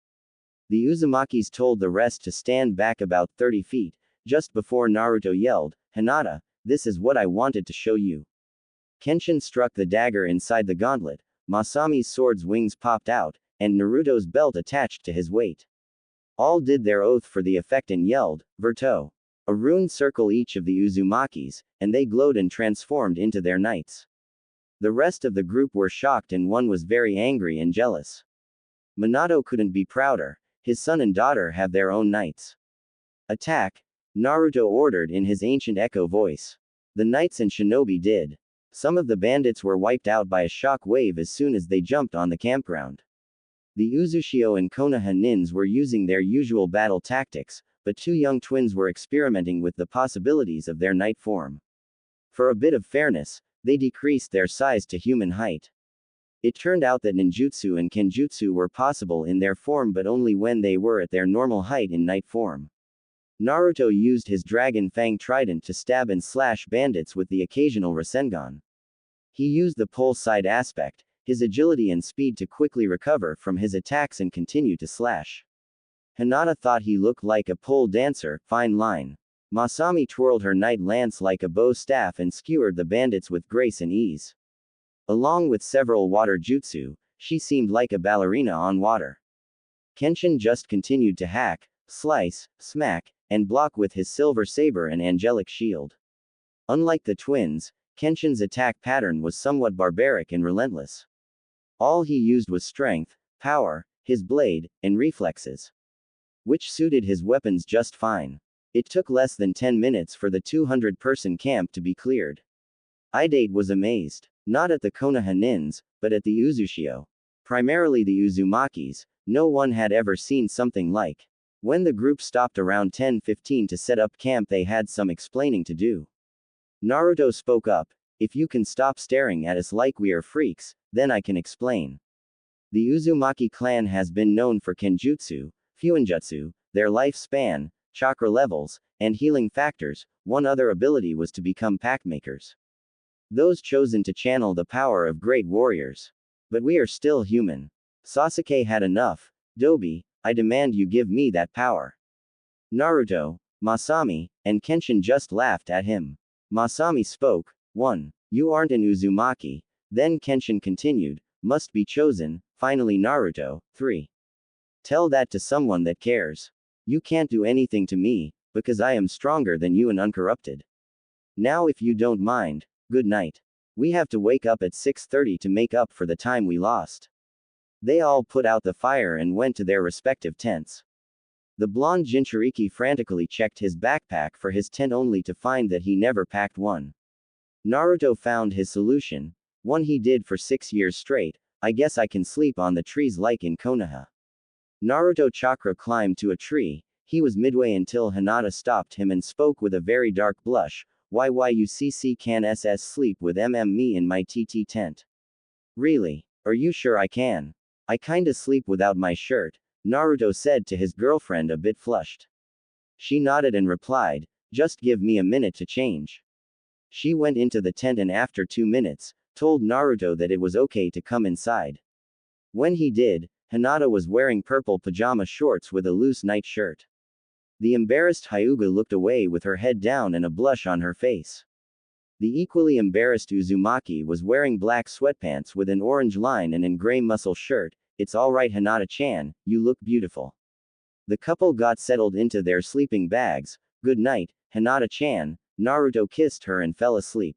The Uzumakis told the rest to stand back about 30 feet, just before Naruto yelled, "Hinata, this is what I wanted to show you." Kenshin struck the dagger inside the gauntlet, Masami's sword's wings popped out, and Naruto's belt attached to his weight. All did their oath for the effect and yelled, "Verto." A rune circle each of the Uzumakis, and they glowed and transformed into their knights. The rest of the group were shocked and one was very angry and jealous. Minato couldn't be prouder, his son and daughter have their own knights. "Attack!" Naruto ordered in his ancient echo voice. The knights and shinobi did. Some of the bandits were wiped out by a shock wave as soon as they jumped on the campground. The Uzushio and Konoha nins were using their usual battle tactics, but two young twins were experimenting with the possibilities of their knight form. For a bit of fairness, they decreased their size to human height. It turned out that ninjutsu and kenjutsu were possible in their form but only when they were at their normal height in knight form. Naruto used his Dragon Fang trident to stab and slash bandits with the occasional Rasengan. He used the pole side aspect, his agility and speed to quickly recover from his attacks and continue to slash. Hinata thought he looked like a pole dancer, fine line. Masami twirled her knight lance like a bow staff and skewered the bandits with grace and ease. Along with several water jutsu, she seemed like a ballerina on water. Kenshin just continued to hack, slice, smack, and block with his silver saber and angelic shield. Unlike the twins, Kenshin's attack pattern was somewhat barbaric and relentless. All he used was strength, power, his blade, and reflexes, which suited his weapons just fine. It took less than 10 minutes for the 200-person camp to be cleared. Idate was amazed, not at the Konoha nins, but at the Uzushio. Primarily the Uzumakis, no one had ever seen something like. When the group stopped around 10:15 to set up camp, they had some explaining to do. Naruto spoke up, "If you can stop staring at us like we are freaks, then I can explain. The Uzumaki clan has been known for kenjutsu, fuinjutsu, their lifespan, chakra levels, and healing factors. One other ability was to become pack makers. Those chosen to channel the power of great warriors. But we are still human. Sasuke had enough. Dobi, I demand you give me that power." Naruto, Masami, and Kenshin just laughed at him. Masami spoke. 1. You aren't an Uzumaki. Then Kenshin continued, "Must be chosen." Finally Naruto. 3. Tell that to someone that cares. You can't do anything to me, because I am stronger than you and uncorrupted. Now if you don't mind, good night. We have to wake up at 6:30 to make up for the time we lost. They all put out the fire and went to their respective tents. The blonde Jinchuriki frantically checked his backpack for his tent only to find that he never packed one. Naruto found his solution, one he did for 6 years straight. "I guess I can sleep on the trees like in Konoha." Naruto chakra climbed to a tree. He was midway until Hinata stopped him and spoke with a very dark blush. Why you can sleep with me in my TT tent? Really? Are you sure I can? I kinda sleep without my shirt, Naruto said to his girlfriend a bit flushed. She nodded and replied, just give me a minute to change. She went into the tent and after 2 minutes, told Naruto that it was okay to come inside. When he did, Hinata was wearing purple pajama shorts with a loose nightshirt. The embarrassed Hyuga looked away with her head down and a blush on her face. The equally embarrassed Uzumaki was wearing black sweatpants with an orange line and an gray muscle shirt. It's alright Hinata-chan, you look beautiful. The couple got settled into their sleeping bags. Good night, Hinata-chan. Naruto kissed her and fell asleep.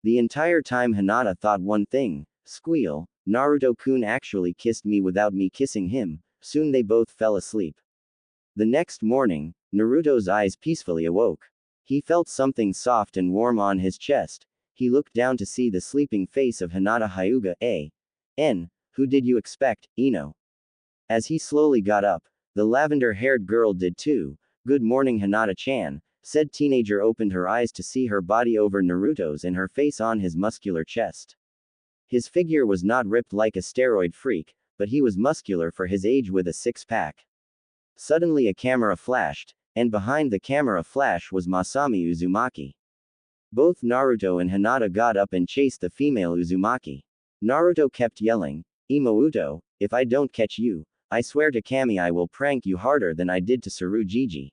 The entire time Hinata thought one thing, squeal, Naruto-kun actually kissed me without me kissing him. Soon they both fell asleep. The next morning, Naruto's eyes peacefully awoke. He felt something soft and warm on his chest. He looked down to see the sleeping face of Hinata Hyuga. Who did you expect, Ino? As he slowly got up, the lavender-haired girl did too. Good morning Hinata-chan, said teenager opened her eyes to see her body over Naruto's and her face on his muscular chest. His figure was not ripped like a steroid freak, but he was muscular for his age with a six-pack. Suddenly a camera flashed, and behind the camera flash was Masami Uzumaki. Both Naruto and Hinata got up and chased the female Uzumaki. Naruto kept yelling, Imouto, if I don't catch you, I swear to Kami I will prank you harder than I did to Tsurujiji.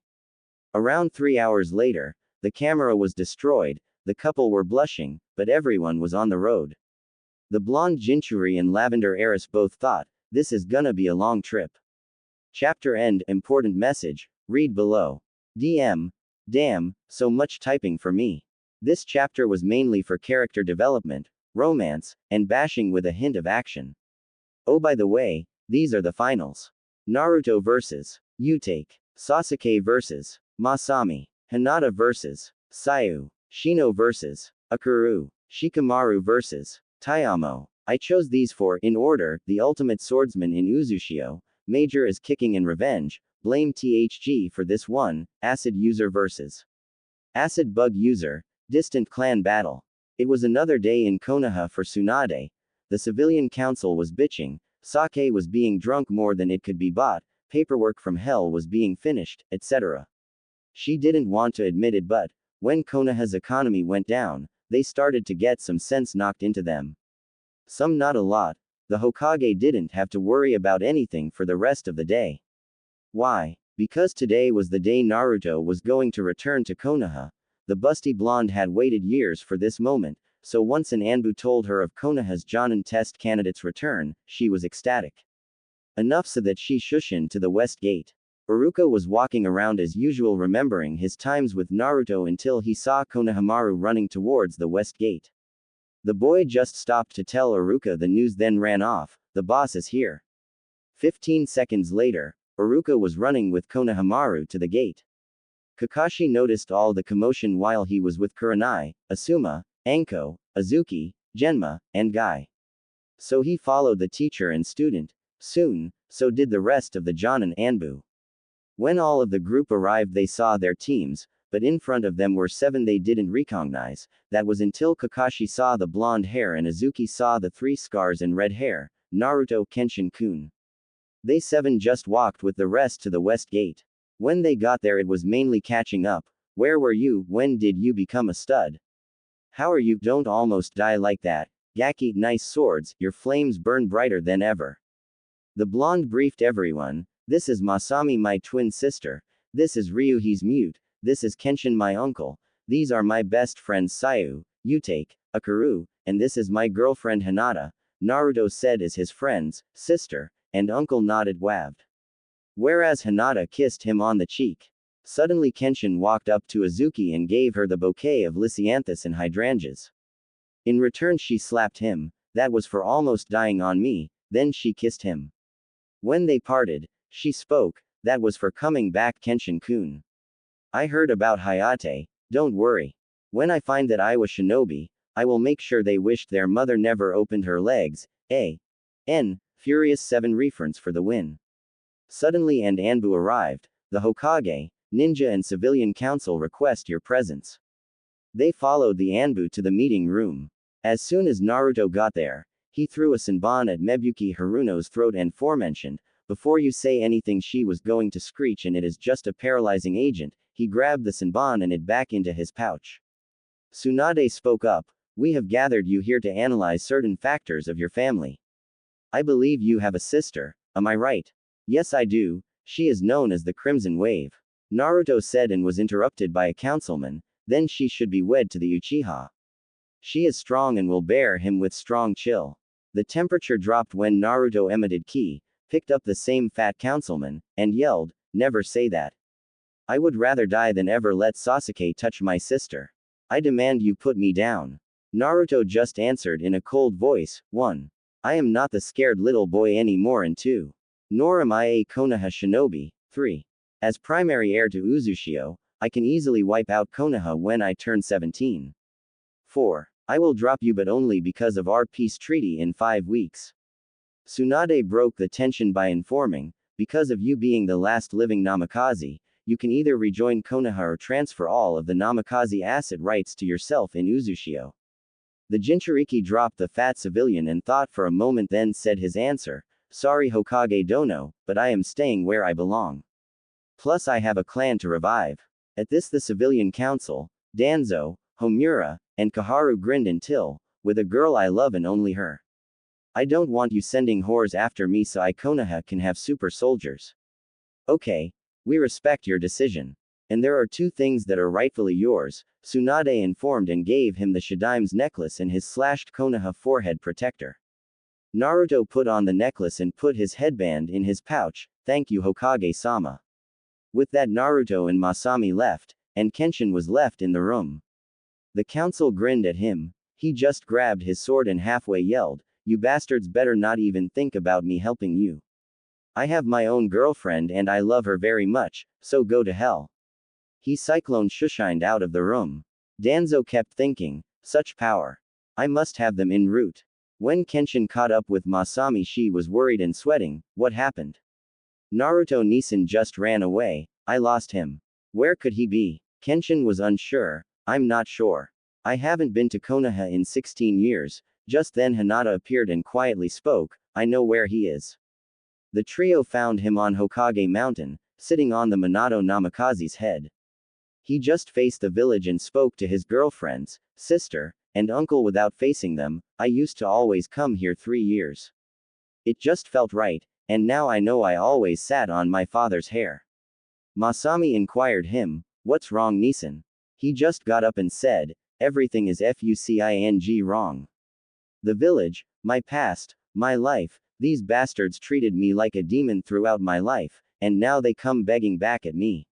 Around 3 hours later, the camera was destroyed, the couple were blushing, but everyone was on the road. The blonde Jinchuri and Lavender Heiress both thought, this is gonna be a long trip. Chapter end, important message, read below. DM. Damn, so much typing for me. This chapter was mainly for character development, romance, and bashing with a hint of action. Oh by the way, these are the finals. Naruto vs. Utake. Sasuke vs. Masami. Hinata vs. Sayu. Shino vs. Akuru. Shikamaru vs. Tayamo. I chose these four in order: the ultimate swordsman in Uzushio, Major is kicking in revenge, blame THG for this one, acid user vs. acid bug user, distant clan battle. It was another day in Konoha for Tsunade. The civilian council was bitching, sake was being drunk more than it could be bought, paperwork from hell was being finished, etc. She didn't want to admit it, but when Konoha's economy went down, they started to get some sense knocked into them. Some, not a lot. The Hokage didn't have to worry about anything for the rest of the day. Why? Because today was the day Naruto was going to return to Konoha. The busty blonde had waited years for this moment, so once an Anbu told her of Konoha's Jonin test candidate's return, she was ecstatic. Enough so that she shushined to the west gate. Iruka was walking around as usual, remembering his times with Naruto until he saw Konohamaru running towards the west gate. The boy just stopped to tell Iruka the news, then ran off. The boss is here. 15 seconds later, Iruka was running with Konohamaru to the gate. Kakashi noticed all the commotion while he was with Kurenai, Asuma, Anko, Azuki, Genma, and Guy. So he followed the teacher and student. Soon, so did the rest of the Jonin Anbu. When all of the group arrived, they saw their teams, but in front of them were 7 they didn't recognize. That was until Kakashi saw the blonde hair and Azuki saw the 3 scars and red hair, Naruto Kenshin-kun. They 7 just walked with the rest to the west gate. When they got there, it was mainly catching up. Where were you? When did you become a stud? How are you? Don't almost die like that. Gaki, nice swords, your flames burn brighter than ever. The blonde briefed everyone. This is Masami, my twin sister. This is Ryu, he's mute. This is Kenshin, my uncle. These are my best friends Sayu, Utake, Akuru, and this is my girlfriend Hinata, Naruto said as his friends, sister, and uncle nodded waved. Whereas Hinata kissed him on the cheek. Suddenly Kenshin walked up to Azuki and gave her the bouquet of lisianthus and hydrangeas. In return she slapped him. That was for almost dying on me. Then she kissed him. When they parted, she spoke. That was for coming back, Kenshin-kun. I heard about Hayate. Don't worry. When I find that I was shinobi, I will make sure they wished their mother never opened her legs. Furious 7 reference for the win. Suddenly and Anbu arrived. The Hokage, ninja and civilian council request your presence. They followed the Anbu to the meeting room. As soon as Naruto got there, He threw a senbon at Mebuki Haruno's throat and forementioned, before you say anything she was going to screech and it is just a paralyzing agent. He grabbed the senbon and it back into his pouch. Tsunade spoke up, we have gathered you here to analyze certain factors of your family. I believe you have a sister, am I right? Yes I do, she is known as the Crimson Wave. Naruto said and was interrupted by a councilman, then she should be wed to the Uchiha. She is strong and will bear him with strong chill. The temperature dropped when Naruto emitted ki, picked up the same fat councilman, and yelled, never say that. I would rather die than ever let Sasuke touch my sister. I demand you put me down. Naruto just answered in a cold voice, 1. I am not the scared little boy anymore and 2. Nor am I a Konoha shinobi, 3. As primary heir to Uzushio, I can easily wipe out Konoha when I turn 17. 4. I will drop you but only because of our peace treaty in 5 weeks. Tsunade broke the tension by informing, because of you being the last living Namikaze, you can either rejoin Konoha or transfer all of the Namikaze asset rights to yourself in Uzushio. The Jinchuriki dropped the fat civilian and thought for a moment then said his answer, sorry Hokage Dono, but I am staying where I belong. Plus I have a clan to revive. At this the civilian council, Danzo, Homura, and Kaharu grinned until, with a girl I love and only her. I don't want you sending whores after me so Konoha can have super soldiers. Okay. We respect your decision. And there are 2 things that are rightfully yours, Tsunade informed and gave him the Shadime's necklace and his slashed Konoha forehead protector. Naruto put on the necklace and put his headband in his pouch, thank you Hokage-sama. With that Naruto and Masami left, and Kenshin was left in the room. The council grinned at him, he just grabbed his sword and halfway yelled, you bastards better not even think about me helping you. I have my own girlfriend and I love her very much, so go to hell. He cyclone shushined out of the room. Danzo kept thinking, such power. I must have them en route. When Kenshin caught up with Masami she was worried and sweating, what happened? Naruto Nissen just ran away, I lost him. Where could he be? Kenshin was unsure, I'm not sure. I haven't been to Konoha in 16 years, just then Hinata appeared and quietly spoke, I know where he is. The trio found him on Hokage Mountain, sitting on the Minato Namikaze's head. He just faced the village and spoke to his girlfriends, sister, and uncle without facing them, I used to always come here 3 years. It just felt right, and now I know I always sat on my father's hair. Masami inquired him, what's wrong Nissen? He just got up and said, everything is fucking wrong. The village, my past, my life, these bastards treated me like a demon throughout my life, and now they come begging back at me.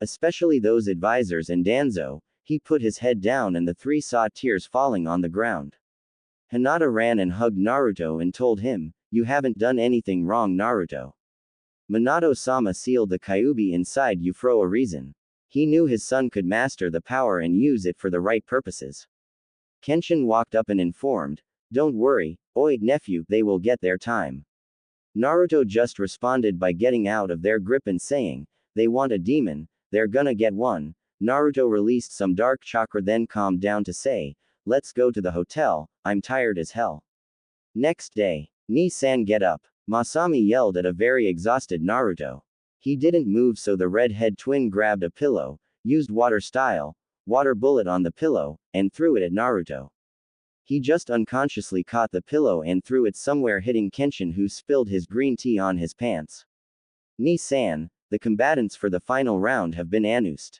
Especially those advisors and Danzo, he put his head down and the 3 saw tears falling on the ground. Hinata ran and hugged Naruto and told him, you haven't done anything wrong Naruto. Minato-sama sealed the Kyuubi inside you for a reason. He knew his son could master the power and use it for the right purposes. Kenshin walked up and informed, don't worry, oi nephew, they will get their time. Naruto just responded by getting out of their grip and saying, they want a demon, they're gonna get one. Naruto released some dark chakra then calmed down to say, let's go to the hotel, I'm tired as hell. Next day, Ni-san get up. Masami yelled at a very exhausted Naruto. He didn't move so the redhead twin grabbed a pillow, used water style, water bullet on the pillow, and threw it at Naruto. He just unconsciously caught the pillow and threw it somewhere hitting Kenshin who spilled his green tea on his pants. Ni-san, the combatants for the final round have been announced.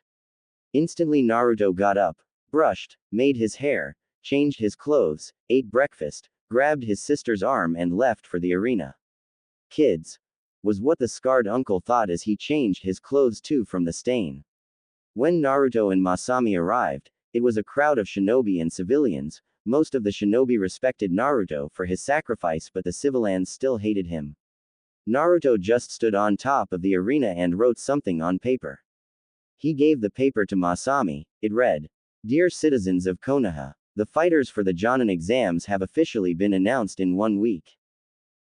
Instantly Naruto got up, brushed, made his hair, changed his clothes, ate breakfast, grabbed his sister's arm and left for the arena. Kids, was what the scarred uncle thought as he changed his clothes too from the stain. When Naruto and Masami arrived, it was a crowd of shinobi and civilians. Most of the shinobi respected Naruto for his sacrifice but the civilians still hated him. Naruto just stood on top of the arena and wrote something on paper. He gave the paper to Masami, it read, Dear citizens of Konoha, the fighters for the Jonin exams have officially been announced in 1 week.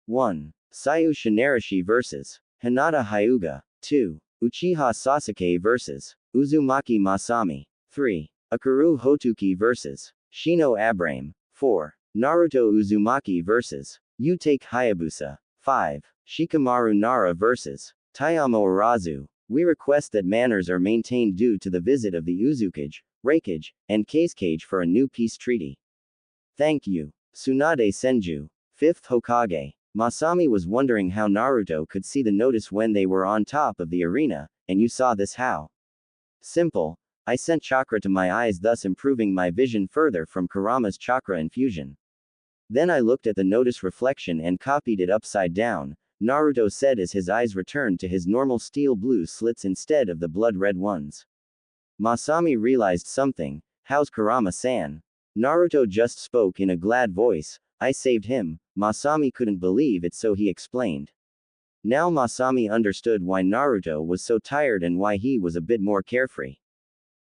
1. Sayu Shinarishi vs. Hinata Hyuga. 2. Uchiha Sasuke vs. Uzumaki Masami. 3. Akaru Hotuki vs. Shino Abrame. 4. Naruto Uzumaki vs. Utake Hayabusa. 5. Shikamaru Nara vs. Tayamo Arazu. We request that manners are maintained due to the visit of the Uzukage, Reikage, and Kazekage for a new peace treaty. Thank you. Tsunade Senju. 5th Hokage. Masami was wondering how Naruto could see the notice when they were on top of the arena, and you saw this how? Simple. I sent chakra to my eyes, thus improving my vision further from Kurama's chakra infusion. Then I looked at the notice reflection and copied it upside down, Naruto said as his eyes returned to his normal steel blue slits instead of the blood red ones. Masami realized something. How's Kurama-san? Naruto just spoke in a glad voice. I saved him. Masami couldn't believe it, so he explained. Now Masami understood why Naruto was so tired and why he was a bit more carefree.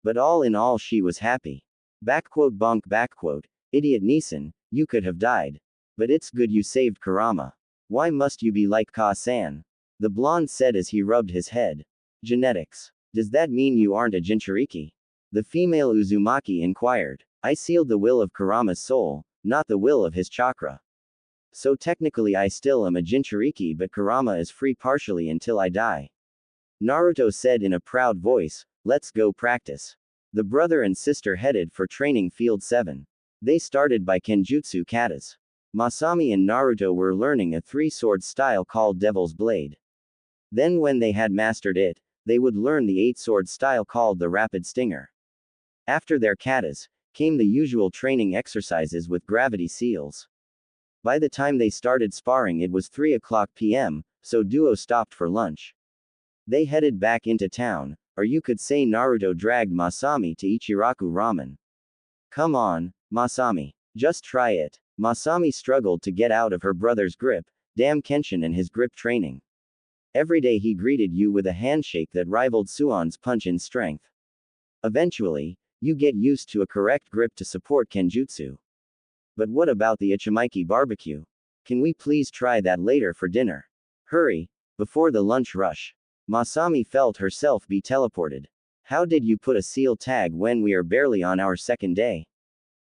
But all in all, she was happy. Bonk. Idiot Nissan, you could have died. But it's good you saved Kurama. Why must you be like Ka-san? The blonde said as he rubbed his head. Genetics. Does that mean you aren't a Jinchuriki? The female Uzumaki inquired. I sealed the will of Kurama's soul, not the will of his chakra. So technically I still am a Jinchuriki, but Kurama is free partially until I die. Naruto said in a proud voice, let's go practice. The brother and sister headed for training field 7. They started by Kenjutsu katas. Masami and Naruto were learning a three-sword style called Devil's Blade. Then when they had mastered it, they would learn the eight-sword style called the Rapid Stinger. After their katas, came the usual training exercises with gravity seals. By the time they started sparring it was 3:00 p.m., so duo stopped for lunch. They headed back into town, or you could say Naruto dragged Masami to Ichiraku Ramen. Come on, Masami. Just try it. Masami struggled to get out of her brother's grip. Damn Kenshin and his grip training. Every day he greeted you with a handshake that rivaled Suon's punch in strength. Eventually, you get used to a correct grip to support Kenjutsu. But what about the Ichimiki barbecue? Can we please try that later for dinner? Hurry, before the lunch rush. Masami felt herself be teleported. How did you put a seal tag when we are barely on our second day?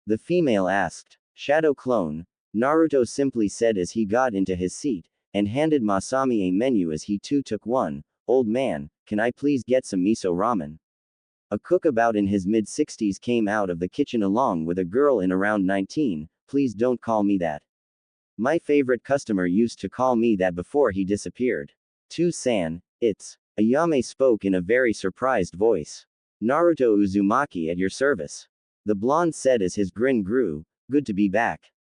The female asked. Shadow clone, Naruto simply said as he got into his seat, and handed Masami a menu as he too took one. Old man, can I please get some miso ramen? A cook about in his mid-60s came out of the kitchen along with a girl in around 19, please don't call me that. My favorite customer used to call me that before he disappeared. To-san, it's. Ayame spoke in a very surprised voice. Naruto Uzumaki at your service. The blonde said as his grin grew, good to be back.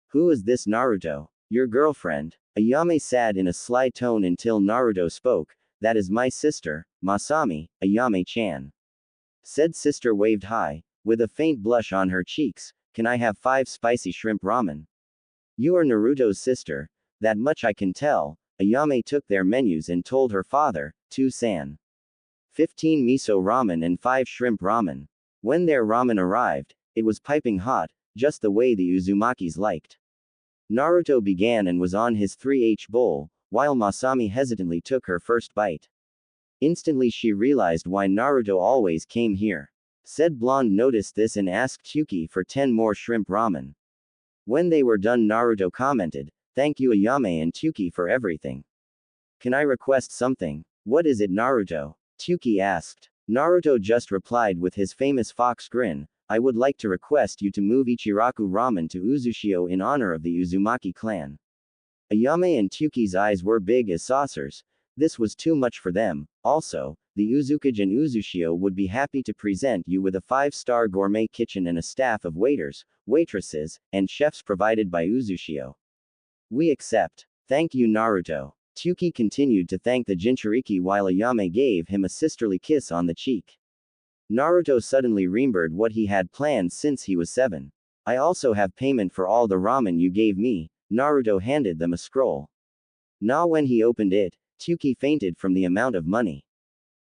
Who is this Naruto? Your girlfriend? Ayame said in a sly tone until Naruto spoke, that is my sister, Masami, Ayame-chan. Said sister waved high, with a faint blush on her cheeks, can I have 5 spicy shrimp ramen? You are Naruto's sister, that much I can tell. Ayame took their menus and told her father, To-san. 15 miso ramen and 5 shrimp ramen. When their ramen arrived, it was piping hot, just the way the Uzumakis liked. Naruto began and was on his 3H bowl, while Masami hesitantly took her first bite. Instantly she realized why Naruto always came here. Said blonde noticed this and asked Chuki for 10 more shrimp ramen. When they were done Naruto commented, thank you Ayame and Chuki for everything. Can I request something? What is it Naruto? Chuki asked. Naruto just replied with his famous fox grin, I would like to request you to move Ichiraku Ramen to Uzushio in honor of the Uzumaki clan. Ayame and Chuki's eyes were big as saucers. This was too much for them. Also, the Uzukage and Uzushio would be happy to present you with a 5-star gourmet kitchen and a staff of waiters, waitresses, and chefs provided by Uzushio. We accept. Thank you Naruto. Chuki continued to thank the Jinchuriki while Ayame gave him a sisterly kiss on the cheek. Naruto suddenly remembered what he had planned since he was 7. I also have payment for all the ramen you gave me. Naruto handed them a scroll. When he opened it, Chuki fainted from the amount of money.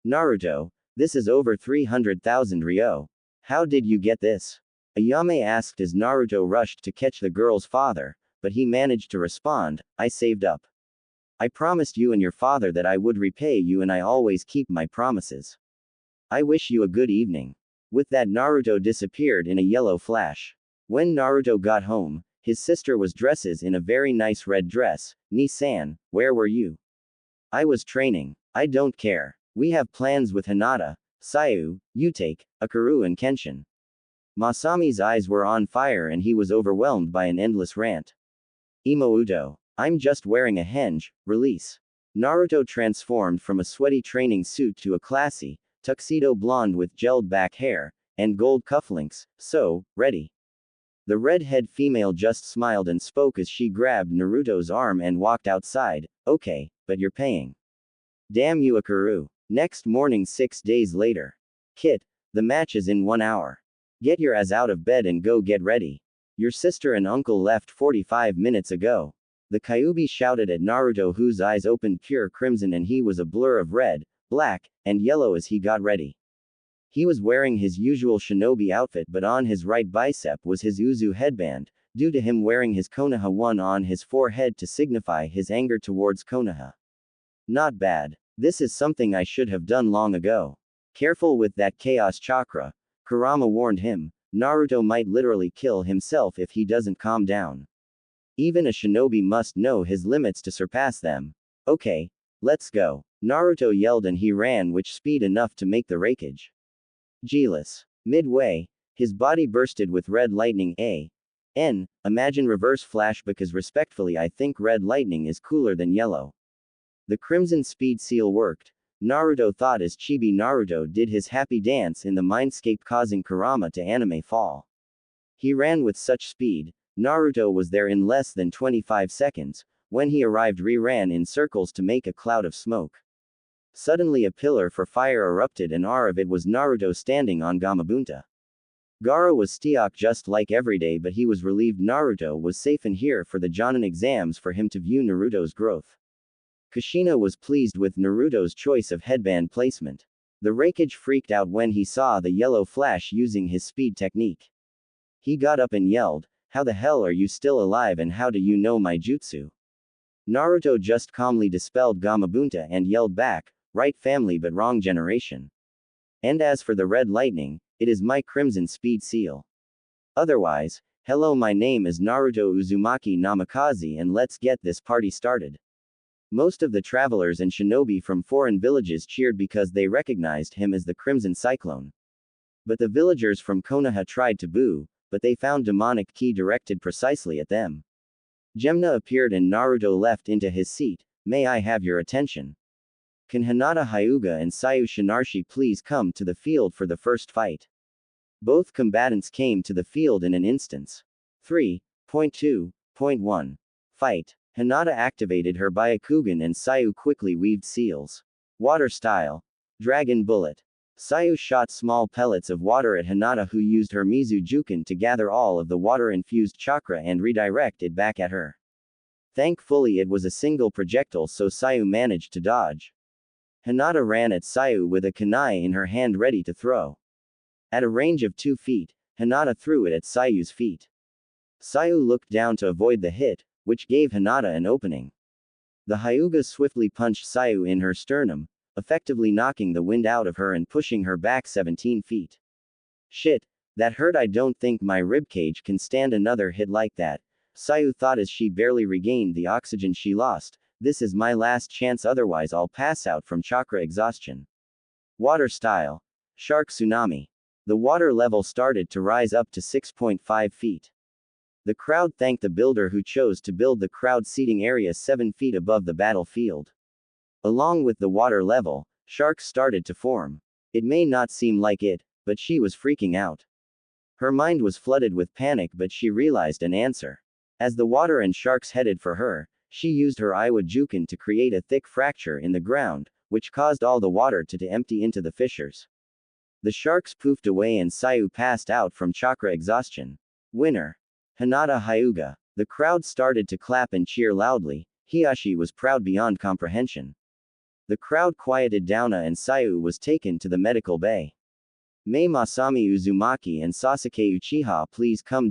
Naruto, this is over 300,000 ryo. How did you get this? Ayame asked as Naruto rushed to catch the girl's father, but he managed to respond, I saved up. I promised you and your father that I would repay you and I always keep my promises. I wish you a good evening. With that Naruto disappeared in a yellow flash. When Naruto got home, his sister was dresses in a very nice red dress. Ni-san, where were you? I was training. I don't care. We have plans with Hinata, Sayu, Utake, Akaru and Kenshin. Masami's eyes were on fire and he was overwhelmed by an endless rant. Imouto. I'm just wearing a henge, release. Naruto transformed from a sweaty training suit to a classy, tuxedo blonde with gelled back hair, and gold cufflinks, so, ready. The red-head female just smiled and spoke as she grabbed Naruto's arm and walked outside. Okay, but you're paying. Damn you, Akaru. Next morning 6 days later. Kit, the match is in 1 hour. Get your ass out of bed and go get ready. Your sister and uncle left 45 minutes ago. The Kyuubi shouted at Naruto, whose eyes opened pure crimson and he was a blur of red, black, and yellow as he got ready. He was wearing his usual shinobi outfit, but on his right bicep was his Uzu headband, due to him wearing his Konoha one on his forehead to signify his anger towards Konoha. Not bad. This is something I should have done long ago. Careful with that chaos chakra, Kurama warned him. Naruto might literally kill himself if he doesn't calm down. Even a shinobi must know his limits to surpass them. Okay, let's go. Naruto yelled and he ran with speed enough to make the rakeage. Jealous. Midway, his body bursted with red lightning. Imagine reverse flash, because respectfully I think red lightning is cooler than yellow. The crimson speed seal worked. Naruto thought as Chibi Naruto did his happy dance in the mindscape, causing Kurama to anime fall. He ran with such speed, Naruto was there in less than 25 seconds. When he arrived, ran in circles to make a cloud of smoke. Suddenly a pillar for fire erupted and of it was Naruto standing on Gamabunta. Gaara was Steok just like every day, but he was relieved Naruto was safe in here for the Jonin exams for him to view Naruto's growth. Kushina was pleased with Naruto's choice of headband placement. The rakeage freaked out when he saw the yellow flash using his speed technique. He got up and yelled, "How the hell are you still alive and how do you know my jutsu?" Naruto just calmly dispelled Gamabunta and yelled back, "Right family but wrong generation. And as for the red lightning, it is my crimson speed seal. Otherwise, hello, my name is Naruto Uzumaki Namikaze and let's get this party started." Most of the travelers and shinobi from foreign villages cheered because they recognized him as the Crimson Cyclone. But the villagers from Konoha tried to boo, but they found demonic ki directed precisely at them. Gemna appeared and Naruto leapt into his seat. "May I have your attention? Can Hinata Hyuga and Sayu Shinarshi please come to the field for the first fight?" Both combatants came to the field in an instant. 3.2.1 Fight. Hinata activated her Byakugan and Sayu quickly weaved seals. Water style. Dragon bullet. Sayu shot small pellets of water at Hinata, who used her Mizujuken to gather all of the water-infused chakra and redirect it back at her. Thankfully it was a single projectile, so Sayu managed to dodge. Hinata ran at Sayu with a kunai in her hand ready to throw. At a range of 2 feet, Hinata threw it at Sayu's feet. Sayu looked down to avoid the hit, which gave Hinata an opening. The Hyuga swiftly punched Sayu in her sternum, effectively knocking the wind out of her and pushing her back 17 feet. Shit, that hurt. I don't think my ribcage can stand another hit like that, Sayu thought as she barely regained the oxygen she lost. This is my last chance, otherwise I'll pass out from chakra exhaustion. Water style. Shark tsunami. The water level started to rise up to 6.5 feet. The crowd thanked the builder who chose to build the crowd seating area 7 feet above the battlefield. Along with the water level, sharks started to form. It may not seem like it, but she was freaking out. Her mind was flooded with panic, but she realized an answer. As the water and sharks headed for her, she used her Iwa Juken to create a thick fracture in the ground, which caused all the water to empty into the fissures. The sharks poofed away and Sayu passed out from chakra exhaustion. Winner. Hinata Hyuga. The crowd started to clap and cheer loudly. Hiyashi was proud beyond comprehension. The crowd quieted down and Sayu was taken to the medical bay. May Masami Uzumaki and Sasuke Uchiha please come